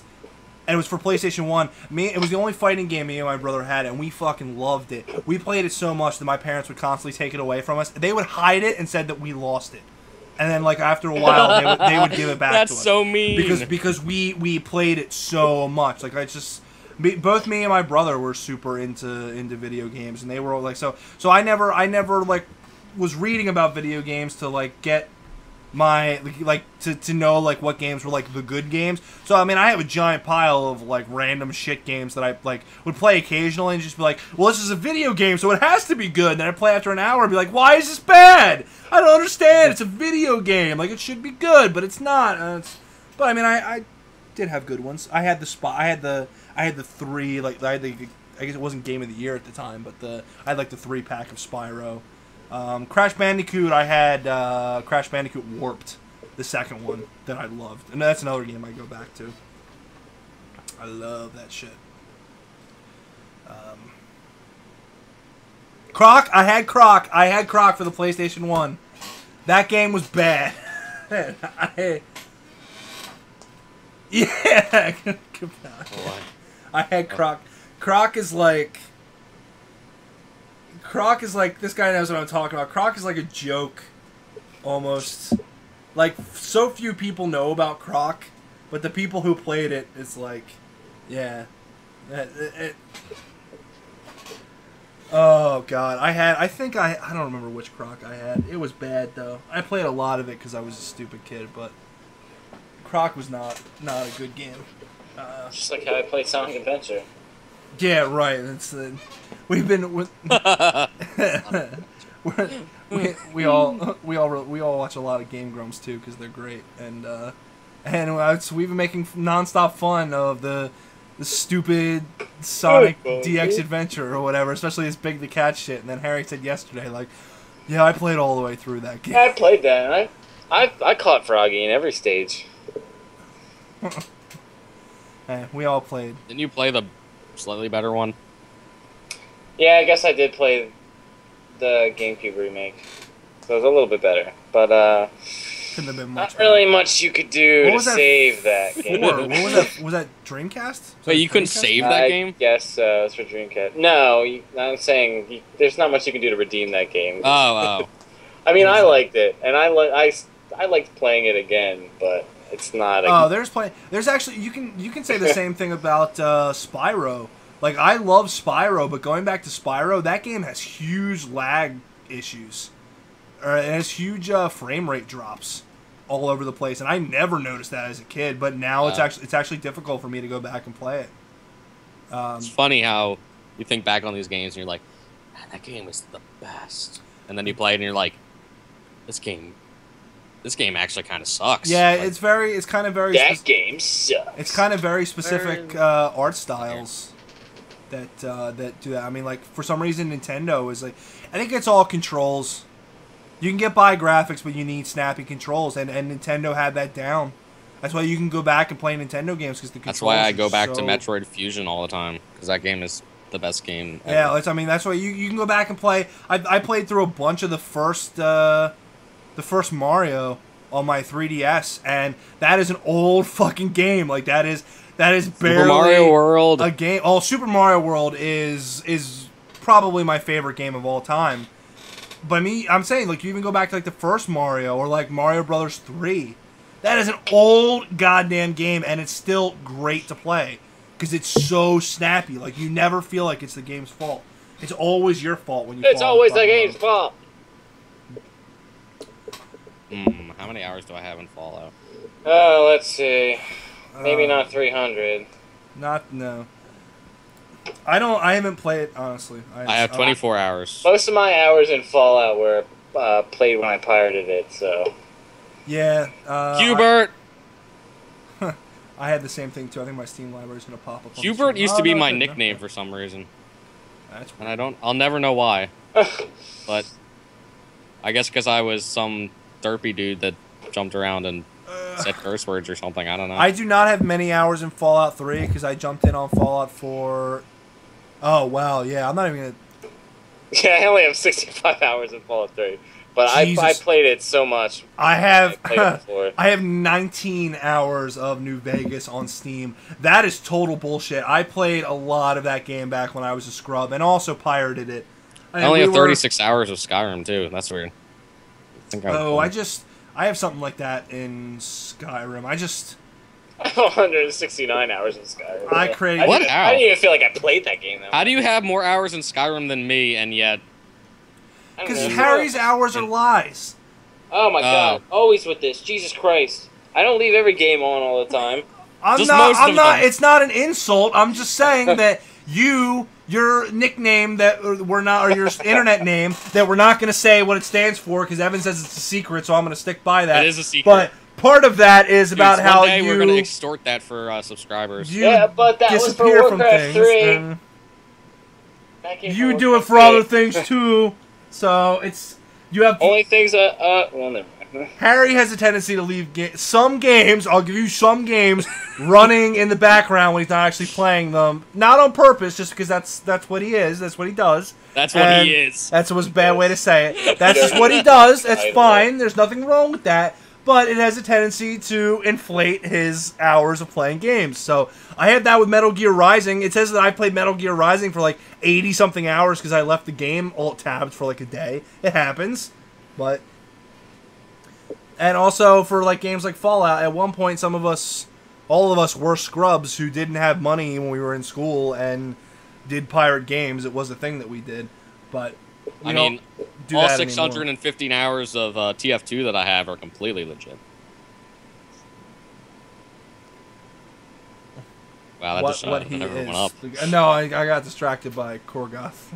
it was for PlayStation 1. It was the only fighting game me and my brother had, and we fucking loved it. We played it so much that my parents would constantly take it away from us. They would hide it and said that we lost it. And then, like, after a while, they would give it back to us. That's so mean. Because we played it so much. Like, both me and my brother were super into video games, and they were all like, so I never like was reading about video games to like get to know like what games were like the good games. So I mean, I have a giant pile of like random shit games that I like would play occasionally and just be like, well, this is a video game, so it has to be good. And then I play after an hour and be like, why is this bad? I don't understand. It's a video game. Like it should be good, but it's not. But I mean, I did have good ones. I had the spot. I had the three. Like I guess it wasn't Game of the Year at the time, but I had like the 3-pack of Spyro. Crash Bandicoot, I had Crash Bandicoot Warped, the second one that I loved, and that's another game I go back to. I love that shit. Croc, I had Croc for the PlayStation 1. That game was bad. Yeah, I had Croc. Croc is like, this guy knows what I'm talking about. Croc is like a joke, almost. Like, so few people know about Croc, but the people who played it, it's like, yeah. Oh, God. I think I don't remember which Croc I had. It was bad, though. I played a lot of it because I was a stupid kid, but Croc was not a good game. Just like how I played Sonic Adventure. Yeah, right. That's we've been we all watch a lot of Game Grumps too because they're great, and we've been making nonstop fun of the stupid Sonic DX Adventure or whatever, especially this Big the Cat shit. And then Harry said yesterday, like, yeah, I played all the way through that game. Yeah, I played that. And I caught Froggy in every stage. Hey, we all played. Didn't you play the slightly better one? Yeah, I guess I did play the GameCube remake, so it was a little bit better. But couldn't have been much not really much you could do to save that game. What was that? Was that Dreamcast? Wait, you couldn't save that game? Yes, it was for Dreamcast. No, I'm saying there's not much you can do to redeem that game. Oh. I mean, I liked it, and I liked playing it again, but it's not. There's actually you can say the same thing about Spyro. Like, I love Spyro, but going back to Spyro, that game has huge lag issues. It has huge frame rate drops all over the place, and I never noticed that as a kid. But now it's actually difficult for me to go back and play it. It's funny how you think back on these games and you're like, man, that game was the best, and then you play it and you're like, this game actually kind of sucks. Yeah, like, it's kind of very. That game sucks. It's kind of very specific art styles that do that. I mean, like, for some reason, Nintendo is like, I think it's all controls. You can get by graphics, but you need snappy controls, and Nintendo had that down. That's why you can go back and play Nintendo games because the controls. That's why I go back to Metroid Fusion all the time because that game is the best game ever. Yeah, that's why you can go back and play. I played through a bunch of the first Mario on my 3DS, and that is an old fucking game. Like, that is barely Super Mario World a game. Oh, Super Mario World is probably my favorite game of all time. But I'm saying, like, you even go back to like the first Mario or like Mario Brothers 3. That is an old goddamn game, and it's still great to play because it's so snappy. Like, you never feel like it's the game's fault. It's always your fault when you. It's always the game's fault. How many hours do I have in Fallout? Oh, let's see. Maybe not 300. No. I haven't played it, honestly. I have 24 hours. Most of my hours in Fallout were played when I pirated it, so. Yeah. Hubert! I had the same thing, too. I think my Steam library is going to pop up. Hubert used to be my nickname for some reason. That's weird. And I'll never know why. But I guess because I was some derpy dude that jumped around and said curse words or something. I don't know. I do not have many hours in Fallout 3 because I jumped in on Fallout 4. Oh, wow. Yeah, I'm not even going to... Yeah, I only have 65 hours in Fallout 3. But I played it so much. I have 19 hours of New Vegas on Steam. That is total bullshit. I played a lot of that game back when I was a scrub and also pirated it. I only have 36 hours of Skyrim, too. That's weird. I have something like that in Skyrim. I have 169 hours in Skyrim. I didn't even feel like I played that game, though. How do you have more hours in Skyrim than me, and yet... Because Harry's hours are lies. Oh my god, always with this. Jesus Christ. I don't leave every game on all the time. I'm not. It's not an insult. I'm just saying that your nickname that we're not, or your internet name that we're not going to say what it stands for because Evan says it's a secret, so I'm going to stick by that. It is a secret. But part of that is about how one day we're going to extort that for subscribers. Yeah, but that was for Warcraft 3. You do it for other things too. So it's you have only things that well, never mind. Harry has a tendency to leave some games. I'll give you some games running in the background when he's not actually playing them, not on purpose, just because that's what he is. That's what he does. That's what he is. That's a bad way to say it. That's just what he does. That's fine. There's nothing wrong with that. But it has a tendency to inflate his hours of playing games. So I had that with Metal Gear Rising. It says that I played Metal Gear Rising for like 80-something hours because I left the game alt-tabbed for like a day. It happens. But... And also for like games like Fallout, at one point all of us were scrubs who didn't have money when we were in school and did pirate games. It was a thing that we did. But I mean, all 615 hours of TF2 that I have are completely legit. Wow, that just everyone up. No, I got distracted by Korgoth.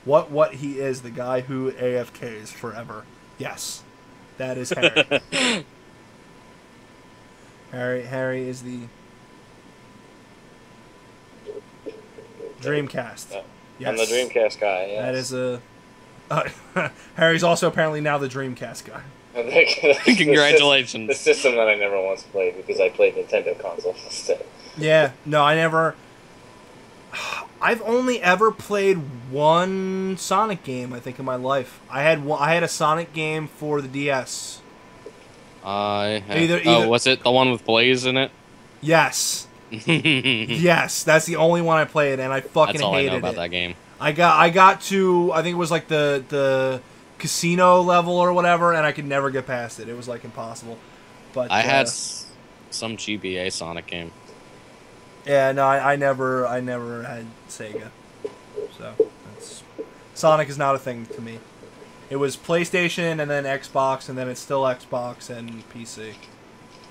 what he is, the guy who AFKs forever. Yes. That is Harry. Harry is the Dreamcast. Yes. I'm the Dreamcast guy, yes. That is a... Harry's also apparently now the Dreamcast guy. Congratulations. The system that I never once played because I played Nintendo consoles instead. Yeah, no, I never... I've only ever played one Sonic game, I think, in my life. I had a Sonic game for the DS. Was it the one with Blaze in it? Yes. Yes, that's the only one I played, and I fucking hated it. That's all I know about that game. I got to, I think it was like the casino level or whatever, and I could never get past it. It was like impossible. But I had some GBA Sonic game. Yeah, no, I never had Sega, so Sonic is not a thing to me. It was PlayStation and then Xbox, and then it's still Xbox and PC.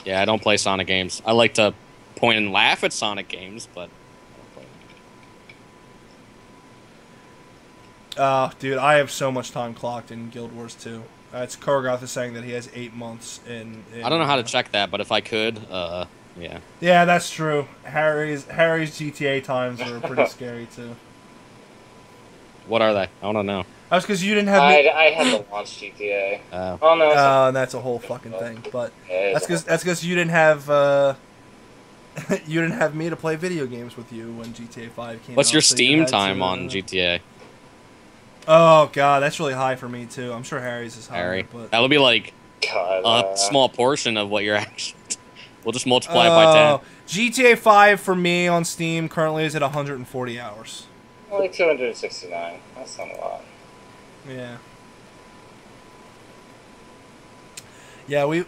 Yeah, I don't play Sonic games. I like to point and laugh at Sonic games, but I don't play them. Oh, dude, I have so much time clocked in Guild Wars 2. It's Korgoth is saying that he has 8 months in I don't know how to check that, but if I could, yeah. Yeah, that's true. Harry's GTA times are pretty scary too. What are they? I want to know. That's because you didn't have. I had to launch GTA. Oh no. And that's a whole fucking thing. But that's because you didn't have you didn't have me to play video games with you when GTA 5 came out. What's your Steam time on GTA? Oh god, that's really high for me too. I'm sure Harry's is high. Harry, but that would be like a small portion of what you're actually. We'll just multiply it by 10. GTA 5 for me on Steam currently is at 140 hours. Only 269. That's not a lot. Yeah. Yeah, we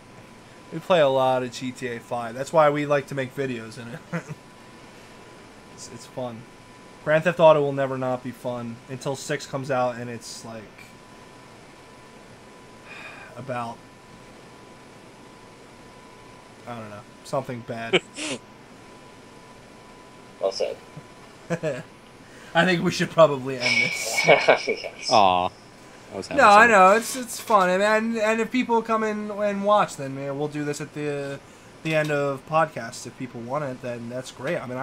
play a lot of GTA 5. That's why we like to make videos in it. It's fun. Grand Theft Auto will never not be fun until 6 comes out and it's like about I don't know. Something bad. Well said. I think we should probably end this. Yes. Aw. No, I know. It's fun. And if people come in and watch, then we'll do this at the end of podcasts. If people want it, then that's great. I mean,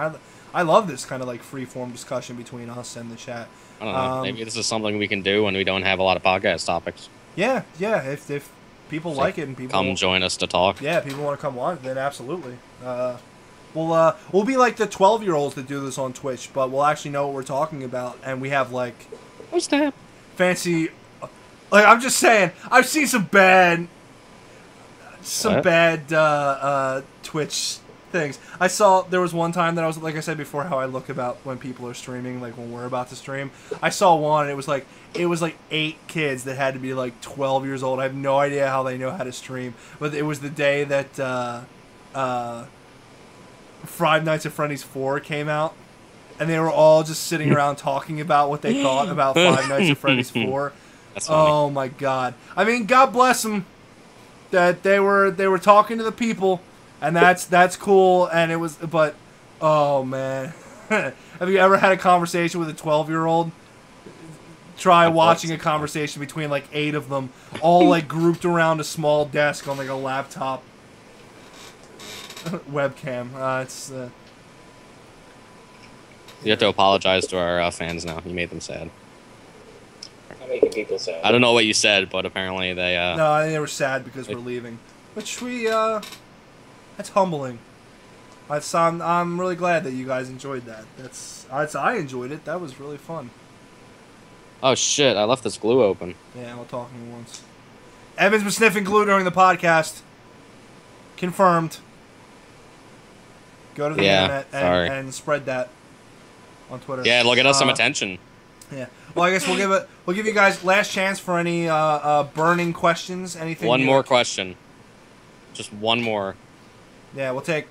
I love this kind of like free-form discussion between us and the chat. I don't know. Maybe this is something we can do when we don't have a lot of podcast topics. Yeah. If people like it and people come join us to talk. Yeah, people want to come on, then absolutely. We'll be like the 12-year-olds that do this on Twitch, but we'll actually know what we're talking about, and we have like what's that? Fancy. Like I'm just saying, I've seen some bad Twitch things. I saw there was one time that I was, like I said before, how I look about when people are streaming, like when we're about to stream. I saw one, and it was like 8 kids that had to be like 12 years old. I have no idea how they know how to stream, but it was the day that Five Nights at Freddy's 4 came out, and they were all just sitting around talking about what they thought about Five Nights at Freddy's 4. That's funny. Oh my God! I mean, God bless them. That they were talking to the people, and that's cool. And it was, but oh man, have you ever had a conversation with a 12-year-old? Try watching a conversation between like 8 of them, all like grouped around a small desk on like a laptop webcam. It's. You have to apologize to our fans now. You made them sad. I'm making people sad. I don't know what you said, but apparently they. No, I think they were sad because we're leaving, which we. That's humbling. I'm really glad that you guys enjoyed that. I enjoyed it. That was really fun. Oh shit! I left this glue open. Yeah, we'll talk once. Evan's been sniffing glue during the podcast. Confirmed. Go to the internet and spread that on Twitter. Yeah, it'll get us some attention. Yeah. Well, I guess we'll give you guys last chance for any burning questions. Anything. One more question. Just one more. Yeah, we'll take.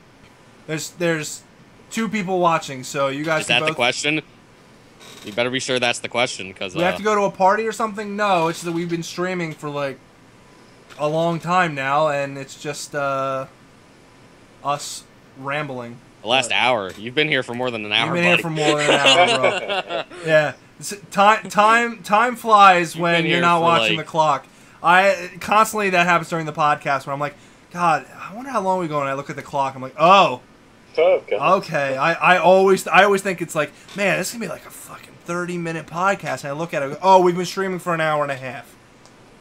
There's 2 people watching, so you guys. Is that the question? You better be sure that's the question, because... we have to go to a party or something? No, it's that we've been streaming for, like, a long time now, and it's just, us rambling. The last hour. You've been here for more than an hour, You've been here for more than an hour, bro. Yeah. Time flies when you're not watching the clock. Constantly that happens during the podcast where I'm like, God, I wonder how long we go, and I look at the clock, I'm like, oh... okay. I always think it's like, man, this is gonna be like a fucking 30-minute podcast. And I look at it, oh, we've been streaming for an hour and a half.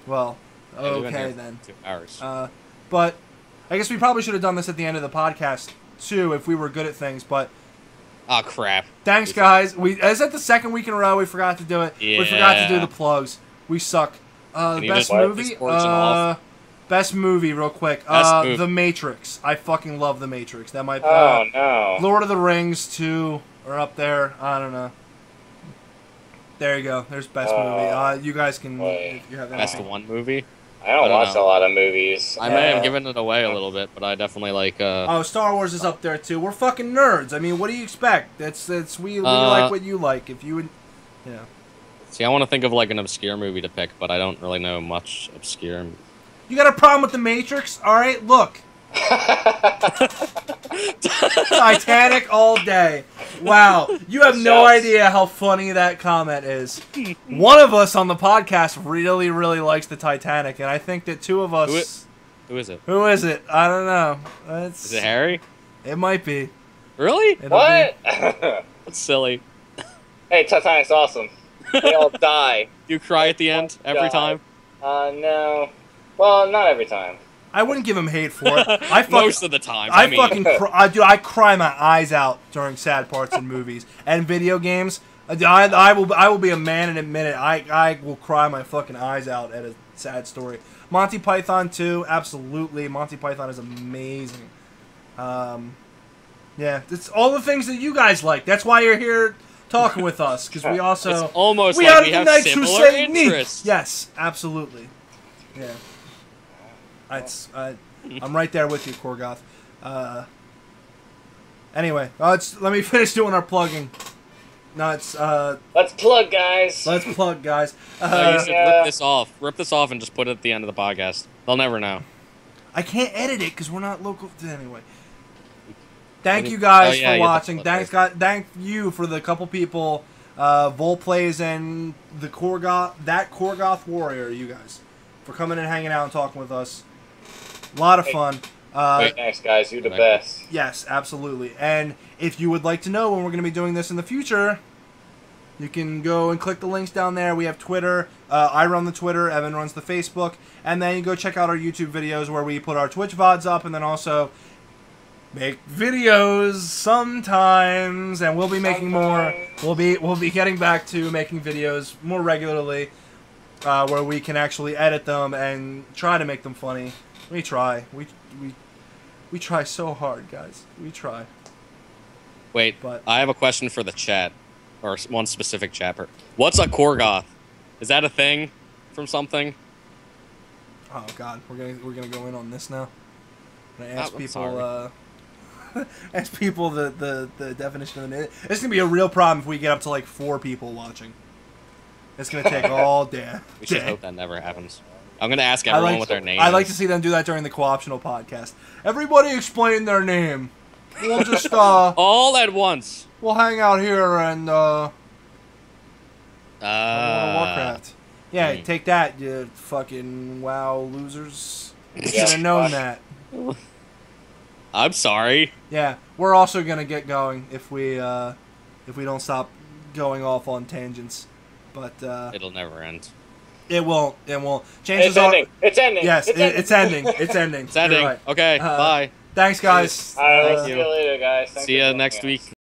Well, okay then. 2 hours. But I guess we probably should have done this at the end of the podcast too, if we were good at things. But oh crap! Thanks, guys. Is that the second week in a row we forgot to do it? Yeah. We forgot to do the plugs. We suck. Best movie. Best movie, real quick. Movie. The Matrix. I fucking love The Matrix. That might. Oh no. Lord of the Rings 2 are up there. I don't know. There you go. There's best movie. You guys can. If you have Best one movie. I don't watch a lot of movies. I may have given it away a little bit, but I definitely like. Oh, Star Wars is up there too. We're fucking nerds. I mean, what do you expect? We like what you like. If you would, yeah. See, I want to think of like an obscure movie to pick, but I don't really know much obscure. You got a problem with The Matrix? All right, look. Titanic all day. Wow, you have no idea how funny that comment is. One of us on the podcast really, really likes the Titanic, and I think that 2 of us. Who is it? Who is it? I don't know. Is it Harry? It might be. Really? What? That's silly. Hey, Titanic's awesome. They all die. You cry at the end every time? No. Well, not every time. I wouldn't give him hate for it. Most of the time. I cry my eyes out during sad parts in movies and video games. I will be a man and admit it. I will cry my fucking eyes out at a sad story. Monty Python 2, absolutely. Monty Python is amazing. Yeah, it's all the things that you guys like. That's why you're here talking with us, because we also it's almost we like we have similar interests. Yes, absolutely. Yeah. I'm right there with you, Korgoth. Anyway, let me finish doing our plugging. No, it's let's plug, guys. Let's plug, guys. You should rip this off. Rip this off and just put it at the end of the podcast. They'll never know. I can't edit it because we're not local. Anyway. Thank you guys for watching. Thank you for the couple people, Volplays and the Korgoth Warrior, you guys, for coming and hanging out and talking with us. A lot of fun. Thanks, guys. You're the best. Yes, absolutely. And if you would like to know when we're going to be doing this in the future, you can go and click the links down there. We have Twitter. I run the Twitter. Evan runs the Facebook. And then you go check out our YouTube videos where we put our Twitch VODs up and then also make videos sometimes. And we'll be making more. We'll be getting back to making videos more regularly where we can actually edit them and try to make them funny. We try. We try so hard, guys. We try. Wait, I have a question for the chat, or one specific chapter. What's a Korgoth? Is that a thing from something? Oh God, we're gonna go in on this now. I'm gonna ask people. Ask people the definition of the minute. It's gonna be a real problem if we get up to like 4 people watching. It's gonna take all day. We should hope that never happens. I'm gonna ask everyone what their name is. I like to see them do that during the co-optional podcast. Everybody explain their name. We'll just all at once. We'll hang out here and World of Warcraft. Yeah, take that, you fucking WoW losers. You should have known that. I'm sorry. Yeah, we're also gonna get going if we don't stop going off on tangents. But it'll never end. It won't. It won't. Chances it's ending. It's ending. Yes, it's ending. It's ending. It's ending. Right. Okay. Bye. Thanks, guys. All right. See you later, guys. See you next week.